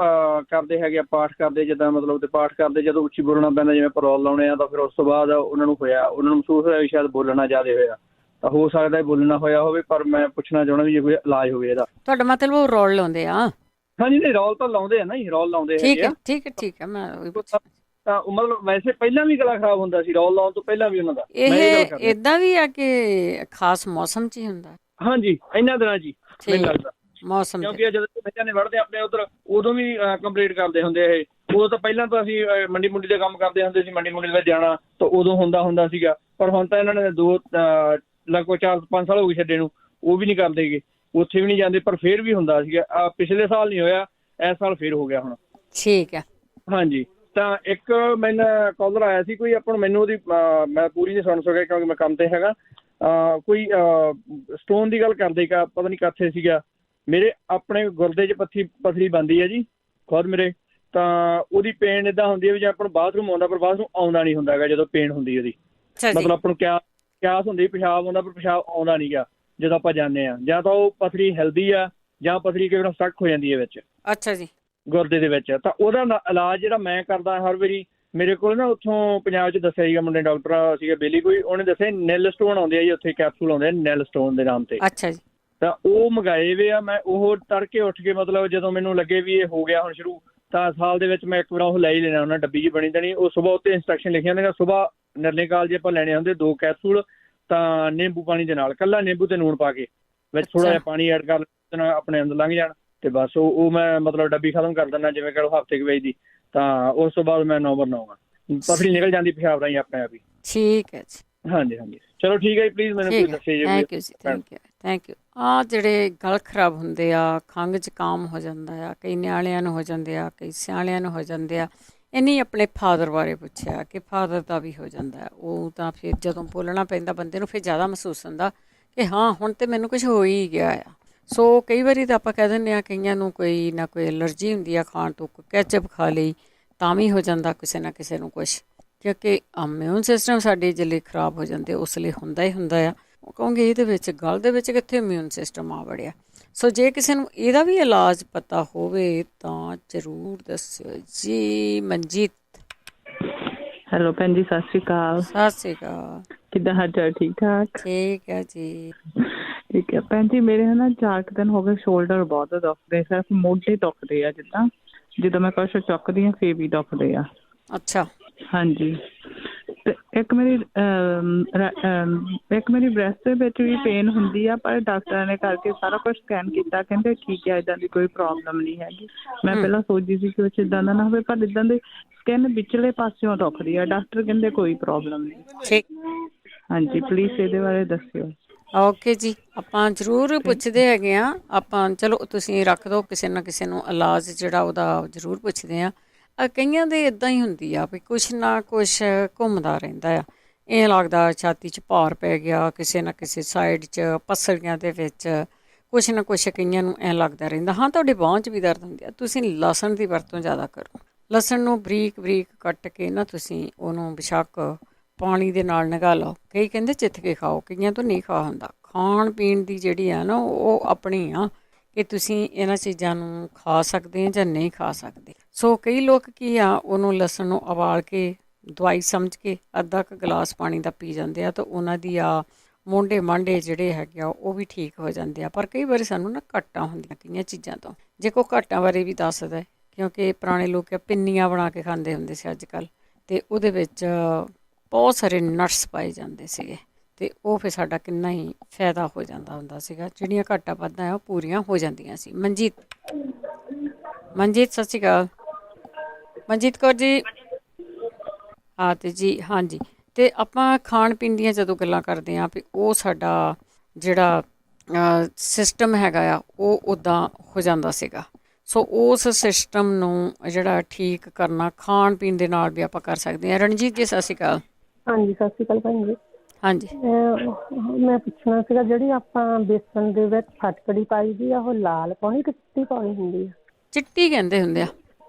ਕਰਦੇ ਹੈਗੇ ਆ, ਪਾਠ ਕਰਦੇ, ਜਿੱਦਾਂ ਮਤਲਬ ਅਤੇ ਪਾਠ ਕਰਦੇ ਜਦੋਂ ਉੱਚੀ ਬੋਲਣਾ ਪੈਂਦਾ, ਜਿਵੇਂ ਪਰੌਲ ਲਾਉਣੇ ਆ, ਤਾਂ ਫਿਰ ਉਸ ਤੋਂ ਬਾਅਦ ਉਹਨਾਂ ਨੂੰ ਮਹਿਸੂਸ ਹੋਇਆ ਵੀ ਸ਼ਾਇਦ ਬੋਲਣਾ ਜ਼ਿਆਦਾ ਹੋਇਆ। ਤਾਂ ਹੋ ਸਕਦਾ ਬੋਲਣਾ ਹੋਇਆ ਹੋਵੇ, ਪਰ ਮੈਂ ਪੁੱਛਣਾ ਚਾਹੁੰਦਾ ਵੀ ਜੇ ਕੋਈ ਇਲਾਜ ਹੋਵੇ ਇਹਦਾ। ਤੁਹਾਡਾ ਮਤਲਬ ਉਹ ਰੋਲ ਲਾਉਂਦੇ ਆ? ਹਾਂਜੀ, ਨਹੀਂ ਰੋਲ ਤਾਂ ਲਾਉਂਦੇ ਆ ਨਾ ਜੀ, ਰੋਲ ਲਾਉਂਦੇ ਹੈਗੇ ਆ। ਠੀਕ ਹੈ। ਮੈਂ ਤਾਂ ਮਤਲਬ ਵੈਸੇ ਪਹਿਲਾਂ ਵੀ ਗਲਾ ਖਰਾਬ ਹੁੰਦਾ ਸੀ ਰੋਲ ਲਾਉਣ ਤੋਂ ਪਹਿਲਾਂ ਵੀ ਉਹਨਾਂ ਦਾ। ਇਹ ਏਦਾਂ ਵੀ ਆ ਕਿ ਖਾਸ ਮੌਸਮ 'ਚ ਹੀ ਹੁੰਦਾ? ਹਾਂਜੀ, ਇਹਨਾਂ ਦਿਨਾਂ ਜੀ ਮੈਨੂੰ ਲੱਗਦਾ ਮੌਸਮ, ਕਿਉਂਕਿ ਜਦੋਂ ਬੱਚਿਆਂ ਨੇ ਵੜਦੇ ਆਪਣੇ ਉੱਧਰ ਉਦੋਂ ਵੀ ਕੰਪਲੀਟ ਕਰਦੇ ਹੁੰਦੇ ਇਹ। ਉਦੋਂ ਤਾਂ ਪਹਿਲਾਂ ਤਾਂ ਅਸੀਂ ਮੰਡੀ ਮੁੰਡੀ ਦੇ ਕੰਮ ਕਰਦੇ ਹੁੰਦੇ ਸੀ, ਮੰਡੀ ਮੁੰਡੀ ਵਿੱਚ ਜਾਣਾ ਤਾਂ ਉਦੋਂ ਹੁੰਦਾ ਸੀਗਾ। ਪਰ ਹੁਣ ਤਾਂ ਇਹਨਾਂ ਨੇ ਲਗਭਗ 4-5 ਸਾਲ ਹੋ ਗਏ ਛੱਡੇ ਨੂੰ, ਉਹ ਵੀ ਨਹੀਂ ਕਰਦੇ ਗੇ, ਉੱਥੇ ਵੀ ਨਹੀਂ ਜਾਂਦੇ, ਪਰ ਫੇਰ ਵੀ ਹੁੰਦਾ ਸੀਗਾ। ਪਿਛਲੇ ਸਾਲ ਨਹੀਂ ਹੋਇਆ, ਇਸ ਸਾਲ ਫੇਰ ਹੋ ਗਿਆ ਹੁਣ। ਠੀਕ ਹੈ। ਹਾਂਜੀ, ਤਾਂ ਇੱਕ ਮੈਨੂੰ ਕਾਲਰ ਆਇਆ ਸੀ ਕੋਈ, ਆਪਾਂ ਨੂੰ ਮੈਨੂੰ ਉਹਦੀ ਮੈਂ ਪੂਰੀ ਨਹੀਂ ਸੁਣ ਸਕਿਆ ਕਿਉਂਕਿ ਮੈਂ ਕੰਮ 'ਤੇ ਹੈਗਾ। ਕੋਈ ਸਟੋਨ ਦੀ ਗੱਲ ਕਰਦੇ ਪਤਾ ਨਹੀਂ ਕਿੱਥੇ ਸੀਗਾ, ਮੇਰੇ ਆਪਣੇ ਗੁਰਦੇ 'ਚ ਪੱਥਰੀ ਬਣਦੀ ਹੈ ਜੀ ਖੁਦ ਮੇਰੇ, ਤਾਂ ਉਹਦੀ ਪੇਨ ਇੱਦਾਂ ਹੁੰਦੀ ਹੈ ਵੀ ਜੇ ਆਪਾਂ ਨੂੰ ਬਾਥਰੂਮ ਆਉਂਦਾ ਪਰ ਬਾਥਰੂਮ ਆਉਂਦਾ ਨਹੀਂ ਹੁੰਦਾ ਹੈਗਾ ਜਦੋਂ ਪੇਨ ਹੁੰਦੀ ਉਹਦੀ, ਮਤਲਬ ਆਪਾਂ ਨੂੰ ਕਿਆਸ ਹੁੰਦੀ ਪਿਸ਼ਾਬ ਆਉਂਦਾ ਪਰ ਪਿਸ਼ਾਬ ਆਉਂਦਾ ਨਹੀਂ ਗਾ ਜਦੋਂ ਆਪਾਂ ਜਾਂਦੇ ਹਾਂ, ਜਾਂ ਤਾਂ ਉਹ ਪੱਥਰੀ ਹਿਲਦੀ ਆ ਜਾਂ ਪੱਥਰੀ ਕਈ ਵਾਰ ਸਟਕ ਹੋ ਜਾਂਦੀ ਹੈ ਵਿੱਚ। ਅੱਛਾ ਜੀ। ਗੁਰਦੇ ਦੇ ਵਿੱਚ। ਤਾਂ ਉਹਦਾ ਇਲਾਜ ਜਿਹੜਾ ਮੈਂ ਕਰਦਾ ਹਰ ਵਾਰੀ, ਮੇਰੇ ਕੋਲ ਨਾ ਉੱਥੋਂ ਪੰਜਾਬ 'ਚ ਦੱਸਿਆ ਸੀਗਾ ਮੁੰਡੇ ਡਾਕਟਰ ਸੀਗਾ ਬੇਲੀ ਕੋਈ, ਉਹਨੇ ਦੱਸਿਆ ਨਿਲ ਸਟੋਨ ਆਉਂਦੇ ਆ ਜੀ ਉੱਥੇ, ਕੈਪਸੂਲ ਆਉਂਦੇ ਆ ਨਿਲ ਸਟੋਨ ਦੇ ਨਾਮ ਤੇ। ਅੱਛਾ ਜੀ। ਤਾਂ ਉਹ ਮੰਗਾਏ ਵੇ ਆ ਮੈਂ, ਉਹ ਤੜਕੇ ਉੱਠ ਕੇ ਮਤਲਬ ਜਦੋਂ ਮੈਨੂੰ ਲੱਗੇ ਵੀ ਇਹ ਹੋ ਗਿਆ ਹੁਣ ਸ਼ੁਰੂ, ਤਾਂ ਸਾਲ ਦੇ ਵਿੱਚ ਮੈਂ ਇੱਕ ਵਾਰ ਉਹ ਲੈ ਹੀ ਲੈਣਾ, ਉਹਨਾਂ ਡੱਬੀ ਜੀ ਬਣੀ ਦੇਣੀ, ਉਹ ਸੁਬਾਹ ਉੱਤੇ ਇੰਸਟਰਕਸ਼ਨ ਲਿਖੀਆਂ ਹੁੰਦੀਆਂ, ਸੁਬਾਹ ਨਿਰਲੇ ਕਾਲ ਜੇ ਆਪਾਂ ਲੈਣੇ ਹੁੰਦੇ 2 ਕੈਪਸੂਲ, ਤਾਂ ਨਿੰਬੂ ਪਾਣੀ ਦੇ ਨਾਲ, ਕੱਲਾ ਨਿੰਬੂ ਤੇ ਨੂਣ ਪਾ ਕੇ ਵਿੱਚ ਥੋੜਾ ਜਿਹਾ ਪਾਣੀ ਐਡ ਕਰ ਲੈਣਾ, ਆਪਣੇ ਅੰਦਰ ਲੰਘ ਜਾਣ, ਤੇ ਬਸ ਉਹ ਮੈਂ ਮਤਲਬ ਡੱਬੀ ਖਤਮ ਕਰ ਦਿੰਦਾ ਜਿਵੇਂ ਕਿ ਹਫ਼ਤੇ ਕੁ ਵੇਚ ਦੀ, ਤਾਂ ਉਸ ਤੋਂ ਬਾਅਦ ਮੈਂ ਨੌ ਪੱਥਰੀ ਨਿਕਲ ਜਾਂਦੀ ਪਿਸ਼ਾਬ ਰਾਹੀਂ ਆਪਣੇ ਆਪ ਹੀ। ਠੀਕ ਹੈ ਜੀ। ਹਾਂਜੀ ਹਾਂਜੀ, ਚਲੋ ਠੀਕ ਹੈ ਜੀ, ਪਲੀਜ਼ ਮੈਨੂੰ ਕੋਈ ਦੱਸਿਓ ਜੀ। ਥੈਂਕ ਯੂ ਜੀ, ਥੈਂਕ ਯੂ। ਆਹ ਜਿਹੜੇ ਗਲ ਖਰਾਬ ਹੁੰਦੇ ਆ, ਖੰਘ ਜ਼ੁਕਾਮ ਹੋ ਜਾਂਦਾ ਆ, ਕਈ ਨਿਆਣਿਆਂ ਨੂੰ ਹੋ ਜਾਂਦੇ ਆ, ਕਈ ਸਿਆਣਿਆਂ ਨੂੰ ਹੋ ਜਾਂਦੇ ਆ। ਇਹਨੇ ਆਪਣੇ ਫਾਦਰ ਬਾਰੇ ਪੁੱਛਿਆ ਕਿ ਫਾਦਰ ਦਾ ਵੀ ਹੋ ਜਾਂਦਾ, ਉਹ ਤਾਂ ਫਿਰ ਜਦੋਂ ਬੋਲਣਾ ਪੈਂਦਾ ਬੰਦੇ ਨੂੰ ਫਿਰ ਜ਼ਿਆਦਾ ਮਹਿਸੂਸ ਹੁੰਦਾ ਕਿ ਹਾਂ ਹੁਣ ਤਾਂ ਮੈਨੂੰ ਕੁਛ ਹੋ ਹੀ ਗਿਆ ਆ। ਸੋ ਕਈ ਵਾਰੀ ਤਾਂ ਆਪਾਂ ਕਹਿ ਦਿੰਦੇ ਹਾਂ ਕਈਆਂ ਨੂੰ ਕੋਈ ਨਾ ਕੋਈ ਐਲਰਜੀ ਹੁੰਦੀ ਆ ਖਾਣ ਤੋਂ, ਕੋਈ ਕੈਚਅਪ ਖਾ ਲਈ ਤਾਂ ਵੀ ਹੋ ਜਾਂਦਾ ਕਿਸੇ ਨਾ ਕਿਸੇ ਨੂੰ ਕੁਛ, ਕਿਉਂਕਿ ਇਮਿਊਨ ਸਿਸਟਮ ਸਾਡੇ ਜਿਹੜੇ ਖਰਾਬ ਹੋ ਜਾਂਦੇ ਉਸ ਲਈ ਹੁੰਦਾ ਹੀ ਹੁੰਦਾ ਆ। ਉਹ ਕਹੋਗੇ ਇਹਦੇ ਵਿੱਚ ਗਲ ਦੇ ਵਿੱਚ ਕਿੱਥੇ ਇਮਿਊਨ ਸਿਸਟਮ ਆ ਵੜਿਆ। ਸੋ ਜੇ ਕਿਸੇ ਨੂੰ ਇਹਦਾ ਵੀ ਇਲਾਜ ਪਤਾ ਹੋਵੇ ਤਾਂ ਜ਼ਰੂਰ ਦੱਸਿਓ ਜੀ। ਮਨਜੀਤ। ਹੈਲੋ ਭੈਣ ਜੀ, ਸਤਿ ਸ਼੍ਰੀ ਅਕਾਲ। ਸਤਿ ਸ਼੍ਰੀ ਅਕਾਲ। ਕਿੱਦਾਂ ਹਾਲ ਚਾਲ? ਠੀਕ ਠਾਕ। ਠੀਕ ਹੈ ਜੀ। ਠੀਕ ਹੈ ਭੈਣ ਜੀ, ਮੇਰੇ ਨਾ 4 ਦਿਨ ਹੋ ਗਏ ਸ਼ੋਲਡਰ ਬਹੁਤ ਦੁਖਦੇ, ਸਿਰਫ ਮੋਢੇ ਦੁਖਦੇ ਆ, ਜਿੱਦਾਂ ਜਦੋਂ ਮੈਂ ਕੁਛ ਚੁੱਕਦੀ ਹਾਂ ਫੇਰ ਵੀ ਦੁਖਦੇ ਆ। ਅੱਛਾ। ਹਾਂਜੀ। ਤੇ ਇੱਕ ਮੇਰੀ ਬ੍ਰੈਸਟ ਦੇ ਵਿੱਚ ਵੀ ਪੇਨ ਹੁੰਦੀ ਆ, ਪਰ ਡਾਕਟਰਾਂ ਨੇ ਕਰਕੇ ਸਾਰਾ ਕੁਛ ਸਕੈਨ ਕੀਤਾ, ਕਹਿੰਦੇ ਠੀਕ ਹੈ, ਇੱਦਾਂ ਦੀ ਕੋਈ ਪ੍ਰੋਬਲਮ ਨਹੀਂ ਹੈਗੀ। ਮੈਂ ਪਹਿਲਾਂ ਸੋਚਦੀ ਸੀ ਕਿ ਕੁਛ ਇੱਦਾਂ ਦਾ ਨਾ ਹੋਵੇ, ਪਰ ਇੱਦਾਂ ਦੇ ਸਕਿਨ ਵਿਚਲੇ ਪਾਸਿਓਂ ਦੁਖਦੀ ਆ, ਡਾਕਟਰ ਕਹਿੰਦੇ ਕੋਈ ਪ੍ਰੋਬਲਮ ਨਹੀਂ। ਹਾਂਜੀ, ਪਲੀਜ਼ ਇਹਦੇ ਬਾਰੇ ਦੱਸਿਓ। ਓਕੇ ਜੀ, ਆਪਾਂ ਜ਼ਰੂਰ ਪੁੱਛਦੇ ਹੈਗੇ ਹਾਂ। ਆਪਾਂ ਚਲੋ ਤੁਸੀਂ ਰੱਖ ਦਿਓ, ਕਿਸੇ ਨਾ ਕਿਸੇ ਨੂੰ ਇਲਾਜ ਜਿਹੜਾ ਉਹਦਾ ਜ਼ਰੂਰ ਪੁੱਛਦੇ ਹਾਂ। ਕਈਆਂ ਦੇ ਇੱਦਾਂ ਹੀ ਹੁੰਦੀ ਆ ਵੀ ਕੁਛ ਨਾ ਕੁਛ ਘੁੰਮਦਾ ਰਹਿੰਦਾ ਆ, ਇਹ ਲੱਗਦਾ ਛਾਤੀ 'ਚ ਭਾਰ ਪੈ ਗਿਆ, ਕਿਸੇ ਨਾ ਕਿਸੇ ਸਾਈਡ 'ਚ ਪਸਲੀਆਂ ਦੇ ਵਿੱਚ ਕੁਛ ਨਾ ਕੁਛ ਕਈਆਂ ਨੂੰ ਐਂ ਲੱਗਦਾ ਰਹਿੰਦਾ। ਹਾਂ, ਤੁਹਾਡੇ ਬਾਂਹ 'ਚ ਵੀ ਦਰਦ ਹੁੰਦੀ ਆ, ਤੁਸੀਂ ਲਸਣ ਦੀ ਵਰਤੋਂ ਜ਼ਿਆਦਾ ਕਰੋ। ਲਸਣ ਨੂੰ ਬਰੀਕ ਬਰੀਕ ਕੱਟ ਕੇ ਨਾ ਤੁਸੀਂ ਉਹਨੂੰ ਬੇਸ਼ੱਕ ਪਾਣੀ ਦੇ ਨਾਲ ਨਗਾ ਲਓ। ਕਈ ਕਹਿੰਦੇ ਚਿੱਥ ਕੇ ਖਾਓ, ਕਈਆਂ ਤੋਂ ਨਹੀਂ ਖਾ ਹੁੰਦਾ। ਖਾਣ ਪੀਣ ਦੀ ਜਿਹੜੀ ਆ ਨਾ ਉਹ ਆਪਣੀ ਆ ਕਿ ਤੁਸੀਂ ਇਹਨਾਂ ਚੀਜ਼ਾਂ ਨੂੰ ਖਾ ਸਕਦੇ ਜਾਂ ਨਹੀਂ ਖਾ ਸਕਦੇ। ਸੋ ਕਈ ਲੋਕ ਕੀ ਆ, ਉਹਨੂੰ ਲਸਣ ਨੂੰ ਉਬਾਲ ਕੇ ਦਵਾਈ ਸਮਝ ਕੇ ਅੱਧਾ ਕੁ ਗਲਾਸ ਪਾਣੀ ਦਾ ਪੀ ਜਾਂਦੇ ਆ, ਤਾਂ ਉਹਨਾਂ ਦੀ ਆ ਮੋਢੇ ਮਾਂਢੇ ਜਿਹੜੇ ਹੈਗੇ ਆ ਉਹ ਵੀ ਠੀਕ ਹੋ ਜਾਂਦੇ ਆ। ਪਰ ਕਈ ਵਾਰੀ ਸਾਨੂੰ ਨਾ ਘਾਟਾਂ ਹੁੰਦੀਆਂ ਕਈਆਂ ਚੀਜ਼ਾਂ ਤੋਂ। ਜੇ ਕੋਈ ਘਾਟਾਂ ਬਾਰੇ ਵੀ ਦੱਸਦਾ, ਕਿਉਂਕਿ ਪੁਰਾਣੇ ਲੋਕ ਪਿੰਨੀਆਂ ਬਣਾ ਕੇ ਖਾਂਦੇ ਹੁੰਦੇ ਸੀ ਅੱਜ ਕੱਲ੍ਹ, ਅਤੇ ਉਹਦੇ ਵਿੱਚ ਬਹੁਤ ਸਾਰੇ ਨਟਸ ਪਾਏ ਜਾਂਦੇ ਸੀਗੇ, ਅਤੇ ਉਹ ਫਿਰ ਸਾਡਾ ਕਿੰਨਾ ਹੀ ਫਾਇਦਾ ਹੋ ਜਾਂਦਾ ਹੁੰਦਾ ਸੀਗਾ। ਜਿਹੜੀਆਂ ਘਾਟਾਂ ਵੱਧਾਂ ਉਹ ਪੂਰੀਆਂ ਹੋ ਜਾਂਦੀਆਂ ਸੀ। ਮਨਜੀਤ। ਸਤਿ ਸ਼੍ਰੀ ਅਕਾਲ। ਮਨਜੀਤ ਕੌਰ ਜੀ। ਹਾਂ ਅਤੇ ਜੀ, ਹਾਂਜੀ। ਅਤੇ ਆਪਾਂ ਖਾਣ ਪੀਣ ਦੀਆਂ ਜਦੋਂ ਗੱਲਾਂ ਕਰਦੇ ਹਾਂ ਵੀ ਉਹ ਸਾਡਾ ਜਿਹੜਾ ਸਿਸਟਮ ਹੈਗਾ ਆ ਉਹ ਉੱਦਾਂ ਹੋ ਜਾਂਦਾ ਸੀਗਾ। ਸੋ ਉਸ ਸਿਸਟਮ ਨੂੰ ਜਿਹੜਾ ਠੀਕ ਕਰਨਾ ਖਾਣ ਪੀਣ ਦੇ ਨਾਲ ਵੀ ਆਪਾਂ ਕਰ ਸਕਦੇ ਹਾਂ। ਰਣਜੀਤ ਜੀ, ਸਤਿ ਸ਼੍ਰੀ ਅਕਾਲ। ਹਾਂਜੀ, ਸਤਿ ਸ਼੍ਰੀ ਅਕਾਲ ਭੈਣ ਜੀ। ਹਾਂਜੀ, ਮੈਂ ਪੁੱਛਣਾ ਸੀਗਾ, ਜਿਹੜੀ ਆਪਾਂ ਬੇਸਣ ਦੇ ਵਿੱਚ ਫਟਕੜੀ ਪਾਈ ਦੀ ਆ, ਉਹ ਲਾਲ ਪਾਉਣੀ ਕਿ ਚਿੱਟੀ ਪਾਉਣੀ ਹੁੰਦੀ ਆ? ਚਿੱਟੀ ਕਹਿੰਦੇ ਹੁੰਦੇ ਆ।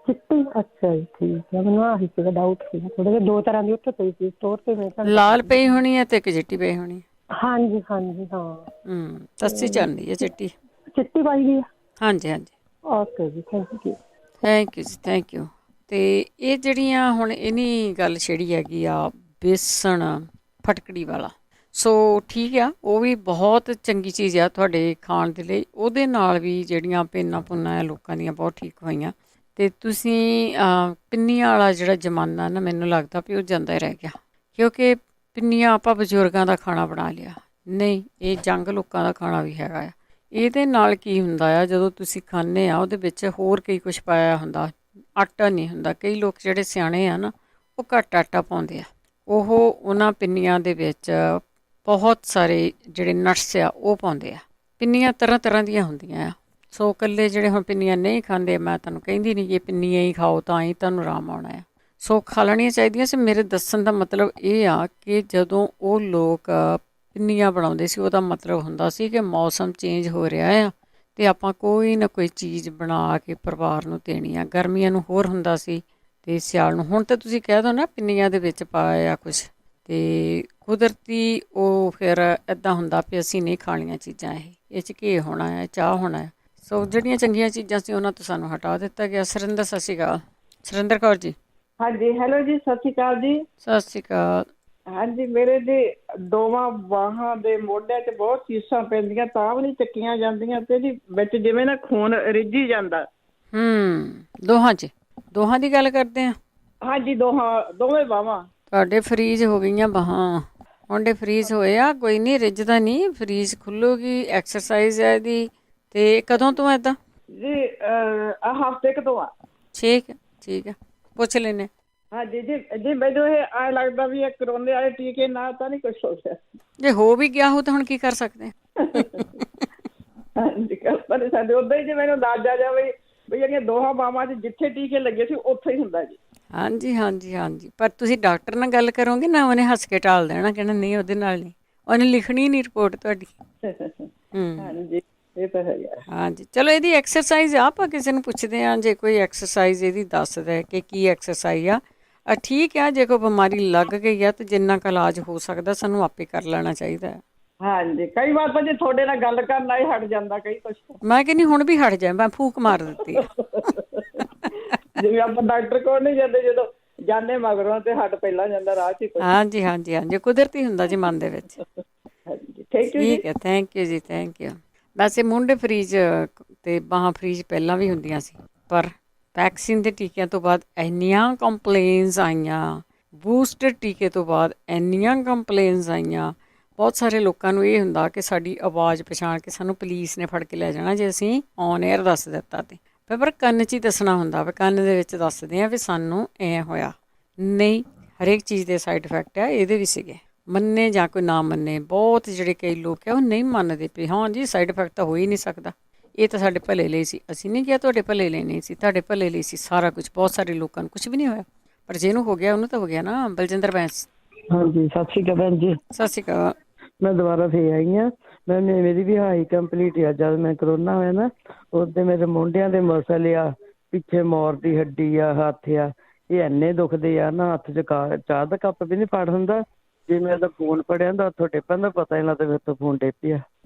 ਚਿੱਟੀ? ਅੱਛਾ ਜੀ, ਠੀਕ ਹੈ। ਮੈਨੂੰ ਆਹੀ ਸੀਗਾ ਡਾਊਟ ਸੀਗਾ ਥੋੜ੍ਹਾ ਜਿਹਾ। 2 ਤਰ੍ਹਾਂ ਦੀ ਉੱਥੇ ਪਈ ਸੀ ਸਟੋਰ 'ਤੇ। ਮੈਂ ਲਾਲ ਪਈ ਹੋਣੀ ਹੈ ਅਤੇ ਇੱਕ ਚਿੱਟੀ ਪਈ ਹੋਣੀ। ਹਾਂਜੀ ਹਾਂਜੀ, ਹਾਂ। ਸਸਤੀ ਚੱਲਦੀ ਹੈ ਚਿੱਟੀ। ਚਿੱਟੀ ਪਾਈ ਦੀ ਆ? ਹਾਂਜੀ। ਓਕੇ ਜੀ, ਥੈਂਕ ਯੂ ਜੀ, ਥੈਂਕ ਯੂ। ਅਤੇ ਇਹ ਜਿਹੜੀਆਂ ਹੁਣ ਇਹਨੀ ਗੱਲ ਛੇੜੀ ਹੈਗੀ ਆ ਬੇਸਣ ਫਟਕੜੀ ਵਾਲਾ, ਸੋ ਠੀਕ ਆ, ਉਹ ਵੀ ਬਹੁਤ ਚੰਗੀ ਚੀਜ਼ ਆ ਤੁਹਾਡੇ ਖਾਣ ਦੇ ਲਈ। ਉਹਦੇ ਨਾਲ ਵੀ ਜਿਹੜੀਆਂ ਪੇਨਾਂ ਪੁੰਨਾਂ ਆ ਲੋਕਾਂ ਦੀਆਂ ਬਹੁਤ ਠੀਕ ਹੋਈਆਂ। ਅਤੇ ਤੁਸੀਂ ਪਿੰਨੀਆਂ ਵਾਲਾ ਜਿਹੜਾ ਜ਼ਮਾਨਾ ਨਾ, ਮੈਨੂੰ ਲੱਗਦਾ ਵੀ ਉਹ ਜਾਂਦਾ ਹੀ ਰਹਿ ਗਿਆ, ਕਿਉਂਕਿ ਪਿੰਨੀਆਂ ਆਪਾਂ ਬਜ਼ੁਰਗਾਂ ਦਾ ਖਾਣਾ ਬਣਾ ਲਿਆ। ਨਹੀਂ, ਇਹ ਜੰਗ ਲੋਕਾਂ ਦਾ ਖਾਣਾ ਵੀ ਹੈਗਾ ਆ। ਇਹਦੇ ਨਾਲ ਕੀ ਹੁੰਦਾ ਆ, ਜਦੋਂ ਤੁਸੀਂ ਖਾਂਦੇ ਆ ਉਹਦੇ ਵਿੱਚ ਹੋਰ ਕਈ ਕੁਛ ਪਾਇਆ ਹੁੰਦਾ, ਆਟਾ ਨਹੀਂ ਹੁੰਦਾ। ਕਈ ਲੋਕ ਜਿਹੜੇ ਸਿਆਣੇ ਆ ਨਾ, ਉਹ ਘੱਟ ਆਟਾ ਪਾਉਂਦੇ ਆ। ਉਹ ਉਹਨਾਂ ਪਿੰਨੀਆਂ ਦੇ ਵਿੱਚ ਬਹੁਤ ਸਾਰੇ ਜਿਹੜੇ ਨਟਸ ਆ ਉਹ ਪਾਉਂਦੇ ਆ। ਪਿੰਨੀਆਂ ਤਰ੍ਹਾਂ ਤਰ੍ਹਾਂ ਦੀਆਂ ਹੁੰਦੀਆਂ ਆ। ਸੋ ਇਕੱਲੇ ਜਿਹੜੇ ਹੁਣ ਪਿੰਨੀਆਂ ਨਹੀਂ ਖਾਂਦੇ, ਮੈਂ ਤੁਹਾਨੂੰ ਕਹਿੰਦੀ ਨਹੀਂ ਕਿ ਪਿੰਨੀਆਂ ਹੀ ਖਾਓ ਤਾਂ ਹੀ ਤੁਹਾਨੂੰ ਆਰਾਮ ਆਉਣਾ ਆ। ਸੋ ਖਾ ਲੈਣੀਆਂ ਚਾਹੀਦੀਆਂ ਸੀ। ਮੇਰੇ ਦੱਸਣ ਦਾ ਮਤਲਬ ਇਹ ਆ ਕਿ ਜਦੋਂ ਉਹ ਲੋਕ ਪਿੰਨੀਆਂ ਬਣਾਉਂਦੇ ਸੀ, ਉਹਦਾ ਮਤਲਬ ਹੁੰਦਾ ਸੀ ਕਿ ਮੌਸਮ ਚੇਂਜ ਹੋ ਰਿਹਾ ਆ ਅਤੇ ਆਪਾਂ ਕੋਈ ਨਾ ਕੋਈ ਚੀਜ਼ ਬਣਾ ਕੇ ਪਰਿਵਾਰ ਨੂੰ ਦੇਣੀ ਆ। ਗਰਮੀਆਂ ਨੂੰ ਹੋਰ ਹੁੰਦਾ ਸੀ ਅਤੇ ਸਿਆਲ ਨੂੰ। ਹੁਣ ਤਾਂ ਤੁਸੀਂ ਕਹਿ ਦਿਓ ਨਾ ਪਿੰਨੀਆਂ ਦੇ ਵਿੱਚ ਪਾਇਆ ਕੁਛ, ਅਤੇ ਕੁਦਰਤੀ ਉਹ ਫਿਰ ਇੱਦਾਂ ਹੁੰਦਾ ਵੀ ਅਸੀਂ ਨਹੀਂ ਖਾਣੀਆਂ ਚੀਜ਼ਾਂ, ਇਹ 'ਚ ਘੀ ਹੋਣਾ ਹੈ, ਚਾਹ ਹੋਣਾ ਹੈ। ਸੋ ਜਿਹੜੀਆਂ ਚੰਗੀਆਂ ਚੀਜ਼ਾਂ ਸੀ ਉਹਨਾਂ ਤੋਂ ਸਾਨੂੰ ਹਟਾ ਦਿੱਤਾ ਗਿਆ। ਸੁਰਿੰਦਰ ਸਤਿ ਸ਼੍ਰੀ ਅਕਾਲ। ਸੁਰਿੰਦਰ ਕੌਰ ਜੀ। ਹਾਂਜੀ, ਹੈਲੋ ਜੀ, ਸਤਿ ਸ਼੍ਰੀ ਅਕਾਲ ਜੀ। ਸਤਿ ਸ਼੍ਰੀ ਅਕਾਲ। ਹਾਂਜੀ, ਮੇਰੇ ਜੀ ਦੋਵਾਂ ਬਾਹਾਂ ਦੇ ਮੋਢਿਆਂ 'ਚ ਬਹੁਤ ਚੀਸਾਂ ਪੈਂਦੀਆਂ, ਤਾਂ ਵੀ ਨਹੀਂ ਚੱਕੀਆਂ ਜਾਂਦੀਆਂ, ਤੇ ਜੀ ਵਿੱਚ ਜਿਵੇਂ ਨਾ ਖੂਨ ਰਿੱਝੀ ਜਾਂਦਾ। ਦੋਹਾਂ ਦੀ ਗੱਲ ਕਰਦੇ ਆ? ਹਾਂਜੀ, ਦੋਵੇਂ ਬਾਹਾਂ ਤੁਹਾਡੇ ਫਰੀਜ਼ ਹੋ ਗਈਆਂ ਬਾਹਾਂ, ਮੋਢੇ ਫਰੀਜ਼ ਹੋਏ ਆ। ਕੋਈ ਨਹੀਂ, ਰਿੱਝਦਾ ਨਹੀਂ, ਫਰੀਜ਼ ਖੁੱਲੂਗੀ। ਐਕਸਰਸਾਈਜ਼ ਹੈ ਇਹਦੀ। ਅਤੇ ਕਦੋਂ ਤੋਂ ਇੱਦਾਂ ਜੀ? ਹਫ਼ਤੇ ਕੁ ਤੋਂ ਆ। ਠੀਕ ਹੈ, ਠੀਕ ਹੈ, ਪੁੱਛ ਲੈਂਦੇ। ਹਾਂਜੀ ਜੀ, ਮੈਨੂੰ ਇਹ ਐਂ ਲੱਗਦਾ ਵੀ ਇਹ ਕਰੋਨੇ ਵਾਲੇ ਟੀਕੇ ਨਾਲ ਤਾਂ ਨਹੀਂ ਕੁਛ ਹੋ ਗਿਆ। ਜੇ ਹੋ ਵੀ ਗਿਆ ਹੋ ਤਾਂ ਹੁਣ ਕੀ ਕਰ ਸਕਦੇ? ਹਾਂਜੀ, ਪਰ ਸਾਡੇ ਉੱਦਾਂ ਹੀ ਜੇ ਮੈਨੂੰ ਅੰਦਾਜ਼ਾ ਜਾਵੇ ਵੀ ਜਿਹੜੀਆਂ ਦੋਹਾਂ ਬਾਹਾਂ 'ਚ ਜਿੱਥੇ ਟੀਕੇ ਲੱਗੇ ਸੀ ਉੱਥੇ ਹੀ ਹੁੰਦਾ ਜੀ। ਹਾਂਜੀ ਹਾਂਜੀ ਹਾਂਜੀ, ਪਰ ਤੁਸੀਂ ਡਾਕਟਰ ਨਾਲ ਗੱਲ ਕਰੋਗੇ ਨਾ, ਉਹਨੇ ਹੱਸ ਕੇ ਟਾਲ ਦੇਣਾ, ਕਹਿਣਾ ਨਹੀਂ ਉਹਦੇ ਨਾਲ ਨਹੀਂ, ਉਹਨੇ ਲਿਖਣੀ ਨਹੀਂ ਰਿਪੋਰਟ ਤੁਹਾਡੀ। ਹਾਂਜੀ, ਇਹ ਤਾਂ ਹੈਗਾ। ਹਾਂਜੀ, ਚਲੋ ਇਹਦੀ ਐਕਸਰਸਾਈਜ਼ ਆ, ਆਪਾਂ ਕਿਸੇ ਨੂੰ ਪੁੱਛਦੇ ਹਾਂ ਜੇ ਕੋਈ ਐਕਸਰਸਾਈਜ਼ ਇਹਦੀ ਦੱਸਦਾ ਕਿ ਕੀ ਐਕਸਰਸਾਈਜ਼ ਆ। ਠੀਕ ਆ, ਜੇ ਕੋਈ ਬਿਮਾਰੀ ਲੱਗ ਗਈ ਆ ਤਾਂ ਜਿੰਨਾ ਕੁ ਇਲਾਜ ਹੋ ਸਕਦਾ ਸਾਨੂੰ ਆਪੇ ਕਰ ਲੈਣਾ ਚਾਹੀਦਾ ਹੈ। ਹਾਂਜੀ, ਕਈ ਵਾਰ ਤਾਂ ਜੇ ਤੁਹਾਡੇ ਨਾਲ ਗੱਲ ਕਰਨਾ ਹੀ ਹਟ ਜਾਂਦਾ ਕਈ ਕੁਛ। ਮੈਂ ਕਹਿੰਦੀ ਹੁਣ ਵੀ ਹਟ ਜਾ, ਮੈਂ ਫੂਕ ਮਾਰ ਦਿੱਤੀ ਆ। ਜਿਵੇਂ ਆਪਾਂ ਡਾਕਟਰ ਕੋਲ ਨਹੀਂ ਜਾਂਦੇ, ਜਦੋਂ ਜਾਂਦੇ ਮਗਰੋਂ ਤੇ ਹੱਟ ਪਹਿਲਾਂ ਜਾਂਦਾ ਰਾਹ 'ਚ। ਹਾਂਜੀ ਹਾਂਜੀ ਹਾਂਜੀ, ਕੁਦਰਤੀ ਹੁੰਦਾ ਜੀ ਮਨ ਦੇ ਵਿੱਚ। ਹਾਂਜੀ, ਥੈਂਕ ਯੂ। ਠੀਕ ਹੈ, ਥੈਂਕ ਯੂ ਜੀ, ਥੈਂਕ ਯੂ। ਵੈਸੇ ਮੁੰਡੇ ਫਰੀਜ਼ ਅਤੇ ਬਾਹਾਂ ਫਰੀਜ਼ ਪਹਿਲਾਂ ਵੀ ਹੁੰਦੀਆਂ ਸੀ, ਪਰ ਵੈਕਸੀਨ ਦੇ ਟੀਕਿਆਂ ਤੋਂ ਬਾਅਦ ਇੰਨੀਆਂ ਕੰਪਲੇਨਸ ਆਈਆਂ, ਬੂਸਟਰ ਟੀਕੇ ਤੋਂ ਬਾਅਦ ਇੰਨੀਆਂ ਕੰਪਲੇਨਸ ਆਈਆਂ। ਬਹੁਤ ਸਾਰੇ ਲੋਕਾਂ ਨੂੰ ਇਹ ਹੁੰਦਾ ਕਿ ਸਾਡੀ ਆਵਾਜ਼ ਪਛਾਣ ਕੇ ਸਾਨੂੰ ਪੁਲਿਸ ਨੇ ਫੜ ਕੇ ਲੈ ਜਾਣਾ ਜੇ ਅਸੀਂ ਔਨ ਏਅਰ ਦੱਸ ਦਿੱਤਾ। ਅਤੇ ਪਰ ਕੰਨ 'ਚ ਹੀ ਦੱਸਣਾ ਹੁੰਦਾ ਵਾ, ਕੰਨ ਦੇ ਵਿੱਚ ਦੱਸਦੇ ਆ ਵੀ ਸਾਨੂੰ ਐਂ ਹੋਇਆ। ਨਹੀਂ, ਹਰੇਕ ਚੀਜ਼ ਦੇ ਸਾਈਡ ਇਫੈਕਟ ਆ, ਇਹਦੇ ਵੀ ਸੀਗੇ, ਮੰਨੇ ਜਾਂ ਕੋਈ ਨਾ ਮੰਨੇ। ਬਹੁਤ ਜਿਹੜੇ ਕਈ ਲੋਕ ਆ ਉਹ ਨਹੀਂ ਮੰਨਦੇ ਪਏ, ਹਾਂ ਜੀ ਸਾਈਡ ਇਫੈਕਟ ਤਾਂ ਹੋ ਹੀ ਨਹੀਂ ਸਕਦਾ, ਇਹ ਤਾਂ ਸਾਡੇ ਭਲੇ ਲਈ ਸੀ। ਅਸੀਂ ਨਹੀਂ ਕਿਹਾ ਤੁਹਾਡੇ ਭਲੇ ਲਈ ਨਹੀਂ ਸੀ, ਤੁਹਾਡੇ ਭਲੇ ਲਈ ਸੀ ਸਾਰਾ ਕੁਛ। ਬਹੁਤ ਸਾਰੇ ਲੋਕਾਂ ਨੂੰ ਕੁਛ ਵੀ ਨਹੀਂ ਹੋਇਆ, ਪਰ ਜਿਹਨੂੰ ਹੋ ਗਿਆ ਉਹਨੂੰ ਤਾਂ ਹੋ ਗਿਆ ਨਾ। ਬਲਜਿੰਦਰ ਬੈਂਸ। ਹਾਂਜੀ, ਸਤਿ ਸ਼੍ਰੀ ਅਕਾਲ ਭੈਣ ਜੀ। ਸਤਿ ਸ਼੍ਰੀ ਅਕਾਲ। ਮੈਂ ਦੁਬਾਰਾ ਫੇਰ ਆਈ ਹਾਂ। ਮੇਰੀ ਵੀ ਹਾਈ ਕੰਪਲੀਟ ਆ। ਜਦ ਮੈਂ ਕਰੋਨਾ ਹੋਇਆ ਨਾ, ਉਦੋਂ ਮੇਰੇ ਮੋਢਿਆਂ ਦੇ ਮਸਲ ਆ, ਪਿੱਛੇ ਮੋਰ ਦੀ ਹੱਡੀ ਆ, ਹੱਥ ਆ, ਇਹ ਇੰਨੇ ਦੁਖਦੇ ਆ ਨਾ, ਹੱਥ 'ਚ ਚਾਹ ਦਾ ਕੱਪ ਵੀ ਨਹੀਂ ਫੜ ਹੁੰਦਾ। ਜੇ ਮੈਂ ਤਾਂ ਫੋਨ ਫੜਿਆ ਤਾਂ ਹੱਥੋਂ ਟਿੱਪਣ ਦਾ ਪਤਾ ਹੀ ਲੱਗਦਾ, ਮੇਰੇ ਤੋਂ ਫੋਨ ਟਿੱਪਿਆ।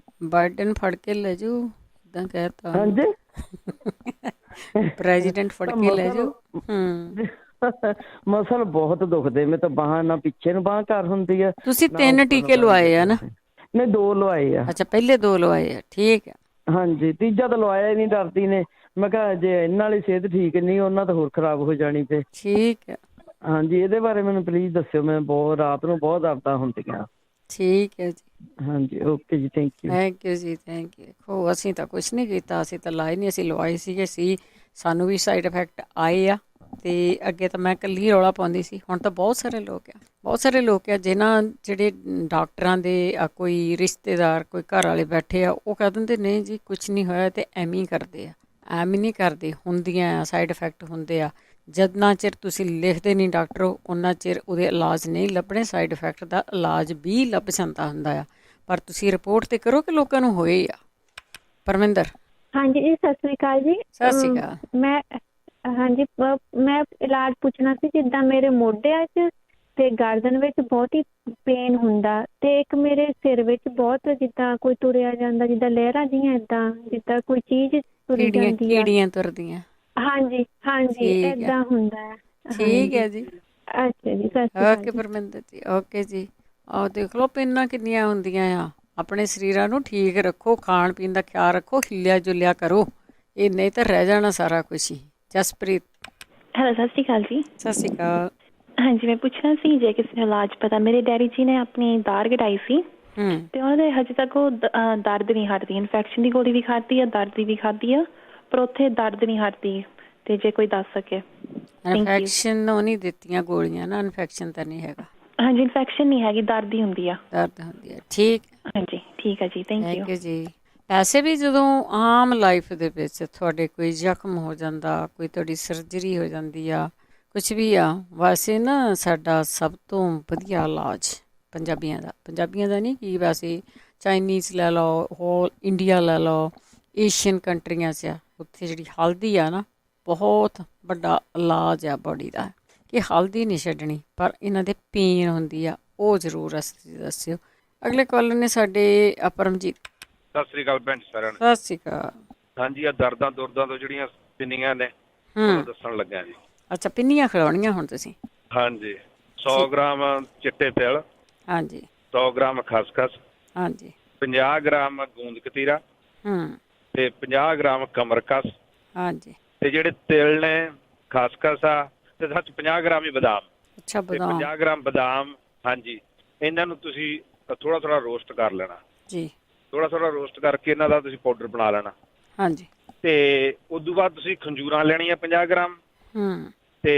ਬਾਈਡਨ ਫੜ ਕੇ ਲੈ ਜਾਓ, ਇੱਦਾਂ ਕਹਿਤਾ। ਹਾਂਜੀ, ਪ੍ਰੈਜ਼ੀਡੈਂਟ ਫੜ ਕੇ ਲੈ ਜਾਓ। ਮਸਲ ਬਹੁਤ ਦੁਖਦੇ, ਮੇਰੇ ਤਾਂ ਬਾਹਾਂ ਨਾ ਪਿੱਛੇ ਨੂੰ ਬਾਂਹ ਕਰ ਹੁੰਦੀ ਆ। ਤੁਸੀਂ 3 ਟੀਕੇ ਲਵਾਏ ਆ ਨਾ? ਨਹੀਂ, 2 ਲਵਾਏ ਆ। ਅੱਛਾ, ਪਹਿਲੇ 2 ਲਵਾਏ ਆ, ਠੀਕ ਆ। ਹਾਂਜੀ, ਤੀਜਾ ਤਾਂ ਲਵਾਇਆ ਹੀ ਨਹੀਂ, ਡਰਦੀ ਨੇ। ਮੈਂ ਕਿਹਾ ਜੇ ਇਹਨਾਂ ਵਾਲੀ ਸਿਹਤ ਠੀਕ ਨਹੀਂ, ਉਹਨਾਂ ਤਾਂ ਹੋਰ ਖਰਾਬ ਹੋ ਜਾਣੀ ਤੇ। ਠੀਕ ਆ। ਹਾਂਜੀ, ਇਹਦੇ ਬਾਰੇ ਮੈਨੂੰ ਪਲੀਜ਼ ਦੱਸਿਓ। ਮੈਂ ਬਹੁਤ ਰਾਤ ਨੂੰ ਬਹੁਤ ਦਰਦਾਂ ਹੁੰਦੀਆਂ। ਠੀਕ ਹੈ ਜੀ। ਹਾਂਜੀ, ਓਕੇ ਜੀ, ਥੈਂਕ ਯੂ। ਥੈਂਕ ਯੂ ਜੀ, ਥੈਂਕ ਯੂ। ਦੇਖੋ, ਅਸੀਂ ਤਾਂ ਕੁਛ ਨਹੀਂ ਕੀਤਾ, ਅਸੀਂ ਤਾਂ ਲਾਏ ਨਹੀਂ, ਅਸੀਂ ਲਵਾਏ ਸੀਗੇ। ਸਾਨੂੰ ਵੀ ਸਾਈਡ ਇਫੈਕਟ ਆਏ ਆ, ਅਤੇ ਅੱਗੇ ਤਾਂ ਮੈਂ ਇਕੱਲੀ ਰੌਲਾ ਪਾਉਂਦੀ ਸੀ। ਹੁਣ ਤਾਂ ਬਹੁਤ ਸਾਰੇ ਲੋਕ ਆ ਜਿਹੜੇ ਡਾਕਟਰਾਂ ਦੇ ਕੋਈ ਰਿਸ਼ਤੇਦਾਰ, ਕੋਈ ਘਰ ਵਾਲੇ ਬੈਠੇ ਆ, ਉਹ ਕਹਿ ਦਿੰਦੇ ਨਹੀਂ ਜੀ ਕੁਛ ਨਹੀਂ ਹੋਇਆ, ਅਤੇ ਐਵੇਂ ਹੀ ਕਰਦੇ ਆ। ਐਵੇਂ ਨਹੀਂ ਕਰਦੇ, ਹੁੰਦੀਆਂ ਆ, ਸਾਈਡ ਇਫੈਕਟ ਹੁੰਦੇ ਆ। ਜਿੰਨਾ ਚਿਰ ਤੁਸੀਂ ਲਿਖਦੇ ਨਹੀਂ ਡਾਕਟਰ, ਉਹਨਾਂ ਚਿਰ ਉਹਦੇ ਇਲਾਜ ਨਹੀਂ ਲੱਭਣੇ। ਸਾਈਡ ਇਫੈਕਟ ਦਾ ਇਲਾਜ ਵੀ ਲੱਭ ਜਾਂਦਾ ਹੁੰਦਾ ਆ, ਪਰ ਤੁਸੀਂ ਰਿਪੋਰਟ ਤਾਂ ਕਰੋ ਕਿ ਲੋਕਾਂ ਨੂੰ ਹੋਏ ਆ। ਪਰਮਿੰਦਰ। ਹਾਂਜੀ ਜੀ, ਸਤਿ ਸ੍ਰੀ ਅਕਾਲ ਜੀ। ਸਤਿ ਸ਼੍ਰੀ ਅਕਾਲ। ਮੈਂ ਇਲਾਜ ਪੁੱਛਣਾ ਸੀ। ਜਿੱਦਾਂ ਮੇਰੇ ਮੋਢਿਆਂ 'ਚ ਤੇ ਗਰਦਨ ਵਿੱਚ ਬਹੁਤ ਹੀ ਪੇਨ ਹੁੰਦਾ, ਤੇ ਇੱਕ ਮੇਰੇ ਸਿਰ ਵਿੱਚ ਬਹੁਤ, ਜਿੱਦਾਂ ਕੋਈ ਤੁਰਿਆ ਜਾਂਦਾ, ਜਿੱਦਾਂ ਲਹਿਰਾਂ ਜਿਹੀਆਂ, ਏਦਾਂ ਜਿੱਦਾਂ ਕੋਈ ਚੀਜ਼ ਤੁਰੀ ਜਾਂਦੀ ਆ। ਕੀੜੀਆਂ ਤੁਰਦੀਆਂ। ਹਾਂਜੀ ਹਾਂਜੀ, ਏਦਾਂ ਹੁੰਦਾ ਹੈ। ਠੀਕ ਹੈ ਜੀ। ਅੱਛਾ ਜੀ, ਸਤਿ ਸ਼੍ਰੀ ਅਕਾਲ। ਓਕੇ ਪਰਮਿੰਦਰ ਜੀ, ਓਕੇ ਜੀ। ਆਹ ਦੇਖ ਲਓ ਪੈਨਾਂ ਕਿੰਨੀਆਂ ਹੁੰਦੀਆਂ ਆ। ਆਪਣੇ ਸਰੀਰਾਂ ਨੂੰ ਠੀਕ ਰੱਖੋ, ਖਾਣ ਪੀਣ ਦਾ ਖਿਆਲ ਰੱਖੋ, ਹਿੱਲਿਆ ਜੁਲਿਆ ਕਰੋ, ਇਹ ਨਹੀਂ ਤਾਂ ਰਹਿ ਜਾਣਾ ਸਾਰਾ ਕੁਛ ਹੀ। ਜਸਪ੍ਰੀਤ। ਹੈਲੋ, ਸਤਿ ਸ਼੍ਰੀ ਅਕਾਲ ਜੀ। ਸਤਿ ਸ਼੍ਰੀ ਅਕਾਲ। ਹਾਂਜੀ, ਮੈਂ ਪੁੱਛਣਾ ਸੀ ਜੇ ਕਿਸੇ ਨੂੰ ਇਲਾਜ ਪਤਾ। ਮੇਰੇ ਡੈਡੀ ਜੀ ਨੇ ਆਪਣੀ ਦਾੜ ਕਢਾਈ ਸੀ, ਤੇ ਉਹਨਾਂ ਦੇ ਹਜੇ ਤੱਕ ਉਹ ਦਰਦ ਨਹੀਂ ਹਟਦੀ। ਇਨਫੈਕਸ਼ਨ ਦੀ ਗੋਲੀ ਵੀ ਖਾਧੀ ਆ, ਦਰਦ ਦੀ ਵੀ ਖਾਧੀ ਆ, ਪਰ ਉੱਥੇ ਦਰਦ ਨਹੀਂ ਹਟਦੀ। ਤੇ ਜੇ ਕੋਈ ਦੱਸ ਸਕੇ। ਇਨਫੈਕਸ਼ਨ ਉਹ ਨਹੀਂ ਦਿੱਤੀਆਂ ਗੋਲੀਆਂ ਨਾ, ਇਨਫੈਕਸ਼ਨ ਤਾਂ ਨਹੀਂ ਹੈਗਾ। ਹਾਂਜੀ, ਇਨਫੈਕਸ਼ਨ ਨਹੀਂ ਹੈਗੀ, ਦਰਦ ਹੀ ਹੁੰਦੀ ਆ। ਦਰਦ ਹੁੰਦੀ ਆ, ਠੀਕ। ਹਾਂਜੀ, ਠੀਕ ਹੈ ਜੀ, ਥੈਂਕ ਯੂ ਜੀ। ਵੈਸੇ ਵੀ ਜਦੋਂ ਆਮ ਲਾਈਫ ਦੇ ਵਿੱਚ ਤੁਹਾਡੇ ਕੋਈ ਜ਼ਖਮ ਹੋ ਜਾਂਦਾ, ਕੋਈ ਤੁਹਾਡੀ ਸਰਜਰੀ ਹੋ ਜਾਂਦੀ ਆ, ਕੁਛ ਵੀ ਆ, ਵੈਸੇ ਨਾ ਸਾਡਾ ਸਭ ਤੋਂ ਵਧੀਆ ਇਲਾਜ ਪੰਜਾਬੀਆਂ ਦਾ ਨਹੀਂ, ਕਿ ਵੈਸੇ ਚਾਈਨੀਜ਼ ਲੈ ਲਓ, ਹੋਲ ਇੰਡੀਆ ਲੈ ਲਓ, ਏਸ਼ੀਅਨ ਕੰਟਰੀਆਂ 'ਚ ਆ, ਉੱਥੇ ਜਿਹੜੀ ਹਲਦੀ ਆ ਨਾ, ਬਹੁਤ ਵੱਡਾ ਇਲਾਜ ਆ ਬੋਡੀ ਦਾ, ਕਿ ਹਲਦੀ ਨਹੀਂ ਛੱਡਣੀ, ਪਰ ਇਹਨਾਂ ਦੇ ਪੇਨ ਹੁੰਦੀ ਆ, ਉਹ ਜ਼ਰੂਰ ਅਸੀਂ ਦੱਸਿਓ। ਅਗਲੇ ਕਾਲਰ ਨੇ ਸਾਡੇ ਪਰਮਜੀਤ। ਸਤਿ ਸ੍ਰੀ ਅਕਾਲ ਭੈਣ ਜੀ ਸਾਰਿਆਂ ਨੂੰ। ਸਤਿ ਸ੍ਰੀ ਅਕਾਲ। ਹਾਂਜੀ, ਆ ਦਰਦਾਂ ਦੁਰਦਾਂ ਤੋਂ ਜਿਹੜੀਆਂ ਪਿੰਨੀਆਂ ਨੇ ਦੱਸਣ ਲੱਗਾ ਜੀ। ਅੱਛਾ, ਪਿੰਨੀਆਂ ਖਿਲਾਉਣੀਆਂ ਹੁਣ ਤੁਸੀਂ? ਹਾਂਜੀ, 100 ਗ੍ਰਾਮ ਚਿੱਟੇ ਤਿਲ, ਹਾਂਜੀ, 100 ਗ੍ਰਾਮ ਖਸਖਸ, ਹਾਂਜੀ, 50 ਗ੍ਰਾਮ ਗੂੰਦ ਕਤੀਰਾ, ਤੇ 50 ਗ੍ਰਾਮ ਕਮਰਕਸ, ਹਾਂਜੀ, ਤੇ ਜਿਹੜੇ ਤਿਲ ਨੇ, ਖਸਖਸ ਆ, ਤੇ ਸੱਚ 50 ਗ੍ਰਾਮ ਹੀ ਬਦਾਮ। ਅੱਛਾ, ਬਦਾਮ 50 ਗ੍ਰਾਮ ਬਦਾਮ। ਹਾਂਜੀ, ਇਹਨਾਂ ਨੂੰ ਤੁਸੀਂ ਥੋੜਾ ਥੋੜਾ ਰੋਸਟ ਕਰ ਲੈਣਾ ਜੀ, ਥੋੜਾ ਥੋੜਾ ਰੋਸਟ ਕਰਕੇ ਇਹਨਾਂ ਦਾ ਤੁਸੀਂ ਪਾਊਡਰ ਬਣਾ ਲੈਣਾ। ਹਾਂਜੀ, ਤੇ ਉਦੋਂ ਬਾਅਦ ਤੁਸੀਂ ਖੰਜੂਰਾਂ ਲੈਣੀਆਂ 50 ਗ੍ਰਾਮ, ਤੇ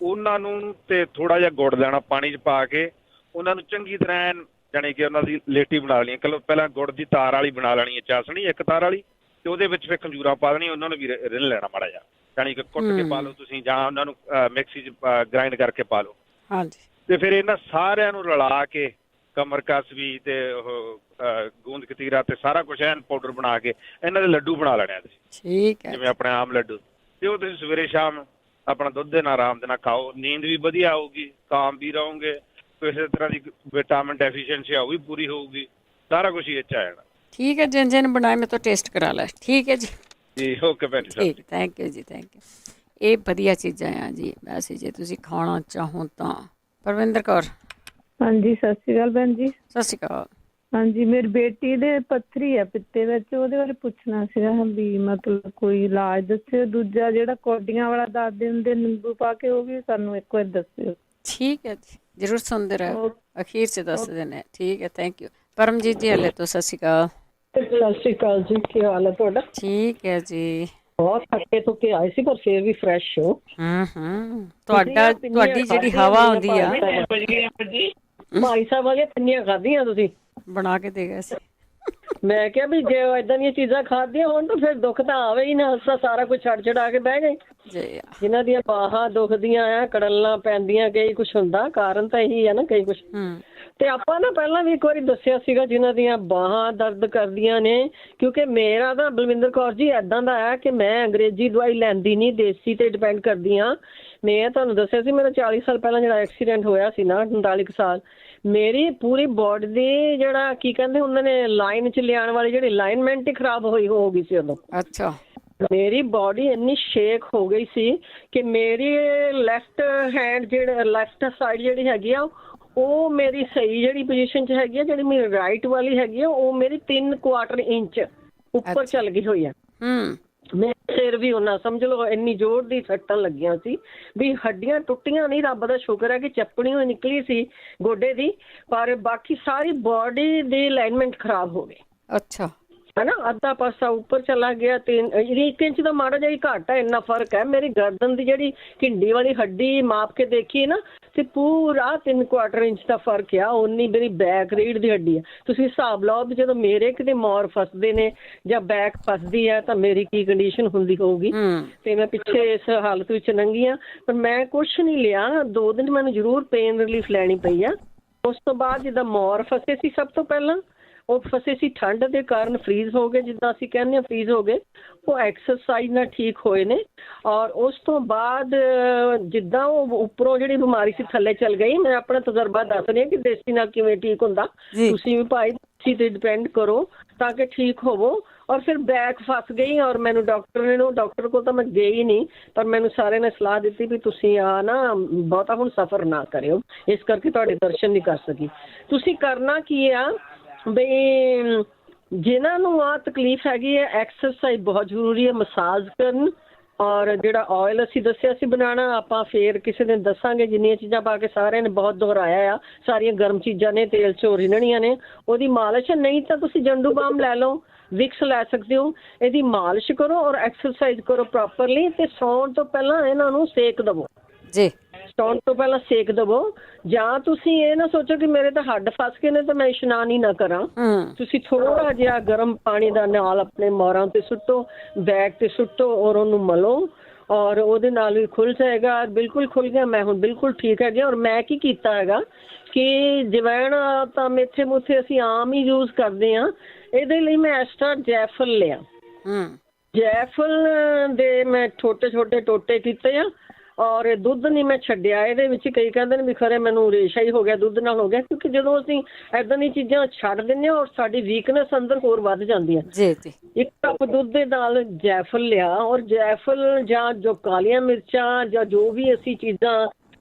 ਉਹਨਾਂ ਨੂੰ ਤੇ ਥੋੜਾ ਜਿਹਾ ਗੁੜ ਲੈਣਾ, ਪਾਣੀ 'ਚ ਪਾ ਕੇ ਉਹਨਾਂ ਨੂੰ ਚੰਗੀ ਤਰ੍ਹਾਂ ਜਾਣੀ ਕਿ ਉਹਨਾਂ ਦੀ ਲੇਟੀ ਬਣਾ ਲੈਣੀ। ਪਹਿਲਾਂ ਗੁੜ ਦੀ ਤਾਰ ਵਾਲੀ ਬਣਾ ਲੈਣੀ ਹੈ ਚਾਸ਼ਣੀ, ਇੱਕ ਤਾਰ ਵਾਲੀ, ਤੇ ਉਹਦੇ ਵਿੱਚ ਫਿਰ ਖੰਜੂਰਾਂ ਪਾ ਦੇਣੀਆਂ, ਉਹਨਾਂ ਨੂੰ ਵੀ ਰਿੰਨ ਲੈਣਾ ਮਾੜਾ ਜਿਹਾ, ਜਾਣੀ ਕਿ ਕੁੱਟ ਕੇ ਪਾ ਲਓ ਤੁਸੀਂ, ਜਾਂ ਉਹਨਾਂ ਨੂੰ ਮਿਕਸੀ 'ਚ ਗ੍ਰਾਈਂਡ ਕਰਕੇ ਪਾ ਲਓ। ਹਾਂਜੀ, ਤੇ ਫਿਰ ਇਹਨਾਂ ਸਾਰਿਆਂ ਨੂੰ ਰਲਾ ਕੇ, ਕਮਰਕਸ ਵੀ ਤੇ ਉਹ ਗੂੰਦ ਕਤੀਰਾ ਤੇ ਸਾਰਾ ਕੁਛ ਐਨ ਪਾਊਡਰ ਬਣਾ ਕੇ ਇਹਨਾਂ ਦੇ ਲੱਡੂ ਬਣਾ ਲੈਣੇ ਆ ਤੁਸੀਂ। ਠੀਕ ਹੈ, ਜਿਵੇਂ ਆਪਣੇ ਆਮ ਲੱਡੂ। ਤੇ ਉਹ ਤੁਸੀਂ ਸਵੇਰੇ ਸ਼ਾਮ ਆਪਣਾ ਦੁੱਧ ਦੇ ਨਾਲ ਆਰਾਮ ਦੇ ਨਾਲ ਖਾਓ, ਨੀਂਦ ਵੀ ਵਧੀਆ ਆਊਗੀ, ਕਾਮ ਵੀ ਰਹੋਗੇ, ਕਿਸੇ ਤਰ੍ਹਾਂ ਦੀ ਵਿਟਾਮਿਨ ਡੈਫੀਸ਼ੀਐਂਸੀ ਆ ਉਹ ਵੀ ਪੂਰੀ ਹੋਊਗੀ, ਸਾਰਾ ਕੁਛ ਹੀ ਇੱਥੇ ਆ ਜਾਣਾ। ਠੀਕ ਹੈ, ਜਿਨ ਬਣਾਏ ਮੈਂ ਤਾਂ ਟੇਸਟ ਕਰਾ ਲੈ। ਠੀਕ ਹੈ ਜੀ, ਜੀ ਓਕੇ ਭੈਣ ਜੀ, ਠੀਕ, ਥੈਂਕ ਯੂ ਜੀ, ਥੈਂਕ ਯੂ। ਇਹ ਵਧੀਆ ਚੀਜ਼ਾਂ ਆ ਜੀ, ਵੈਸੇ ਜੇ ਤੁਸੀਂ ਖਾਣਾ ਚਾਹੋ ਤਾਂ। ਪਰਵਿੰਦਰ ਕੌਰ। ਹਾਂਜੀ, ਸਤਿ ਸ਼੍ਰੀ ਅਕਾਲ ਭੈਣ ਜੀ। ਸਤਿ ਸ਼੍ਰੀ ਅਕਾਲ। ਹਾਂਜੀ, ਮੇਰੀ ਬੇਟੀ ਦੇ ਪੱਥਰੀ ਆ ਪਿੱਤੇ ਵਿੱਚ, ਉਹਦੇ ਬਾਰੇ ਪੁੱਛਣਾ ਸੀਗਾ ਵੀ ਮਤਲਬ ਕੋਈ ਇਲਾਜ ਦੱਸਿਓ। ਦੂਜਾ ਜਿਹੜਾ ਕੌਡੀਆਂ ਵਾਲਾ ਦੱਸਦੇ ਹੁੰਦੇ ਨਿੰਬੂ ਪਾ ਕੇ, ਉਹ ਵੀ ਸਾਨੂੰ ਇੱਕ ਵਾਰ ਦੱਸਿਓ। ਠੀਕ ਹੈ ਜੀ, ਜ਼ਰੂਰ ਸੁਣਦੇ ਰਹੋ, ਅਖੀਰ 'ਚ ਦੱਸ ਦਿੰਦੇ। ਠੀਕ ਹੈ, ਥੈਂਕ ਯੂ। ਪਰਮਜੀਤ ਜੀ ਹਲੇ ਤੋਂ ਸਤਿ ਸ਼੍ਰੀ ਅਕਾਲ। ਸਤਿ ਸ਼੍ਰੀ ਅਕਾਲ ਜੀ, ਕੀ ਹਾਲ ਹੈ ਤੁਹਾਡਾ? ਠੀਕ ਹੈ ਜੀ, ਬਹੁਤ ਥੱਕੇ ਥੁੱਕੇ ਆਏ ਸੀ, ਪਰ ਫੇਰ ਵੀ ਫਰੈਸ਼ ਹੋ। ਤੁਹਾਡੀ ਜਿਹੜੀ ਹਵਾ ਆਉਂਦੀ ਆ, ਭਾਈ ਸਾਹਿਬ ਵਾਲੀਆਂ ਪਿੰਨੀਆਂ ਖਾਧੀਆਂ ਤੁਸੀਂ? ਬਣਾ ਕੇ ਦੇ ਗਏ ਸੀ। ਮੈਂ ਕਿਹਾ ਵੀ ਜੇ ਏਦਾਂ ਦੀਆਂ ਚੀਜ਼ਾਂ ਖਾਧੀਆਂ ਹੋਣ ਤਾਂ ਫਿਰ ਦੁੱਖ ਤਾਂ ਆਵੇ ਹੀ ਨਾ, ਸਾਰਾ ਕੁਝ ਛੱਡ ਛਡਾ ਕੇ ਬਹਿ ਗਏ। ਜਿਨ੍ਹਾਂ ਦੀਆਂ ਬਾਹਾਂ ਦੁਖਦੀਆਂ ਆ, ਕੜਲਾਂ ਪੈਂਦੀਆਂ, ਕਈ ਕੁਛ ਹੁੰਦਾ, ਕਾਰਨ ਤਾਂ ਇਹੀ ਆ ਨਾ, ਕਈ ਕੁਛ। ਤੇ ਆਪਾਂ ਨਾ ਪਹਿਲਾਂ ਵੀ ਇੱਕ ਵਾਰੀ ਦੱਸਿਆ ਸੀਗਾ ਜਿਨ੍ਹਾਂ ਦੀਆਂ ਬਾਹਾਂ ਦਰਦ ਕਰਦੀਆਂ ਨੇ, ਕਿਉਂਕਿ ਮੇਰਾ ਤਾਂ ਬਲਵਿੰਦਰ ਕੌਰ ਜੀ ਏਦਾਂ ਦਾ ਆ ਕਿ ਮੈਂ ਅੰਗਰੇਜ਼ੀ ਦਵਾਈ ਲੈਂਦੀ ਨਹੀਂ, ਦੇਸੀ ਤੇ ਡਿਪੈਂਡ ਕਰਦੀ ਹਾਂ। ਮੈਂ ਤੁਹਾਨੂੰ ਦੱਸਿਆ ਸੀ ਮੇਰਾ 40 ਸਾਲ ਪਹਿਲਾਂ ਜਿਹੜਾ ਐਕਸੀਡੈਂਟ ਹੋਇਆ ਸੀ ਨਾ, 39 ਸਾਲ, ਮੇਰੀ ਪੂਰੀ ਬੋਡੀ ਦੀ ਜਿਹੜਾ ਕੀ ਕਹਿੰਦੇ ਉਹਨਾਂ ਨੇ ਲਾਈਨ 'ਚ ਲਿਆਉਣ ਵਾਲੀ ਜਿਹੜੀ ਅਲਾਈਨਮੈਂਟ ਹੀ ਖਰਾਬ ਹੋ ਗਈ ਸੀ ਉਦੋਂ। ਅੱਛਾ, ਮੇਰੀ ਬੋਡੀ ਇੰਨੀ ਸ਼ੇਕ ਹੋ ਗਈ ਸੀ ਕਿ ਮੇਰੀ ਲੈਫਟ ਹੈਂਡ ਲੈਫਟ ਸਾਈਡ ਜਿਹੜੀ ਹੈਗੀ ਆ, ਉਹ ਮੇਰੀ ਸਹੀ ਜਿਹੜੀ ਪੋਜੀਸ਼ਨ 'ਚ ਹੈਗੀ ਆ, ਜਿਹੜੀ ਮੇਰੀ ਰਾਈਟ ਵਾਲੀ ਹੈਗੀ ਆ, ਉਹ ਮੇਰੀ 3/4 ਇੰਚ ਉੱਪਰ ਚੱਲ ਗਈ ਹੋਈ ਆ। ਮੈਂ ਸਿਰ ਵੀ ਉਹਨਾਂ ਸਮਝ ਲਓ ਇੰਨੀ ਜ਼ੋਰ ਦੀ ਸੱਟਾਂ ਲੱਗੀਆਂ ਸੀ ਵੀ ਹੱਡੀਆਂ ਟੁੱਟੀਆਂ ਨਹੀਂ, ਰੱਬ ਦਾ ਸ਼ੁਕਰ ਹੈ ਕਿ ਚੱਪਣੀ ਹੋਈ ਨਿਕਲੀ ਸੀ ਗੋਡੇ ਦੀ, ਪਰ ਬਾਕੀ ਸਾਰੀ ਬੋਡੀ ਦੀ ਅਲਾਈਨਮੈਂਟ ਖਰਾਬ ਹੋ ਗਈ। ਅੱਛਾ, ਹੈਨਾ, ਅੱਧਾ ਪਾਸਾ ਉੱਪਰ ਚਲਾ ਗਿਆ, 1 ਇੰਚ ਦਾ ਮਾੜਾ ਜਿਹਾ ਘੱਟ ਹੈ, ਇੰਨਾ ਫਰਕ ਹੈ। ਮੇਰੀ ਗਰਦਨ ਦੀ ਜਿਹੜੀ ਢਿੰਡੀ ਵਾਲੀ ਹੱਡੀ ਮਾਪ ਕੇ ਦੇਖੀ ਨਾ, ਤੇ ਪੂਰਾ 3/4 ਇੰਚ ਦਾ ਫਰਕ ਆ। ਉਨੀ ਮੇਰੀ ਬੈਕ ਰੀੜ ਦੀ ਹੱਡੀ ਆ। ਤੁਸੀਂ ਹਿਸਾਬ ਲਾਓ ਵੀ ਜਦੋਂ ਮੇਰੇ ਕਿਤੇ ਮੋਰ ਫਸਦੇ ਨੇ ਜਾਂ ਬੈਕ ਫਸਦੀ ਹੈ ਤਾਂ ਮੇਰੀ ਕੀ ਕੰਡੀਸ਼ਨ ਹੁੰਦੀ ਹੋਊਗੀ। ਤੇ ਮੈਂ ਪਿੱਛੇ ਇਸ ਹਾਲਤ ਵਿੱਚ ਲੰਘੀ ਆ, ਪਰ ਮੈਂ ਕੁਛ ਨਹੀਂ ਲਿਆ। 2 ਦਿਨ ਮੈਨੂੰ ਜ਼ਰੂਰ ਪੇਨ ਰਿਲੀਫ ਲੈਣੀ ਪਈ ਆ। ਉਸ ਤੋਂ ਬਾਅਦ ਜਿੱਦਾਂ ਮੋਰ ਫਸੇ ਸੀ, ਸਭ ਤੋਂ ਪਹਿਲਾਂ ਉਹ ਫਸੇ ਸੀ ਠੰਡ ਦੇ ਕਾਰਨ, ਫਰੀਜ਼ ਹੋ ਗਏ, ਜਿੱਦਾਂ ਅਸੀਂ ਕਹਿੰਦੇ ਹਾਂ ਫਰੀਜ਼ ਹੋ ਗਏ, ਉਹ ਐਕਸਰਸਾਈਜ਼ ਨਾਲ ਠੀਕ ਹੋਏ ਨੇ। ਔਰ ਉਸ ਤੋਂ ਬਾਅਦ ਜਿੱਦਾਂ ਉਹ ਉੱਪਰੋਂ ਜਿਹੜੀ ਬਿਮਾਰੀ ਸੀ ਥੱਲੇ ਚੱਲ ਗਈ। ਮੈਂ ਆਪਣਾ ਤਜਰਬਾ ਦੱਸ ਰਹੀ ਹਾਂ ਕਿ ਦੇਸੀ ਨਾਲ ਕਿਵੇਂ ਠੀਕ ਹੁੰਦਾ। ਤੁਸੀਂ ਵੀ ਭਾਈ ਦੇਸੀ ਤੇ ਡਿਪੈਂਡ ਕਰੋ ਤਾਂ ਕਿ ਠੀਕ ਹੋਵੋ। ਔਰ ਫਿਰ ਬੈਕ ਫਸ ਗਈ, ਔਰ ਮੈਨੂੰ ਡਾਕਟਰ ਕੋਲ ਤਾਂ ਮੈਂ ਗਈ ਨਹੀਂ, ਪਰ ਮੈਨੂੰ ਸਾਰਿਆਂ ਨੇ ਸਲਾਹ ਦਿੱਤੀ ਵੀ ਤੁਸੀਂ ਆ ਨਾ ਬਹੁਤਾ ਹੁਣ ਸਫ਼ਰ ਨਾ ਕਰਿਓ, ਇਸ ਕਰਕੇ ਤੁਹਾਡੇ ਦਰਸ਼ਨ ਨਹੀਂ ਕਰ ਸਕੀ। ਤੁਸੀਂ ਕਰਨਾ ਕੀ ਆ ਬਈ, ਜਿਨ੍ਹਾਂ ਨੂੰ ਆਹ ਤਕਲੀਫ ਹੈਗੀ ਹੈ, ਐਕਸਰਸਾਈਜ਼ ਬਹੁਤ ਜ਼ਰੂਰੀ ਹੈ, ਮਸਾਜ ਕਰਨ। ਔਰ ਜਿਹੜਾ ਆਇਲ ਅਸੀਂ ਦੱਸਿਆ ਸੀ ਬਣਾਉਣਾ, ਆਪਾਂ ਫੇਰ ਕਿਸੇ ਦਿਨ ਦੱਸਾਂਗੇ। ਜਿੰਨੀਆਂ ਚੀਜ਼ਾਂ ਪਾ ਕੇ ਸਾਰਿਆਂ ਨੇ ਬਹੁਤ ਦੁਹਰਾਇਆ ਆ, ਸਾਰੀਆਂ ਗਰਮ ਚੀਜ਼ਾਂ ਨੇ, ਤੇਲ 'ਚ ਰਿੰਨਣੀਆਂ ਨੇ, ਉਹਦੀ ਮਾਲਿਸ਼। ਨਹੀਂ ਤਾਂ ਤੁਸੀਂ ਜੰਡੂ ਬਾਮ ਲੈ ਲਓ, ਵਿਕਸ ਲੈ ਸਕਦੇ ਹੋ। ਇਹਦੀ ਮਾਲਿਸ਼ ਕਰੋ ਔਰ ਐਕਸਰਸਾਈਜ਼ ਕਰੋ ਪ੍ਰੋਪਰਲੀ, ਤੇ ਸੌਣ ਤੋਂ ਪਹਿਲਾਂ ਇਹਨਾਂ ਨੂੰ ਸੇਕ ਦੇਵੋ ਜੀ। ਸੌਣ ਤੋਂ ਪਹਿਲਾਂ ਸੇਕ ਦੇਵੋ। ਜਾਂ ਤੁਸੀਂ ਇਹ ਨਾ ਸੋਚੋ ਕਿ ਮੇਰੇ ਤਾਂ ਹੱਡ ਫਸ ਗਏ ਨੇ ਤਾਂ ਮੈਂ ਇਸ਼ਨਾਨ ਹੀ ਨਾ ਕਰਾਂ। ਤੁਸੀਂ ਥੋੜਾ ਜਿਹਾ ਗਰਮ ਪਾਣੀ ਦਾ ਨਾਲ ਆਪਣੇ ਮੋਰਾਂ ਤੇ ਸੁੱਟੋ, ਬੈਕ ਤੇ ਸੁੱਟੋ, ਔਰ ਉਹਨੂੰ ਮਲੋ, ਔਰ ਉਹਦੇ ਨਾਲ ਵੀ ਖੁੱਲ ਜਾਏਗਾ। ਬਿਲਕੁਲ ਖੁੱਲ ਗਿਆ, ਮੈਂ ਹੁਣ ਬਿਲਕੁਲ ਠੀਕ ਹੈਗੀ। ਔਰ ਮੈਂ ਕੀ ਕੀਤਾ ਹੈਗਾ, ਬਾਕੀ ਜਵੈਣ ਤਾਂ ਮੇਥੇ ਮੂਥੇ ਅਸੀਂ ਆਮ ਹੀ ਯੂਜ਼ ਕਰਦੇ ਹਾਂ। ਇਹਦੇ ਲਈ ਮੈਂ ਐਕਸਟਰਾ ਜੈਫਲ ਲਿਆ। ਜੈਫਲ ਦੇ ਮੈਂ ਛੋਟੇ ਛੋਟੇ ਟੋਟੇ ਕੀਤੇ ਆ ਔਰ ਦੁੱਧ ਨਹੀਂ ਮੈਂ ਛੱਡਿਆ ਇਹਦੇ ਵਿੱਚ। ਕਈ ਕਹਿੰਦੇ ਨੇ ਵੀ ਖਰੇ ਮੈਨੂੰ ਰੇਸ਼ਾ ਹੀ ਹੋ ਗਿਆ, ਦੁੱਧ ਨਾਲ ਹੋ ਗਿਆ, ਕਿਉਂਕਿ ਜਦੋਂ ਅਸੀਂ ਇੱਦਾਂ ਦੀਆਂ ਚੀਜ਼ਾਂ ਛੱਡ ਦਿੰਦੇ ਹਾਂ ਔਰ ਸਾਡੀ ਵੀਕਨੈਸ ਅੰਦਰ ਹੋਰ ਵੱਧ ਜਾਂਦੀ ਹੈ। 1 ਕੱਪ ਦੁੱਧ ਦੇ ਨਾਲ ਜੈਫਲ ਲਿਆ ਔਰ ਜੈਫਲ ਜਾਂ ਜੋ ਕਾਲੀਆਂ ਮਿਰਚਾਂ ਜਾਂ ਜੋ ਵੀ ਅਸੀਂ ਚੀਜ਼ਾਂ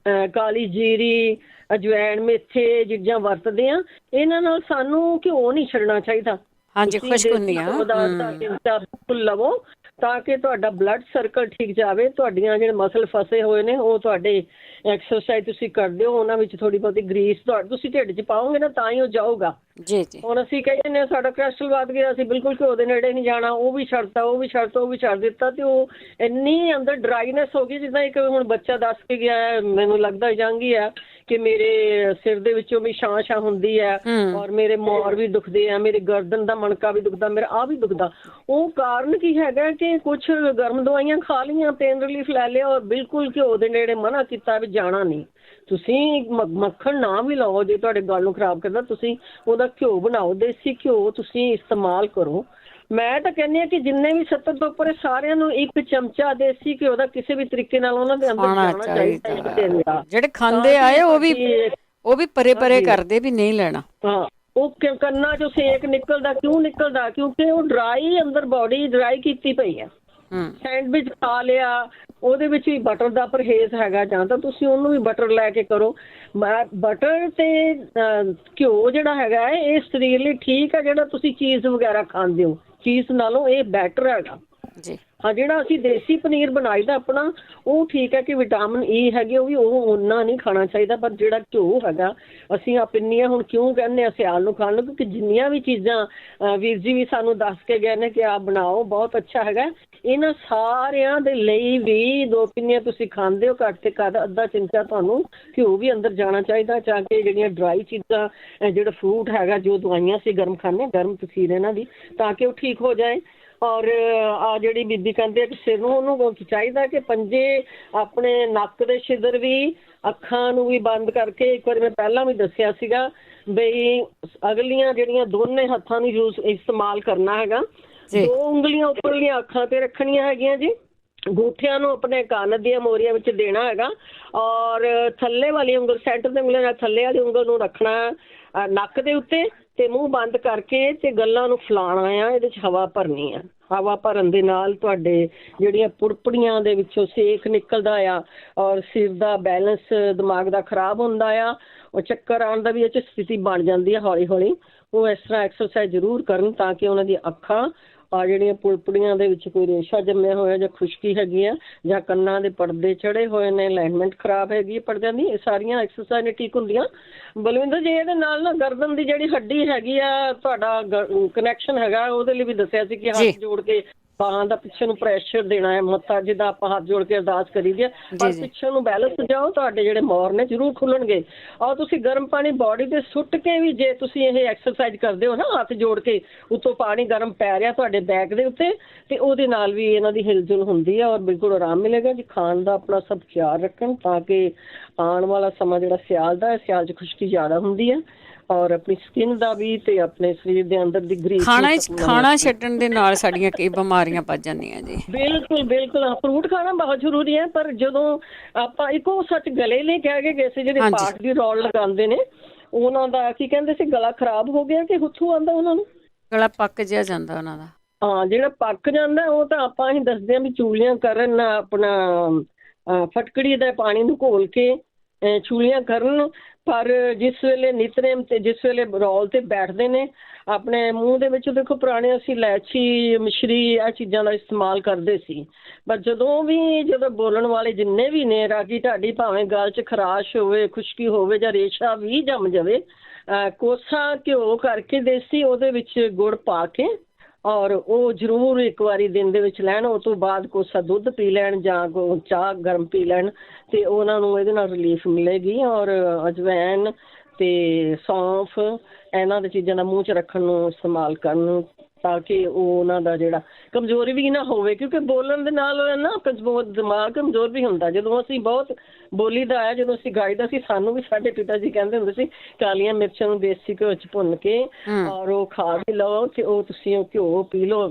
ਕਾਲੀ ਜੀਰੀ, ਅਜਵੈਣ, ਮੇਥੇ ਚੀਜ਼ਾਂ ਵਰਤਦੇ ਹਾਂ, ਇਹਨਾਂ ਨਾਲ ਸਾਨੂੰ ਘਿਓ ਨਹੀਂ ਛੱਡਣਾ ਚਾਹੀਦਾ। ਹਾਂਜੀ, ਖੁਸ਼ਕ ਹੁੰਦੀਆਂ। ਬਿਲਕੁਲ ਲਵੋ ਤਾਂ ਕਿ ਤੁਹਾਡਾ ਬਲੱਡ ਸਰਕਲ ਠੀਕ ਜਾਵੇ। ਤੁਹਾਡੀਆਂ ਜਿਹੜੇ ਮਸਲ ਫਸੇ ਹੋਏ ਨੇ ਉਹ ਤੁਹਾਡੇ ਐਕਸਰਸਾਈਜ਼ ਤੁਸੀਂ ਕਰਦੇ ਹੋ ਉਹਨਾਂ ਵਿੱਚ ਥੋੜ੍ਹੀ ਬਹੁਤੀ ਗਰੀਸ ਤੁਸੀਂ ਢਿੱਡ 'ਚ ਪਾਓਗੇ ਨਾ ਤਾਂ ਹੀ ਉਹ ਜਾਊਗਾ। ਹੁਣ ਅਸੀਂ ਕਹਿੰਦੇ ਨੇ ਸਾਡਾ ਕੋਲੈਸਟਰੋਲ ਵੱਧ ਗਿਆ, ਅਸੀਂ ਬਿਲਕੁਲ ਘਿਓ ਦੇ ਨੇੜੇ ਨਹੀਂ ਜਾਣਾ, ਉਹ ਵੀ ਛੱਡਤਾ, ਉਹ ਵੀ ਛੱਡਤਾ, ਉਹ ਵੀ ਛੱਡ ਦਿੱਤਾ, ਤੇ ਉਹ ਇੰਨੀ ਅੰਦਰ ਡਰਾਈਨੈਸ ਹੋ ਗਈ ਜਿੱਦਾਂ ਇੱਕ ਹੁਣ ਬੱਚਾ ਦੱਸ ਕੇ ਗਿਆ, ਮੈਨੂੰ ਲੱਗਦਾ ਜਾਂਗੀ ਆ ਕਿ ਮੇਰੇ ਸਿਰ ਦੇ ਵਿੱਚੋਂ ਵੀ ਛਾਂ ਹੁੰਦੀ ਹੈ ਔਰ ਮੇਰੇ ਮੋਰ ਵੀ ਦੁਖਦੇ ਆ, ਮੇਰੇ ਗਰਦਨ ਦਾ ਮਣਕਾ ਵੀ ਦੁਖਦਾ, ਮੇਰਾ ਆਹ ਵੀ ਦੁਖਦਾ। ਉਹ ਕਾਰਨ ਕੀ ਹੈਗਾ ਕਿ ਕੁਛ ਗਰਮ ਦਵਾਈਆਂ ਖਾ ਲਈਆਂ, ਪੇਨ ਰਿਲੀਫ ਲੈ ਲਿਆ ਔਰ ਬਿਲਕੁਲ ਘਿਓ ਦੇ ਨੇੜੇ ਮਨਾ ਕੀਤਾ ਵੀ ਜਾਣਾ ਨਹੀਂ। ਤੁਸੀਂ ਮੱਖਣ ਨਾ ਵੀ ਲਓ ਜੇ ਤੁਹਾਡੇ ਗਲ ਨੂੰ ਖਰਾਬ ਕਰਦਾ, ਤੁਸੀਂ ਉਹਦਾ ਘਿਓ ਬਣਾਓ, ਦੇਸੀ ਘਿਓ ਤੁਸੀਂ ਇਸਤੇਮਾਲ ਕਰੋ। ਮੈਂ ਤਾਂ ਕਹਿੰਦੀ ਹਾਂ ਕਿ ਜਿੰਨੇ ਵੀ 70 ਤੋਂ ਉੱਪਰ ਸਾਰਿਆਂ ਨੂੰ 1 ਚਮਚਾ ਦੇਸੀ ਘਿਓ ਦਾ ਕਿਸੇ ਵੀ ਤਰੀਕੇ ਨਾਲ ਉਹਨਾਂ ਦੇ ਅੰਦਰ ਜਾਣਾ ਚਾਹੀਦਾ। ਜਿਹੜੇ ਖਾਂਦੇ ਆਏ ਉਹ ਵੀ ਪਰੇ ਕਰਦੇ ਵੀ ਨਹੀਂ ਲੈਣਾ। ਹਾਂ, ਉਹ ਕੰਨਾਂ ਚੋਂ ਸੇਕ ਨਿਕਲਦਾ, ਕਿਉਂ ਨਿਕਲਦਾ? ਕਿਉਂਕਿ ਉਹ ਡਰਾਈ ਅੰਦਰ ਬੋਡੀ ਡਰਾਈ ਕੀਤੀ ਪਈ ਆ। ਸੈਂਡਵਿਚ ਖਾ ਲਿਆ, ਉਹਦੇ ਵਿੱਚ ਵੀ ਬਟਰ ਦਾ ਪਰਹੇਜ਼ ਹੈਗਾ, ਜਾਂ ਤਾਂ ਤੁਸੀਂ ਉਹਨੂੰ ਵੀ ਬਟਰ ਲੈ ਕੇ ਕਰੋ। ਬਟਰ ਤੇ ਘਿਓ ਜਿਹੜਾ ਹੈਗਾ ਇਹ ਸਰੀਰ ਲਈ ਠੀਕ ਹੈ। ਜਿਹੜਾ ਤੁਸੀਂ ਚੀਜ਼ ਵਗੈਰਾ ਖਾਂਦੇ ਹੋ, ਚੀਜ਼ ਨਾਲੋਂ ਇਹ ਬੈਟਰ ਹੈਗਾ ਜੀ। ਹਾਂ, ਜਿਹੜਾ ਅਸੀਂ ਦੇਸੀ ਪਨੀਰ ਬਣਾਈ ਦਾ ਆਪਣਾ ਉਹ ਠੀਕ ਹੈ ਕਿ ਵਿਟਾਮਿਨ ਈ ਹੈਗੇ, ਉਹ ਵੀ ਉਹ ਓਨਾ ਨਹੀਂ ਖਾਣਾ ਚਾਹੀਦਾ। ਪਰ ਜਿਹੜਾ ਘਿਓ ਹੈਗਾ ਅਸੀਂ ਆ ਪਿੰਨੀਆਂ ਹੁਣ ਕਿਉਂ ਕਹਿੰਦੇ ਹਾਂ ਸਿਆਲ ਨੂੰ ਖਾਣ ਨੂੰ, ਕਿਉਂਕਿ ਜਿੰਨੀਆਂ ਵੀ ਚੀਜ਼ਾਂ ਵੀਰ ਜੀ ਵੀ ਸਾਨੂੰ ਦੱਸ ਕੇ ਗਏ ਨੇ ਕਿ ਆਪ ਬਣਾਓ ਬਹੁਤ ਅੱਛਾ ਹੈਗਾ, ਇਹਨਾਂ ਸਾਰਿਆਂ ਦੇ ਲਈ ਵੀ 2 ਪਿੰਨੀਆਂ ਤੁਸੀਂ ਖਾਂਦੇ ਹੋ ਘੱਟ ਤੇ ਘੱਟ ਅੱਧਾ ਚਮਚਾ ਤੁਹਾਨੂੰ ਘਿਓ ਵੀ ਅੰਦਰ ਜਾਣਾ ਚਾਹੀਦਾ, ਤਾਂ ਕਿ ਜਿਹੜੀਆਂ ਡਰਾਈ ਚੀਜ਼ਾਂ ਜਿਹੜਾ ਫਰੂਟ ਹੈਗਾ, ਜੋ ਦਵਾਈਆਂ ਅਸੀਂ ਗਰਮ ਖਾਂਦੇ, ਗਰਮ ਤਸੀਰ ਇਹਨਾਂ ਦੀ, ਤਾਂ ਕਿ ਉਹ ਠੀਕ ਹੋ ਜਾਏ। ਔਰ ਆ ਜਿਹੜੀ ਬੀਬੀ ਕਹਿੰਦੇ ਕਿ ਸਿਰ ਨੂੰ ਉਹਨੂੰ ਚਾਹੀਦਾ ਕਿ ਪੰਜੇ ਆਪਣੇ ਨੱਕ ਦੇ ਛਿਦਰ ਵੀ, ਅੱਖਾਂ ਨੂੰ ਵੀ ਬੰਦ ਕਰਕੇ, ਇੱਕ ਵਾਰੀ ਮੈਂ ਪਹਿਲਾਂ ਵੀ ਦੱਸਿਆ ਸੀਗਾ ਬਈ ਅਗਲੀਆਂ ਜਿਹੜੀਆਂ ਦੋਨੇ ਹੱਥਾਂ ਨੂੰ ਇਸਤੇਮਾਲ ਕਰਨਾ ਹੈਗਾ। 2 ਉਂਗਲੀਆਂ ਉੱਪਰਲੀਆਂ ਅੱਖਾਂ ਤੇ ਰੱਖਣੀਆਂ ਹੈਗੀਆਂ ਜੀ, ਗੂਠਿਆਂ ਨੂੰ ਆਪਣੇ ਕੰਨ ਦੀਆਂ ਮੋਰੀਆਂ ਵਿੱਚ ਦੇਣਾ ਹੈਗਾ ਔਰ ਥੱਲੇ ਵਾਲੀ ਉਂਗਲ, ਸੈਂਟਰ ਦੇ ਉਂਗਲ ਨਾਲ ਥੱਲੇ ਵਾਲੀ ਉਂਗਲ ਨੂੰ ਰੱਖਣਾ ਨੱਕ ਦੇ ਉੱਤੇ ਤੇ ਮੂੰਹ ਬੰਦ ਕਰਕੇ ਤੇ ਗੱਲਾਂ ਨੂੰ ਫਲਾਣਾ ਆ। ਇਹਦੇ 'ਚ ਹਵਾ ਭਰਨੀ ਆ। ਹਵਾ ਭਰਨ ਦੇ ਨਾਲ ਤੁਹਾਡੇ ਜਿਹੜੀਆਂ ਪੁੜਪੜੀਆਂ ਦੇ ਵਿੱਚੋਂ ਸੇਕ ਨਿਕਲਦਾ ਆ ਔਰ ਸਿਰ ਦਾ ਬੈਲੈਂਸ ਦਿਮਾਗ ਦਾ ਖਰਾਬ ਹੁੰਦਾ ਆ, ਉਹ ਚੱਕਰ ਆਉਣ ਦਾ ਵੀ ਇਹ 'ਚ ਸਥਿਤੀ ਬਣ ਜਾਂਦੀ ਹੈ ਹੌਲੀ ਹੌਲੀ। ਉਹ ਇਸ ਤਰ੍ਹਾਂ ਐਕਸਰਸਾਈਜ਼ ਜ਼ਰੂਰ ਕਰਨ ਤਾਂ ਕਿ ਉਹਨਾਂ ਦੀਆਂ ਅੱਖਾਂ ਆ ਜਿਹੜੀਆਂ ਪੁੜਪੜੀਆਂ ਦੇ ਵਿੱਚ ਕੋਈ ਰੇਸ਼ਾ ਜੰਮਿਆ ਹੋਇਆ ਜਾਂ ਖੁਸ਼ਕੀ ਹੈਗੀ ਆ ਜਾਂ ਕੰਨਾਂ ਦੇ ਪਰਦੇ ਚੜੇ ਹੋਏ ਨੇ, ਅਲਾਈਨਮੈਂਟ ਖਰਾਬ ਹੈਗੀ ਪਰਦਿਆਂ ਦੀ, ਇਹ ਸਾਰੀਆਂ ਐਕਸਰਸਾਈਜ਼ ਨੇ ਠੀਕ ਹੁੰਦੀਆਂ। ਬਲਵਿੰਦਰ ਜੀ, ਇਹਦੇ ਨਾਲ ਨਾ ਗਰਦਨ ਦੀ ਜਿਹੜੀ ਹੱਡੀ ਹੈਗੀ ਆ, ਤੁਹਾਡਾ ਕਨੈਕਸ਼ਨ ਹੈਗਾ, ਉਹਦੇ ਲਈ ਵੀ ਦੱਸਿਆ ਸੀ ਕਿ ਹੱਥ ਜੋੜ ਕੇ ਬਾਹਾਂ ਦਾ ਪਿੱਛੇ ਨੂੰ ਪ੍ਰੈਸ਼ਰ ਦੇਣਾ ਹੈ, ਮੱਥਾ ਜਿੱਦਾਂ ਆਪਾਂ ਹੱਥ ਜੋੜ ਕੇ ਅਰਦਾਸ ਕਰੀਦੀ ਆ, ਪਰ ਪਿੱਛੇ ਨੂੰ ਬੈਲੈਂਸ ਜਾਓ, ਤੁਹਾਡੇ ਜਿਹੜੇ ਮੋਰ ਨੇ ਜ਼ਰੂਰ ਖੁੱਲਣਗੇ। ਔਰ ਤੁਸੀਂ ਗਰਮ ਪਾਣੀ ਬੋਡੀ ਤੇ ਸੁੱਟ ਕੇ ਵੀ ਜੇ ਤੁਸੀਂ ਇਹ ਐਕਸਰਸਾਈਜ਼ ਕਰਦੇ ਹੋ ਨਾ, ਹੱਥ ਜੋੜ ਕੇ ਉੱਤੋਂ ਪਾਣੀ ਗਰਮ ਪੈ ਰਿਹਾ ਤੁਹਾਡੇ ਬੈਕ ਦੇ ਉੱਤੇ, ਤੇ ਉਹਦੇ ਨਾਲ ਵੀ ਇਹਨਾਂ ਦੀ ਹਿਲਜੁਲ ਹੁੰਦੀ ਹੈ ਔਰ ਬਿਲਕੁਲ ਆਰਾਮ ਮਿਲੇਗਾ ਜੀ। ਖਾਣ ਦਾ ਆਪਣਾ ਸਭ ਖਿਆਲ ਰੱਖਣ ਤਾਂ ਕਿ ਆਉਣ ਵਾਲਾ ਸਮਾਂ ਜਿਹੜਾ ਸਿਆਲ ਦਾ, ਸਿਆਲ 'ਚ ਖੁਸ਼ਕੀ ਜ਼ਿਆਦਾ ਹੁੰਦੀ ਹੈ ਔਰ ਆਪਣੀ ਸਕਿਨ ਦਾ ਵੀ ਤੇ ਆਪਣੇ ਸਰੀਰ ਦੇ ਅੰਦਰ ਦੀ ਗਰੀਸ ਖਾਣਾ ਛੱਡਣ ਦੇ ਨਾਲ ਸਾਡੀਆਂ ਕਈ ਬਿਮਾਰੀਆਂ ਵੱਜ ਜਾਂਦੀਆਂ ਜੀ। ਬਿਲਕੁਲ ਬਿਲਕੁਲ, ਫਰੂਟ ਖਾਣਾ ਬਹੁਤ ਜ਼ਰੂਰੀ ਹੈ। ਪਰ ਜਦੋਂ ਆਪਾਂ ਇੱਕੋ ਸੱਚ ਗਲੇ ਲਈ ਕਹਿ ਕੇ ਗਏ ਸੀ, ਜਿਹੜੇ ਪਾਠ ਦੀ ਰੌਲ ਲਗਾਉਂਦੇ ਨੇ, ਉਹਨਾਂ ਦਾ ਕੀ ਕਹਿੰਦੇ ਸੀ, ਗਲਾ ਖਰਾਬ ਹੋ ਗਿਆ ਕਿ ਹੁੱਥੂ ਆਉਂਦਾ ਉਹਨਾਂ ਨੂੰ, ਗਲਾ ਪੱਕ ਜਿਹਾ ਜਾਂਦਾ ਉਹਨਾਂ ਦਾ। ਹਾਂ, ਜਿਹੜਾ ਪੱਕ ਜਾਂਦਾ ਉਹ ਤਾਂ ਆਪਾਂ ਹੀ ਦੱਸਦੇ ਹਾਂ ਵੀ ਚੂਲੀਆਂ ਕਰਨ, ਆਪਣਾ ਫਟਕੜੀ ਦਾ ਪਾਣੀ ਨੂੰ ਘੋਲ ਕੇ ਚੂਲੀਆਂ ਕਰਨ। ਪਰ ਜਿਸ ਵੇਲੇ ਨਿਤਨੇਮ ਤੇ ਜਿਸ ਵੇਲੇ ਰੌਲ ਤੇ ਬੈਠਦੇ ਨੇ ਆਪਣੇ ਮੂੰਹ ਦੇ ਵਿੱਚ, ਦੇਖੋ ਪੁਰਾਣੇ ਅਸੀਂ ਇਲਾਇਚੀ, ਮਿਸ਼ਰੀ, ਇਹ ਚੀਜ਼ਾਂ ਦਾ ਇਸਤੇਮਾਲ ਕਰਦੇ ਸੀ। ਪਰ ਜਦੋਂ ਬੋਲਣ ਵਾਲੇ ਜਿੰਨੇ ਵੀ ਨੇ, ਰਾਗੀ ਢਾਡੀ, ਭਾਵੇਂ ਗਲ 'ਚ ਖਰਾਸ਼ ਹੋਵੇ, ਖੁਸ਼ਕੀ ਹੋਵੇ ਜਾਂ ਰੇਸ਼ਾ ਵੀ ਜੰਮ ਜਾਵੇ, ਕੋਸਾ ਘਿਓ ਕਰਕੇ ਦੇਸੀ, ਉਹਦੇ ਵਿੱਚ ਗੁੜ ਪਾ ਕੇ ਔਰ ਉਹ ਜ਼ਰੂਰ ਇੱਕ ਵਾਰੀ ਦਿਨ ਦੇ ਵਿੱਚ ਲੈਣ। ਉਹ ਤੋਂ ਬਾਅਦ ਕੋਸਾ ਦੁੱਧ ਪੀ ਲੈਣ ਜਾਂ ਚਾਹ ਗਰਮ ਪੀ ਲੈਣ ਤੇ ਉਹਨਾਂ ਨੂੰ ਇਹਦੇ ਨਾਲ ਰਿਲੀਫ ਮਿਲੇਗੀ। ਔਰ ਅਜਵੈਨ ਤੇ ਸੌਂਫ, ਇਹਨਾਂ ਦੇ ਚੀਜ਼ਾਂ ਦਾ ਮੂੰਹ 'ਚ ਰੱਖਣ ਨੂੰ ਇਸਤੇਮਾਲ ਕਰਨ ਤਾਂ ਕਿ ਉਹ ਉਹਨਾਂ ਦਾ ਜਿਹੜਾ ਕਮਜ਼ੋਰੀ ਵੀ ਨਾ ਹੋਵੇ, ਕਿਉਂਕਿ ਬੋਲਣ ਦੇ ਨਾਲ ਨਾ ਦਿਮਾਗ ਕਮਜ਼ੋਰ ਵੀ ਹੁੰਦਾ। ਜਦੋਂ ਅਸੀਂ ਬਹੁਤ ਬੋਲੀ ਦਾ ਆਇਆ, ਜਦੋਂ ਅਸੀਂ ਗਾਈਦਾ ਸੀ, ਸਾਨੂੰ ਵੀ ਸਾਡੇ ਪਿਤਾ ਜੀ ਕਹਿੰਦੇ ਹੁੰਦੇ ਸੀ ਕਾਲੀਆਂ ਮਿਰਚਾਂ ਨੂੰ ਦੇਸੀ ਘਿਓ 'ਚ ਭੁੰਨ ਕੇ ਔਰ ਉਹ ਖਾ ਵੀ ਲਓ ਤੇ ਉਹ ਤੁਸੀਂ ਉਹ ਘਿਓ ਪੀ ਲਓ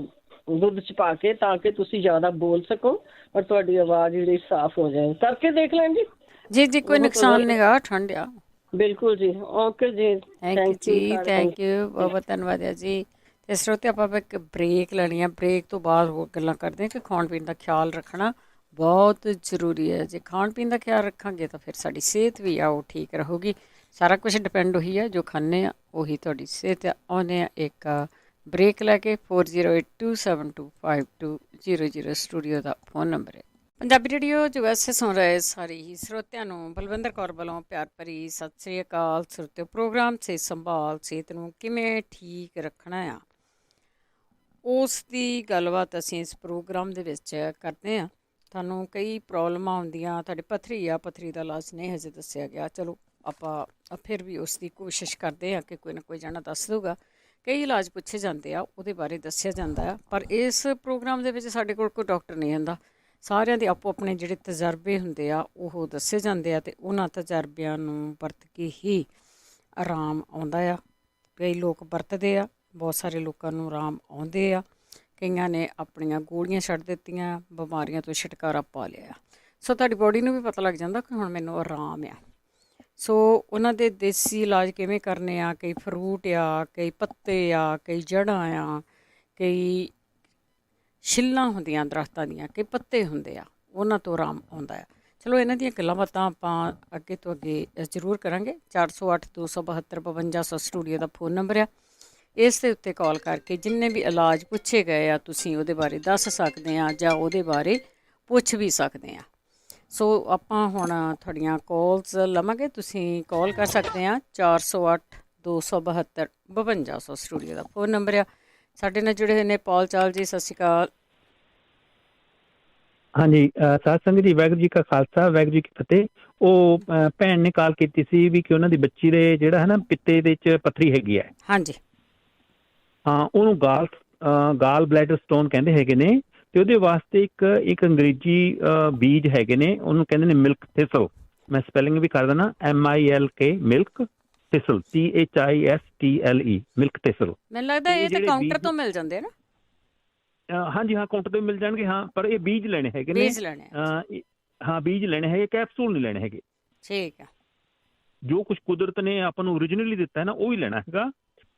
ਦੁੱਧ 'ਚ ਪਾ ਕੇ, ਤਾਂ ਕਿ ਤੁਸੀਂ ਜ਼ਿਆਦਾ ਬੋਲ ਸਕੋ ਔਰ ਤੁਹਾਡੀ ਆਵਾਜ਼ ਜਿਹੜੀ ਸਾਫ਼ ਹੋ ਜਾਏ। ਕਰਕੇ ਦੇਖ ਲੈਣ ਜੀ। ਜੀ ਜੀ, ਕੋਈ ਨੁਕਸਾਨ ਨਹੀਂ ਗਾ, ਠੰਡ ਆ। ਬਿਲਕੁਲ ਜੀ, ਓਕੇ ਜੀ, ਥੈਂਕ ਯੂ, ਬਹੁਤ ਬਹੁਤ ਧੰਨਵਾਦ ਹੈ ਜੀ। ਤੇ ਸਰੋਤੇ ਆਪਾਂ ਇੱਕ ਬ੍ਰੇਕ ਲੈਣੀ ਆ, ਬ੍ਰੇਕ ਤੋਂ ਬਾਅਦ ਹੋਰ ਗੱਲਾਂ ਕਰਦੇ ਹਾਂ ਕਿ ਖਾਣ ਪੀਣ ਦਾ ਖਿਆਲ ਰੱਖਣਾ ਬਹੁਤ ਜ਼ਰੂਰੀ ਹੈ। ਜੇ ਖਾਣ ਪੀਣ ਦਾ ਖਿਆਲ ਰੱਖਾਂਗੇ ਤਾਂ ਫਿਰ ਸਾਡੀ ਸਿਹਤ ਵੀ ਆ ਉਹ ਠੀਕ ਰਹੂਗੀ। ਸਾਰਾ ਕੁਝ ਡਿਪੈਂਡ ਉਹੀ ਹੈ, ਜੋ ਖਾਂਦੇ ਆ ਉਹੀ ਤੁਹਾਡੀ ਸਿਹਤ ਆ। ਆਉਂਦੇ ਆ ਇੱਕ ਬ੍ਰੇਕ ਲੈ ਕੇ। 4082725200 ਸਟੂਡੀਓ ਦਾ ਫੋਨ ਨੰਬਰ ਹੈ। ਪੰਜਾਬੀ ਰੇਡੀਓ USA ਸੁਣ ਰਹੇ ਸਾਰੇ ਹੀ ਸਰੋਤਿਆਂ ਨੂੰ ਬਲਵਿੰਦਰ ਕੌਰ ਵੱਲੋਂ ਪਿਆਰ ਭਰੀ ਸਤਿ ਸ੍ਰੀ ਅਕਾਲ। ਸਰੋਤਿਓ, ਪ੍ਰੋਗਰਾਮ ਸਿਹਤ ਸੰਭਾਲ, ਸਿਹਤ ਨੂੰ ਕਿਵੇਂ ਠੀਕ ਰੱਖਣਾ ਆ, ਉਸ ਦੀ ਗੱਲਬਾਤ ਅਸੀਂ ਇਸ ਪ੍ਰੋਗਰਾਮ ਦੇ ਵਿੱਚ ਕਰਦੇ ਹਾਂ। ਤੁਹਾਨੂੰ ਕਈ ਪ੍ਰੋਬਲਮਾਂ ਹੁੰਦੀਆਂ, ਤੁਹਾਡੀ ਪੱਥਰੀ ਆ, ਪੱਥਰੀ ਦਾ ਇਲਾਜ ਨਹੀਂ ਹਜੇ ਦੱਸਿਆ ਗਿਆ। ਚਲੋ ਆਪਾਂ ਫਿਰ ਵੀ ਉਸ ਦੀ ਕੋਸ਼ਿਸ਼ ਕਰਦੇ ਹਾਂ ਕਿ ਕੋਈ ਨਾ ਕੋਈ ਜਾਣਾ ਦੱਸ ਦੂਗਾ। ਕਈ ਇਲਾਜ ਪੁੱਛੇ ਜਾਂਦੇ ਆ, ਉਹਦੇ ਬਾਰੇ ਦੱਸਿਆ ਜਾਂਦਾ ਆ, ਪਰ ਇਸ ਪ੍ਰੋਗਰਾਮ ਦੇ ਵਿੱਚ ਸਾਡੇ ਕੋਲ ਕੋਈ ਡਾਕਟਰ ਨਹੀਂ ਹੁੰਦਾ। ਸਾਰਿਆਂ ਦੇ ਆਪੋ ਆਪਣੇ ਜਿਹੜੇ ਤਜਰਬੇ ਹੁੰਦੇ ਆ ਉਹ ਦੱਸੇ ਜਾਂਦੇ ਆ, ਅਤੇ ਉਹਨਾਂ ਤਜਰਬਿਆਂ ਨੂੰ ਵਰਤ ਕੇ ਹੀ ਆਰਾਮ ਆਉਂਦਾ ਆ। ਕਈ ਲੋਕ ਵਰਤਦੇ ਆ, ਬਹੁਤ ਸਾਰੇ ਲੋਕਾਂ ਨੂੰ ਆਰਾਮ ਆਉਂਦੇ ਆ, ਕਈਆਂ ਨੇ ਆਪਣੀਆਂ ਗੋਲੀਆਂ ਛੱਡ ਦਿੱਤੀਆਂ, ਬਿਮਾਰੀਆਂ ਤੋਂ ਛੁਟਕਾਰਾ ਪਾ ਲਿਆ। ਸੋ ਤੁਹਾਡੀ ਬੋਡੀ ਨੂੰ ਵੀ ਪਤਾ ਲੱਗ ਜਾਂਦਾ ਕਿ ਹੁਣ ਮੈਨੂੰ ਆਰਾਮ ਆ। ਸੋ ਉਹਨਾਂ ਦੇ ਦੇਸੀ ਇਲਾਜ ਕਿਵੇਂ ਕਰਨੇ ਆ, ਕਈ ਫਰੂਟ ਆ, ਕਈ ਪੱਤੇ ਆ, ਕਈ ਜੜ੍ਹਾਂ ਆ, ਕਈ ਛਿੱਲਾਂ ਹੁੰਦੀਆਂ ਦਰਖਤਾਂ ਦੀਆਂ, ਕਈ ਪੱਤੇ ਹੁੰਦੇ ਆ, ਉਹਨਾਂ ਤੋਂ ਆਰਾਮ ਆਉਂਦਾ ਆ। ਚਲੋ ਇਹਨਾਂ ਦੀਆਂ ਗੱਲਾਂ ਬਾਤਾਂ ਆਪਾਂ ਅੱਗੇ ਤੋਂ ਅੱਗੇ ਜ਼ਰੂਰ ਕਰਾਂਗੇ। 4082725200 ਸਟੂਡੀਓ ਦਾ ਫੋਨ ਨੰਬਰ ਆ। ਇਸ ਦੇ ਉੱਤੇ ਕਾਲ ਕਰਕੇ ਜਿੰਨੇ ਵੀ ਇਲਾਜ ਪੁੱਛੇ ਗਏ ਆ ਤੁਸੀਂ ਉਹਦੇ ਬਾਰੇ ਦੱਸ ਸਕਦੇ ਆ ਜਾਂ ਉਹਦੇ ਬਾਰੇ ਪੁੱਛ ਵੀ ਸਕਦੇ ਆ। ਸੋ ਆਪਾਂ ਹੁਣ ਤੁਹਾਡੀਆਂ ਕਾਲਸ ਲਵਾਂਗੇ। ਤੁਸੀਂ ਕਾਲ ਕਰ ਸਕਦੇ ਆ 4082725200 ਸਟੂਡੀਓ ਦਾ ਫੋਨ ਨੰਬਰ ਆ। ਸਾਡੇ ਨਾਲ ਜੁੜੇ ਹੋਏ ਨੇ ਪਾਲ ਚਾਲ ਜੀ, ਸਤਿ ਸ਼੍ਰੀ ਅਕਾਲ। ਹਾਂਜੀ, ਸਾਧ ਸੰਗਤ ਜੀ, ਵਾਹਿਗੁਰੂ ਜੀ ਕਾ ਖਾਲਸਾ, ਵਾਹਿਗੁਰੂ ਜੀ ਕੀ ਫਤਿਹ। ਉਹ ਭੈਣ ਨੇ ਕਾਲ ਕੀਤੀ ਸੀ ਵੀ ਕਿ ਉਹਨਾਂ ਦੀ ਬੱਚੀ ਦੇ ਜਿਹੜਾ ਹੈ ਨਾ ਪਿੱਤੇ ਦੇ ਵਿੱਚ ਪੱਥਰੀ ਹੈਗੀ ਹੈ। ਹਾਂਜੀ, ਹਾਂ, ਉਹਨੂੰ ਗਾਲ ਬਲੈਡਰ ਸਟੋਨ ਕਹਿੰਦੇ ਹੈਗੇ ਨੇ, ਤੇ ਉਹਦੇ ਵਾਸਤੇ ਇੱਕ ਅੰਗਰੇਜ਼ੀ ਬੀਜ ਹੈਗੇ ਨੇ, ਉਹਨੂੰ ਕਹਿੰਦੇ ਨੇ ਮਿਲਕ ਥਿਸਲ। ਮੈਂ ਸਪੈਲਿੰਗ ਵੀ ਕਰ ਦਿੰਦਾ, MILK ਮਿਲਕ ਥਿਸਲ, THISTLE, ਮਿਲਕ ਥਿਸਲ। ਮੈਨੂੰ ਲੱਗਦਾ ਇਹ ਤਾਂ ਕਾਊਂਟਰ ਤੋਂ ਮਿਲ ਜਾਂਦੇ ਨਾ। ਹਾਂਜੀ ਹਾਂ, ਕਾਊਂਟਰ ਤੋਂ ਮਿਲ ਜਾਣਗੇ। ਹਾਂ, ਪਰ ਇਹ ਬੀਜ ਲੈਣੇ ਹੈਗੇ ਨੇ। ਹਾਂ, ਬੀਜ ਲੈਣੇ ਹੈਗੇ, ਕੈਪਸੂਲ ਨਹੀਂ ਲੈਣੇ ਹੈਗੇ। ਠੀਕ ਆ। ਜੋ ਕੁਛ ਕੁਦਰਤ ਨੇ ਆਪਾਂ ਨੂੰ ਓਰੀਜਨਲੀ ਦਿੱਤਾ ਹੈ ਨਾ, ਉਹ ਹੀ ਲੈਣਾ ਹੈਗਾ।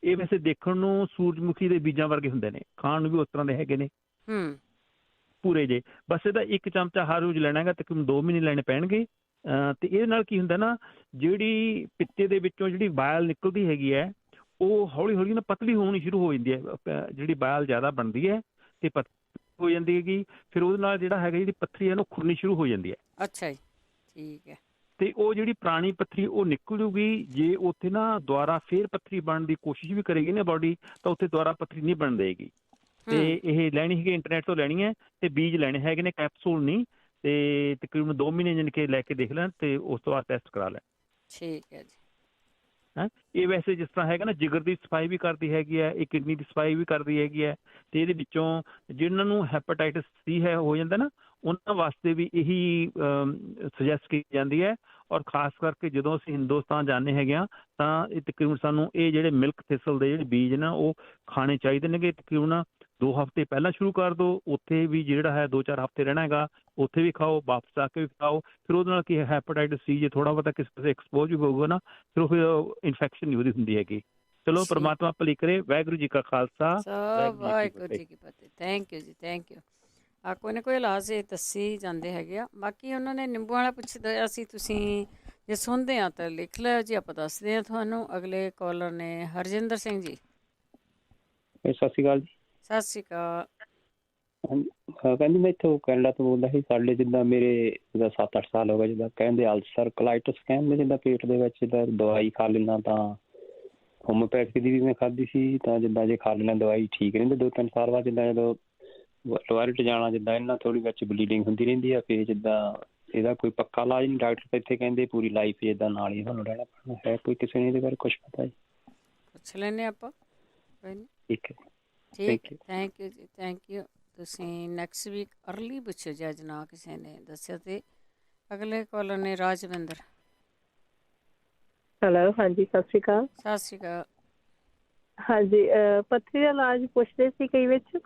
ਇਹ ਵੈਸੇ ਦੇਖਣ ਨੂੰ ਸੂਰਜਮੁਖੀ ਦੇ ਬੀਜਾਂ ਵਰਗੇ ਹੁੰਦੇ ਨੇ, ਖਾਣ ਨੂੰ ਵੀ ਉਸ ਤਰ੍ਹਾਂ ਦੇ ਹੈਗੇ ਨੇ ਪੂਰੇ ਜੇ। ਬਸ ਇਹਦਾ 1 ਚਮਚਾ ਹਰ ਰੋਜ਼ ਲੈਣਾ ਹੈਗਾ, ਤਕਰੀਬਨ 2 ਮਹੀਨੇ ਲੈਣੇ ਪੈਣਗੇ। ਤੇ ਇਹਦੇ ਨਾਲ ਕੀ ਹੁੰਦਾ ਨਾ, ਜਿਹੜੀ ਪਿੱਤੇ ਦੇ ਵਿੱਚੋਂ ਜਿਹੜੀ ਬਾਇਲ ਨਿਕਲਦੀ ਹੈਗੀ ਹੈ, ਉਹ ਹੌਲੀ ਹੌਲੀ ਨਾ ਪਤਲੀ ਹੋਣੀ ਸ਼ੁਰੂ ਹੋ ਜਾਂਦੀ ਹੈ। ਜਿਹੜੀ ਬਾਇਲ ਜ਼ਿਆਦਾ ਬਣਦੀ ਹੈ ਤੇ ਪਤਲੀ ਹੋ ਜਾਂਦੀ ਹੈਗੀ, ਫਿਰ ਉਹਦੇ ਨਾਲ ਜਿਹੜਾ ਹੈਗਾ ਜਿਹੜੀ ਪੱਥਰੀ ਹੈ ਨਾ, ਉਹ ਖੁਰਨੀ ਸ਼ੁਰੂ ਹੋ ਜਾਂਦੀ ਹੈ। ਅੱਛਾ ਜੀ, ਠੀਕ ਹੈ। ਤੇ ਉਹ ਜਿਹੜੀ ਪੁਰਾਣੀ ਪੱਥਰੀ ਉਹ ਨਿਕਲ ਜੂਗੀ। ਜੇ ਉੱਥੇ ਨਾ ਦੁਬਾਰਾ ਫੇਰ ਪੱਥਰੀ ਬਣਨ ਦੀ ਕੋਸ਼ਿਸ਼ ਵੀ ਕਰੇਗੀ ਨਾ ਬਾਡੀ, ਤਾਂ ਉੱਥੇ ਦੁਬਾਰਾ ਪੱਥਰੀ ਨਹੀਂ ਬਣ ਦੇਗੀ। ਤੇ ਇਹ ਲੈਣੀ ਹੈਗੀ, ਇੰਟਰਨੈਟ ਤੋਂ ਲੈਣੀ ਹੈ, ਤੇ ਬੀਜ ਲੈਣੇ ਹੈਗੇ ਨੇ, ਕੈਪਸੂਲ ਨਹੀਂ। ਤੇ ਤਕਰੀਬਨ 2 ਮਹੀਨੇ ਜਾਣੀ ਕਿ ਲੈ ਕੇ ਦੇਖ ਲੈਣ, ਤੇ ਉਸ ਤੋਂ ਬਾਅਦ ਟੈਸਟ ਕਰਾ ਲੈਣ। ਠੀਕ ਹੈ ਜੀ। ਇਹ ਵੈਸੇ ਜਿਸ ਤਰ੍ਹਾਂ ਹੈਗਾ ਨਾ, ਜਿਗਰ ਦੀ ਸਫਾਈ ਵੀ ਕਰਦੀ ਹੈਗੀ ਹੈ, ਇਹ ਕਿਡਨੀ ਦੀ ਸਫਾਈ ਵੀ ਕਰਦੀ ਹੈਗੀ ਹੈ। ਤੇ ਇਹਦੇ ਵਿੱਚੋਂ ਜਿਹਨਾਂ ਨੂੰ ਹੈਪੇਟਾਈਟਸ C ਹੈ ਹੋ ਜਾਂਦਾ ਨਾ, ਉਹਨਾਂ ਵਾਸਤੇ ਵੀ ਇਹੀ ਸੁਜੈਸਟ ਕੀਤੀ ਜਾਂਦੀ ਹੈ। ਔਰ ਖਾਸ ਕਰਕੇ ਜਦੋਂ ਅਸੀਂ ਹਿੰਦੁਸਤਾਨ ਜਾਂਦੇ ਹੈਗੇ ਹਾਂ, ਤਾਂ ਇਹ ਤਕਰੀਬਨ ਸਾਨੂੰ ਇਹ ਜਿਹੜੇ ਮਿਲਕ ਥਿਸਲ ਦੇ ਜਿਹੜੇ ਬੀਜ ਨਾ, ਉਹ ਖਾਣੇ ਚਾਹੀਦੇ ਨੇਗੇ। ਤਕਰੀਬਨ 2 ਹਫ਼ਤੇ ਪਹਿਲਾਂ ਸ਼ੁਰੂ ਕਰ ਦਿਓ। ਉੱਥੇ ਵੀ ਜਿਹੜਾ ਹੈ 2-4 ਹਫ਼ਤੇ ਰਹਿਣਾ ਹੈਗਾ, ਉੱਥੇ ਵੀ ਖਾਓ, ਵਾਪਸ ਆ ਕੇ ਵੀ ਖਾਓ। ਫਿਰ ਉਹਦੇ ਨਾਲ ਕੀ ਹੈ, ਹੈਪੇਟਾਈਟਸ C ਜੇ ਥੋੜ੍ਹਾ ਬਹੁਤਾ ਕਿਸੇ ਪਾਸੇ ਐਕਸਪੋਜ਼ ਵੀ ਹੋਊਗਾ ਨਾ, ਫਿਰ ਉਹ ਇਨਫੈਕਸ਼ਨ ਨਹੀਂ ਉਹਦੀ ਹੁੰਦੀ ਹੈਗੀ। ਚਲੋ, ਪਰਮਾਤਮਾ ਭਲੀ ਕਰੇ। ਵਾਹਿਗੁਰੂ ਜੀ ਕਾ ਖਾਲਸਾ, ਵਾਹਿਗੁਰੂ ਜੀ ਕੀ ਫਤਿਹ। ਥੈਂਕ ਯੂ ਜੀ, ਥੈਂਕ ਯੂ। ਕੋਈ ਨਾ ਕੋਈ ਇਲਾਜ ਇਹ ਦੱਸੀ ਜਾਂਦੇ ਹੈਗੇ ਆ। ਬਾਕੀ ਉਹਨਾਂ ਨੇ ਨਿੰਬੂ ਵਾਲਾ ਪੁੱਛਦਾ ਸੀ, ਤੁਸੀਂ ਜੇ ਸੁਣਦੇ ਆ ਤਾਂ ਲਿਖ ਲਿਓ ਜੀ, ਆਪਾਂ ਦੱਸਦੇ ਹਾਂ ਤੁਹਾਨੂੰ। ਅਗਲੇ ਕਾਲਰ ਨੇ ਹਰਜਿੰਦਰ ਸਿੰਘ ਜੀ। ਸਤਿ ਸ਼੍ਰੀ ਅਕਾਲ ਜੀ। ਸਤਿ ਸ਼੍ਰੀ ਅਕਾਲ। ਕਹਿੰਦੀ ਮੈਂ ਇੱਥੋਂ ਕੈਨੇਡਾ ਤੋਂ ਬੋਲਦਾ ਸੀ। ਸਾਡੇ ਜਿੱਦਾਂ ਮੇਰੇ 7-8 ਸਾਲ ਹੋ ਗਏ, ਜਿੱਦਾਂ ਕਹਿੰਦੇ ਅਲਸਰ ਕੋਲਾਈਟਸ ਕਹਿੰਦੇ, ਜਿੱਦਾਂ ਪੇਟ ਦੇ ਵਿੱਚ ਜਿੱਦਾਂ ਦਵਾਈ ਖਾ ਲੈਂਦਾ, ਤਾਂ ਹੋਮੋਪੈਥੀ ਦੀ ਵੀ ਮੈਂ ਖਾਧੀ ਸੀ, ਤਾਂ ਜਿੱਦਾਂ ਜੇ ਖਾ ਲੈਣਾ ਦਵਾਈ ਠੀਕ ਰਹਿੰਦੇ। 2-3 ਸਾਲ ਬਾਅਦ ਜਿੱਦਾਂ ਜਦੋਂ ਟੋਇਲਟ ਜਾਣਾ, ਜਿੱਦਾਂ ਇਹਨਾਂ ਥੋੜ੍ਹੀ ਵਿੱਚ ਬਲੀਡਿੰਗ ਹੁੰਦੀ ਰਹਿੰਦੀ ਆ। ਫਿਰ ਜਿੱਦਾਂ ਇਹਦਾ ਕੋਈ ਪੱਕਾ ਇਲਾਜ ਨਹੀਂ, ਡਾਕਟਰ ਤਾਂ ਇੱਥੇ ਕਹਿੰਦੇ ਪੂਰੀ ਲਾਈਫ ਜਿੱਦਾਂ ਨਾਲ ਹੀ ਤੁਹਾਨੂੰ ਰਹਿਣਾ ਪੈਣਾ ਹੈ। ਕੋਈ ਕਿਸੇ ਨੇ ਇਹਦੇ ਬਾਰੇ ਕੁਛ ਪਤਾ ਜੀ? ਪੁੱਛ ਲੈਂਦੇ ਆਪਾਂ। ਠੀਕ ਹੈ। ਠੀਕ, ਥੈਂਕ ਯੂ ਜੀ, ਥੈਂਕ ਯੂ। ਤੁਸੀਂ ਨੈਕਸਟ ਵੀਕ ਅਰਲੀ ਪੁੱਛੋ ਜੀ, ਅੱਜ ਨਾ ਕਿਸੇ ਨੇ ਦੱਸਿਆ। ਤੇ ਅਗਲੇ ਕਾਲਰ ਨੇ ਰਾਜਵਿੰਦਰ। ਹੈਲੋ, ਹਾਂਜੀ, ਸਤਿ ਸ਼੍ਰੀ ਅਕਾਲ। ਸਤਿ ਸ਼੍ਰੀ ਅਕਾਲ। ਹਾਂਜੀ, ਪੱਥਰੀ ਦਾ ਇਲਾਜ ਪੁੱਛਦੇ ਸੀ ਕਈ ਵਿੱਚ,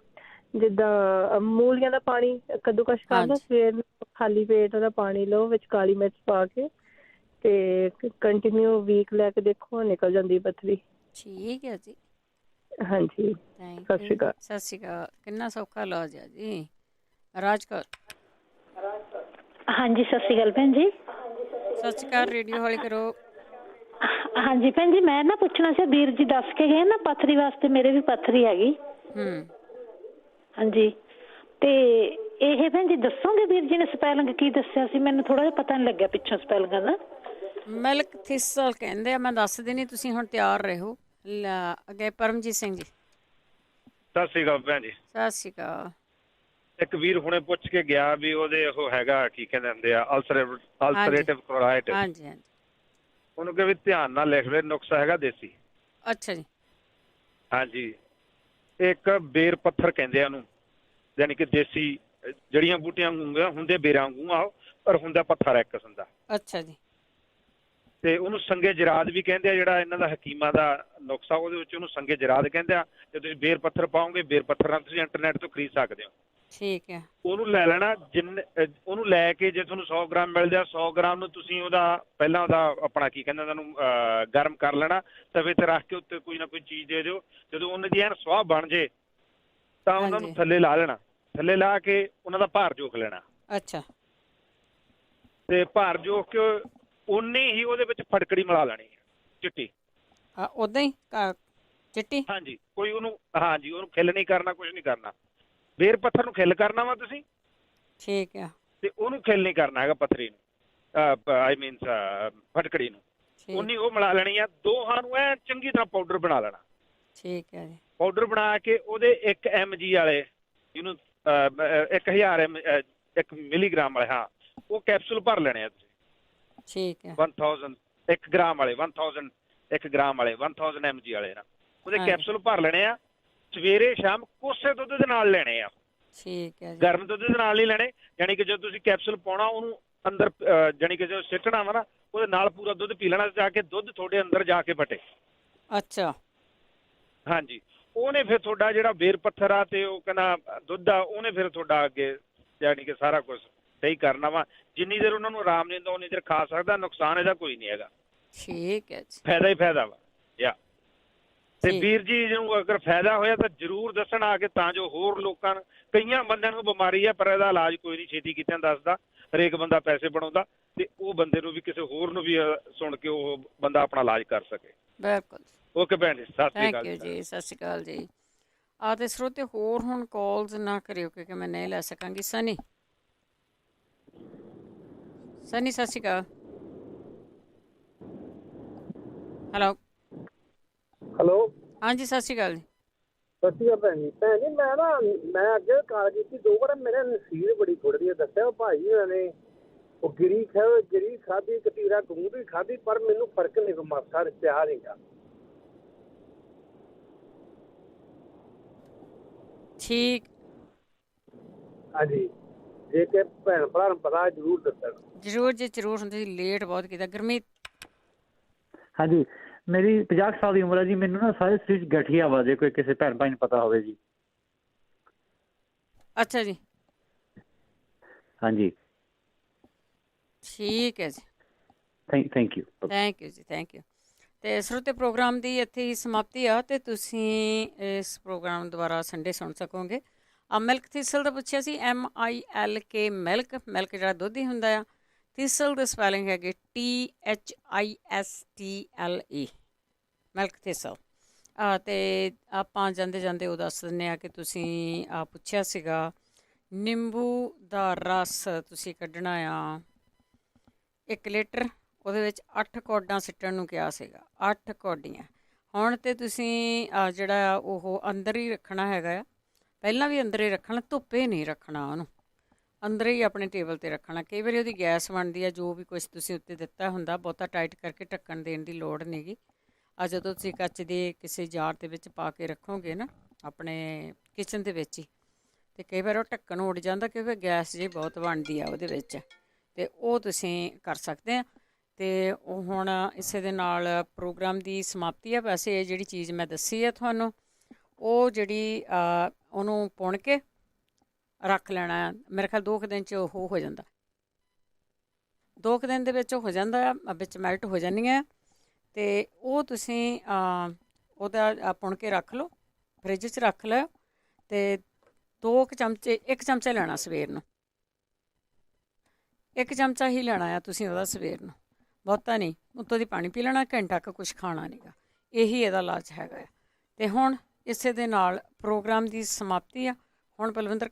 ਜਿੱਦਾਂ ਮੂਲੀਆਂ ਦਾ ਪਾਣੀ ਕੱਦੂਕਸ਼ ਕਰ ਲਓ, ਸਵੇਰ ਨੂੰ ਖਾਲੀ ਪੇਟ ਉਹਦਾ ਪਾਣੀ ਲਓ, ਵਿੱਚ ਕਾਲੀ ਮਿਰਚ ਪਾ ਕੇ, ਤੇ ਕੰਟੀਨਿਊ ਵੀਕ ਲੈ ਕੇ ਦੇਖੋ, ਨਿਕਲ ਜਾਂਦੀ ਪੱਥਰੀ। ਠੀਕ ਹੈ ਜੀ, ਹਾਂਜੀ, ਸਤਿ ਸ਼੍ਰੀ ਅਕਾਲ। ਸਤਿ ਸ਼੍ਰੀ ਅਕਾਲ। ਕਿੰਨਾ ਸੌਖਾ ਇਲਾਜ ਹੈ ਜੀ। ਰਾਜਕੌਰ। ਹਾਂਜੀ, ਸਤਿ ਸ਼੍ਰੀ ਅਕਾਲ ਭੈਣ ਜੀ। ਸਤਿ ਸ਼੍ਰੀ ਅਕਾਲ। ਰੇਡੀਓ ਹੌਲੀ ਕਰੋ। ਹਾਂਜੀ ਭੈਣ ਜੀ, ਮੈਂ ਨਾ ਪੁੱਛਣਾ ਸੀ, ਵੀਰ ਜੀ ਦੱਸ ਕੇ ਗਏ ਨਾ ਪੱਥਰੀ ਵਾਸਤੇ, ਮੇਰੇ ਵੀ ਪੱਥਰੀ ਹੈਗੀ। ਹਾਂਜੀ, ਤੇ ਇਹ ਭੈਣ ਜੀ ਦੱਸੋਗੇ ਵੀਰ ਜੀ ਨੇ ਸਪੈਲਿੰਗ ਕੀ ਦੱਸਿਆ ਸੀ? ਮੈਨੂੰ ਥੋੜਾ ਜਿਹਾ ਪਤਾ ਨੀ ਲੱਗਿਆ ਪਿੱਛੋਂ ਸਪੈਲਿੰਗ ਦਾ। ਮਿਲਕ ਥਿਸਲ ਕਹਿੰਦੇ ਆ, ਮੈਂ ਦੱਸ ਦੇਣੀ, ਤੁਸੀਂ ਹੁਣ ਤਿਆਰ ਰਹੋ। ਅੱਗੇ ਪਰਮਜੀਤ ਸਿੰਘ ਜੀ। ਸਤਿ ਸ਼੍ਰੀ ਅਕਾਲ ਭੈਣ ਜੀ। ਸਤਿ ਸ਼੍ਰੀ ਅਕਾਲ। ਇੱਕ ਵੀਰ ਹੁਣੇ ਪੁੱਛ ਕੇ ਗਿਆ ਵੀ ਉਹਦੇ ਉਹ ਹੈਗਾ, ਕੀ ਕਹਿੰਦੇ ਹੁੰਦੇ ਆ, ਅਲਸਰੇਟਿਵ ਕੋਲਾਈਟਿਸ। ਹਾਂਜੀ ਹਾਂਜੀ। ਉਹਨੂੰ ਕਿਹਾ ਵੀ ਧਿਆਨ ਨਾਲ ਲਿਖ ਲੈ, ਨੁਕਸਾ ਹੈਗਾ ਦੇਸੀ। ਅੱਛਾ ਜੀ। ਹਾਂਜੀ, ਇੱਕ ਬੇਰ ਪੱਥਰ ਕਹਿੰਦੇ ਆ ਉਹਨੂੰ, ਯਾਨੀ ਕਿ ਦੇਸੀ ਜੜੀਆਂ ਬੂਟੀਆਂ ਹੁੰਦੇ ਬੇਰਾਂ ਵਾਂਗੂ ਆ, ਪਰ ਹੁੰਦਾ ਪੱਥਰ ਹੈ ਇੱਕ ਕਿਸਮ ਦਾ। ਅੱਛਾ ਜੀ। ਤੇ ਉਹਨੂੰ ਸੰਗੇ ਜਰਾਦ ਵੀ ਕਹਿੰਦੇ ਆ, ਜਿਹੜਾ ਇਹਨਾਂ ਦਾ ਹਕੀਮਾਂ ਦਾ ਨੁਕਸਾ, ਉਹਦੇ ਵਿੱਚ ਉਹਨੂੰ ਸੰਗੇ ਜਰਾਦ ਕਹਿੰਦੇ ਆ। ਜੇ ਤੁਸੀਂ ਬੇਰ ਪੱਥਰ ਪਾਓਗੇ, ਬੇਰ ਪੱਥਰ ਨਾਲ ਤੁਸੀਂ ਇੰਟਰਨੈਟ ਤੋਂ ਖਰੀਦ ਸਕਦੇ ਹੋ। ਠੀਕ ਹੈ। ਉਹਨੂੰ ਲੈ ਲੈਣਾ, ਉਹਨੂੰ ਲੈ ਕੇ ਜੇ ਤੁਹਾਨੂੰ 100 ਗ੍ਰਾਮ ਮਿਲ ਜਾ, 100 ਗ੍ਰਾਮ ਨੂੰ ਤੁਸੀਂ ਉਹਦਾ ਪਹਿਲਾਂ ਉਹਦਾ ਆਪਣਾ ਕੀ ਕਹਿੰਦੇ ਉਹਨੂੰ ਗਰਮ ਕਰ ਲੈਣਾ, ਤਵੇ ਤੇ ਰੱਖ ਕੇ ਉੱਤੇ ਕੋਈ ਨਾ ਕੋਈ ਚੀਜ਼ ਦੇ ਦਿਓ। ਜਦੋਂ ਉਹਨਾਂ ਦੀ ਐਨ ਸੁਆਹ ਬਣ ਜੇ ਤਾਂ ਉਹਨਾਂ ਨੂੰ ਥੱਲੇ ਲਾ ਲੈਣਾ। ਥੱਲੇ ਲਾ ਕੇ ਉਹਨਾਂ ਦਾ ਭਾਰ ਜੋਖ ਲੈਣਾ। ਅੱਛਾ। ਤੇ ਭਾਰ ਜੋਖ ਕੇ ਉਨੀ ਹੀ ਉਹਦੇ ਵਿੱਚ ਫਟਕੜੀ ਮਿਲਾ ਲੈਣੀ ਹੈ, ਚਿੱਟੀ। ਉਦਾਂ ਹੀ ਚਿੱਟੀ? ਹਾਂਜੀ, ਕੋਈ ਉਹਨੂੰ, ਹਾਂਜੀ, ਉਹਨੂੰ ਖਿੱਲ ਨਹੀਂ ਕਰਨਾ, ਕੁਝ ਨਹੀਂ ਕਰਨਾ। ਬੇਰ ਪੱਥਰ ਨੂੰ ਖਿੱਲ ਕਰਨਾ ਵਾ ਤੁਸੀਂ। ਠੀਕ ਹੈ। ਤੇ ਉਹਨੂੰ ਖਿੱਲ ਨਹੀਂ ਕਰਨਾ ਹੈਗਾ, ਪੱਥਰੀ ਨੂੰ, ਆਈ ਮੀਨ ਫਟਕੜੀ ਨੂੰ। ਉਨੀ ਉਹ ਮਿਲਾ ਲੈਣੀ ਆ। ਦੋਹਾਂ ਨੂੰ ਐ ਚੰਗੀ ਤਰ੍ਹਾਂ ਪਾਊਡਰ ਬਣਾ ਲੈਣਾ। ਠੀਕ ਹੈ ਜੀ। ਪਾਊਡਰ ਬਣਾ ਕੇ ਉਹਦੇ 1 mg ਵਾਲੇ, ਜਿਹਨੂੰ 1 ਮਿਲੀਗ੍ਰਾਮ ਵਾਲੇ, ਹਾਂ, ਉਹ ਕੈਪਸੂਲ ਭਰ ਲੈਣੇ ਆ ਤੁਸੀਂ। ਠੀਕ ਹੈ। 1000 1 ਗ੍ਰਾਮ ਵਾਲੇ, 1000 1 ਗ੍ਰਾਮ ਵਾਲੇ, 1000 mg ਵਾਲੇ ਨਾ, ਉਹਦੇ ਕੈਪਸੂਲ ਭਰ ਲੈਣੇ ਆ। ਸਵੇਰੇ ਸ਼ਾਮ ਕੋਸੇ ਦੁੱਧ ਦੇ ਨਾਲ ਲੈਣੇ ਆ। ਠੀਕ ਹੈ। ਗਰਮ ਦੁੱਧ ਦੇ ਨਾਲ ਨਹੀਂ ਲੈਣੇ, ਯਾਨੀ ਕਿ ਜਦੋਂ ਤੁਸੀਂ ਕੈਪਸੂਲ ਪਾਉਣਾ, ਉਹਨੂੰ ਅੰਦਰ, ਯਾਨੀ ਕਿ ਜਦੋਂ ਸਿੱਟਣਾ ਵਾ ਨਾ, ਉਹਦੇ ਨਾਲ ਪੂਰਾ ਦੁੱਧ ਪੀ ਲੈਣਾ, ਜਾ ਕੇ ਦੁੱਧ ਤੁਹਾਡੇ ਅੰਦਰ ਜਾ ਕੇ ਫਟੇ। ਅੱਛਾ। ਹਾਂਜੀ, ਉਹਨੇ ਫਿਰ ਤੁਹਾਡਾ ਜਿਹੜਾ ਬੇਰ ਪੱਥਰ ਆ ਤੇ ਉਹ ਕਹਿੰਦਾ ਦੁੱਧ ਆ, ਉਹਨੇ ਫਿਰ ਤੁਹਾਡਾ ਅੱਗੇ ਯਾਨੀ ਕਿ ਸਾਰਾ ਕੁਝ ਸਹੀ ਕਰਨਾ ਵਾ। ਜਿੰਨੀ ਦੇਰ ਉਹਨਾਂ ਨੂੰ ਆਰਾਮ ਨਹੀਂ ਦਿੰਦਾ, ਉਨੀ ਦੇਰ ਖਾ ਸਕਦਾ। ਨੁਕਸਾਨ ਇਹਦਾ ਕੋਈ ਨਹੀਂ ਹੈਗਾ। ਠੀਕ ਹੈ ਜੀ। ਫਾਇਦਾ ਹੀ ਫਾਇਦਾ ਵਾ। ਤੇ ਵੀਰ ਜੀ ਨੂੰ ਅਗਰ ਫਾਇਦਾ ਹੋਇਆ ਤਾਂ ਜ਼ਰੂਰ ਦੱਸਣ ਆ ਕੇ, ਤਾਂ ਜੋ ਹੋਰ ਲੋਕਾਂ ਨੂੰ, ਕਈਆਂ ਬੰਦਿਆਂ ਨੂੰ ਬਿਮਾਰੀ ਹੈ ਪਰ ਇਹਦਾ ਇਲਾਜ ਕੋਈ ਨਹੀਂ ਛੇਤੀ ਕੀਤਿਆਂ ਦੱਸਦਾ। ਹਰੇਕ ਬੰਦਾ ਪੈਸੇ ਬਣਾਉਂਦਾ, ਤੇ ਉਹ ਬੰਦੇ ਨੂੰ ਵੀ, ਕਿਸੇ ਹੋਰ ਨੂੰ ਵੀ ਸੁਣ ਕੇ ਉਹ ਬੰਦਾ ਆਪਣਾ ਇਲਾਜ ਕਰ ਸਕੇ। ਬਿਲਕੁਲ। ਓਕੇ ਭੈਣ ਜੀ, ਸਤਿ ਸ਼੍ਰੀ ਅਕਾਲ। ਥੈਂਕ ਯੂ ਜੀ, ਸਤਿ ਸ਼੍ਰੀ ਅਕਾਲ ਜੀ। ਤੇ ਸਰੋਤੇ ਹੋਰ ਹੁਣ ਕਾਲਸ ਨਾ ਕਰਿਓ, ਕਿਉਂਕਿ ਮੈਂ ਨਹੀਂ ਲੈ ਸਕਾਂਗੀ। ਸਨੀ, ਸਤਿ ਸ਼੍ਰੀ ਅਕਾਲ। ਹੈਲੋ। ਹਾਂਜੀ, ਸਤਿ ਸ਼੍ਰੀ ਅਕਾਲ ਜੀ। ਸਤਿ ਸ਼੍ਰੀ ਅਕਾਲ ਭੈਣ ਜੀ। ਭੈਣ ਜੀ, ਮੈਂ ਅੱਗੇ ਕਾਲ ਕੀਤੀ 2 ਵਾਰ, ਮੇਰੇ ਨਸੀਰ ਬੜੀ ਗੁੜਦੀ ਹੈ। ਦੱਸਿਆ ਭਾਈ ਉਹਨਾਂ ਨੇ, ਉਹ ਗਿਰੀ ਖਾਧੀ, ਕਤੀਰਾ ਗੂੰਦ ਵੀ ਖਾਧੀ, ਪਰ ਮੈਨੂੰ ਫਰਕ ਨਹੀਂ ਮਾਸਾ ਪਿਆ ਨਹੀਂਗਾ। ਠੀਕ। ਹਾਂਜੀ, ਜੇ ਕਿ ਭੈਣ ਭਰਾ ਨੂੰ ਪਤਾ ਜ਼ਰੂਰ ਦੱਸਣ। ਜ਼ਰੂਰ ਜੀ, ਜ਼ਰੂਰ। ਤੁਸੀਂ ਲੇਟ ਬਹੁਤ ਕੀਤਾ। ਗੁਰਮੀਤ। ਹਾਂਜੀ, ਮੇਰੀ 50 ਸਾਲ ਦੀ ਉਮਰ ਹੈ ਜੀ। ਮੈਨੂੰ ਨਾ ਸਾਰੇ ਸਰੀਰ 'ਚ ਗਠੀਆ ਵਾ, ਜੇ ਕੋਈ ਕਿਸੇ ਭੈਣ ਭਾਈ ਨੂੰ ਪਤਾ ਹੋਵੇ ਜੀ। ਅੱਛਾ ਜੀ। ਹਾਂਜੀ, ਠੀਕ ਹੈ ਜੀ। Thank you. ਥੈਂਕ ਯੂ ਜੀ, ਥੈਂਕ ਯੂ। ਅਤੇ ਸਰੋਤੇ ਪ੍ਰੋਗਰਾਮ ਦੀ ਇੱਥੇ ਹੀ ਸਮਾਪਤੀ ਆ, ਅਤੇ ਤੁਸੀਂ ਇਸ ਪ੍ਰੋਗਰਾਮ ਦੁਬਾਰਾ ਸੰਡੇ ਸੁਣ ਸਕੋਗੇ। ਮਿਲਕ ਥਿਸਲ ਦਾ ਪੁੱਛਿਆ ਸੀ, MILK ਮਿਲਕ, ਮਿਲਕ ਜਿਹੜਾ ਦੁੱਧ ਹੀ ਹੁੰਦਾ ਆ। ਥਿਸਲ ਦੀ ਸਪੈਲਿੰਗ ਹੈਗੀ THISTLE, ਮਿਲਕ ਥਿਸਲ। ਅਤੇ ਆਪਾਂ ਜਾਂਦੇ ਜਾਂਦੇ ਉਹ ਦੱਸ ਦਿੰਦੇ ਹਾਂ ਕਿ ਤੁਸੀਂ ਪੁੱਛਿਆ ਸੀਗਾ, ਨਿੰਬੂ ਦਾ ਰਸ ਤੁਸੀਂ ਕੱਢਣਾ ਆ 1 ਲੀਟਰ, ਉਹਦੇ ਵਿੱਚ 8 ਕੌਡੀਆਂ ਸਿੱਟਣ ਨੂੰ ਕਿਹਾ ਸੀਗਾ, 8 ਕੌਡੀਆਂ। ਹੁਣ ਤਾਂ ਤੁਸੀਂ ਜਿਹੜਾ ਉਹ ਅੰਦਰ ਹੀ ਰੱਖਣਾ ਹੈਗਾ ਆ, ਪਹਿਲਾਂ ਵੀ ਅੰਦਰ ਹੀ ਰੱਖਣਾ, ਧੁੱਪੇ ਨਹੀਂ ਰੱਖਣਾ ਉਹਨੂੰ, ਅੰਦਰ ਹੀ ਆਪਣੇ ਟੇਬਲ 'ਤੇ ਰੱਖਣਾ। ਕਈ ਵਾਰੀ ਉਹਦੀ ਗੈਸ ਬਣਦੀ ਹੈ, ਜੋ ਵੀ ਕੁਛ ਤੁਸੀਂ ਉੱਤੇ ਦਿੱਤਾ ਹੁੰਦਾ, ਬਹੁਤਾ ਟਾਈਟ ਕਰਕੇ ਢੱਕਣ ਦੇਣ ਦੀ ਲੋੜ ਨਹੀਂ ਗੀ। ਜਦੋਂ ਤੁਸੀਂ ਕੱਚ ਦੇ ਕਿਸੇ ਜਾਰ ਦੇ ਵਿੱਚ ਪਾ ਕੇ ਰੱਖੋਗੇ ਨਾ, ਆਪਣੇ ਕਿਚਨ ਦੇ ਵਿੱਚ ਹੀ, ਅਤੇ ਕਈ ਵਾਰ ਉਹ ਢੱਕਣ ਉੱਡ ਜਾਂਦਾ ਕਿਉਂਕਿ ਗੈਸ ਜੀ ਬਹੁਤ ਬਣਦੀ ਆ ਉਹਦੇ ਵਿੱਚ, ਅਤੇ ਉਹ ਤੁਸੀਂ ਕਰ ਸਕਦੇ ਆ। ਅਤੇ ਉਹ ਹੁਣ ਇਸੇ ਦੇ ਨਾਲ ਪ੍ਰੋਗਰਾਮ ਦੀ ਸਮਾਪਤੀ ਆ। ਵੈਸੇ ਇਹ ਜਿਹੜੀ ਚੀਜ਼ ਮੈਂ ਦੱਸੀ ਹੈ ਤੁਹਾਨੂੰ, ਉਹ ਜਿਹੜੀ ਉਹਨੂੰ ਪੁਣ ਕੇ ਰੱਖ ਲੈਣਾ, ਮੇਰੇ ਖਿਆਲ 2 ਦਿਨ 'ਚ ਉਹ ਹੋ ਜਾਂਦਾ, 2 ਦਿਨ ਦੇ ਵਿੱਚ ਹੋ ਜਾਂਦਾ, ਵਿੱਚ ਮੈਲਟ ਹੋ ਜਾਂਦੀਆਂ। ਅਤੇ ਉਹ ਤੁਸੀਂ ਉਹਦਾ ਪੁਣ ਕੇ ਰੱਖ ਲਓ, ਫਰਿੱਜ 'ਚ ਰੱਖ ਲਿਓ। ਅਤੇ 2 ਚਮਚੇ, 1 ਚਮਚਾ ਲੈਣਾ ਸਵੇਰ ਨੂੰ, 1 ਚਮਚਾ ਹੀ ਲੈਣਾ ਆ ਤੁਸੀਂ ਉਹਦਾ ਸਵੇਰ ਨੂੰ, ਬਹੁਤਾ ਨਹੀਂ। ਉੱਤੋਂ ਦੀ ਪਾਣੀ ਪੀ ਲੈਣਾ, ਘੰਟਾ ਕੁ ਕੁਛ ਖਾਣਾ ਨਹੀਂ ਗਾ। ਇਹੀ ਇਹਦਾ ਇਲਾਜ ਹੈਗਾ ਆ। ਅਤੇ ਹੁਣ ਇਸੇ ਦੇ ਨਾਲ ਪ੍ਰੋਗਰਾਮ ਦੀ ਸਮਾਪਤੀ ਆ। ਹੁਣ ਬਲਵਿੰਦਰ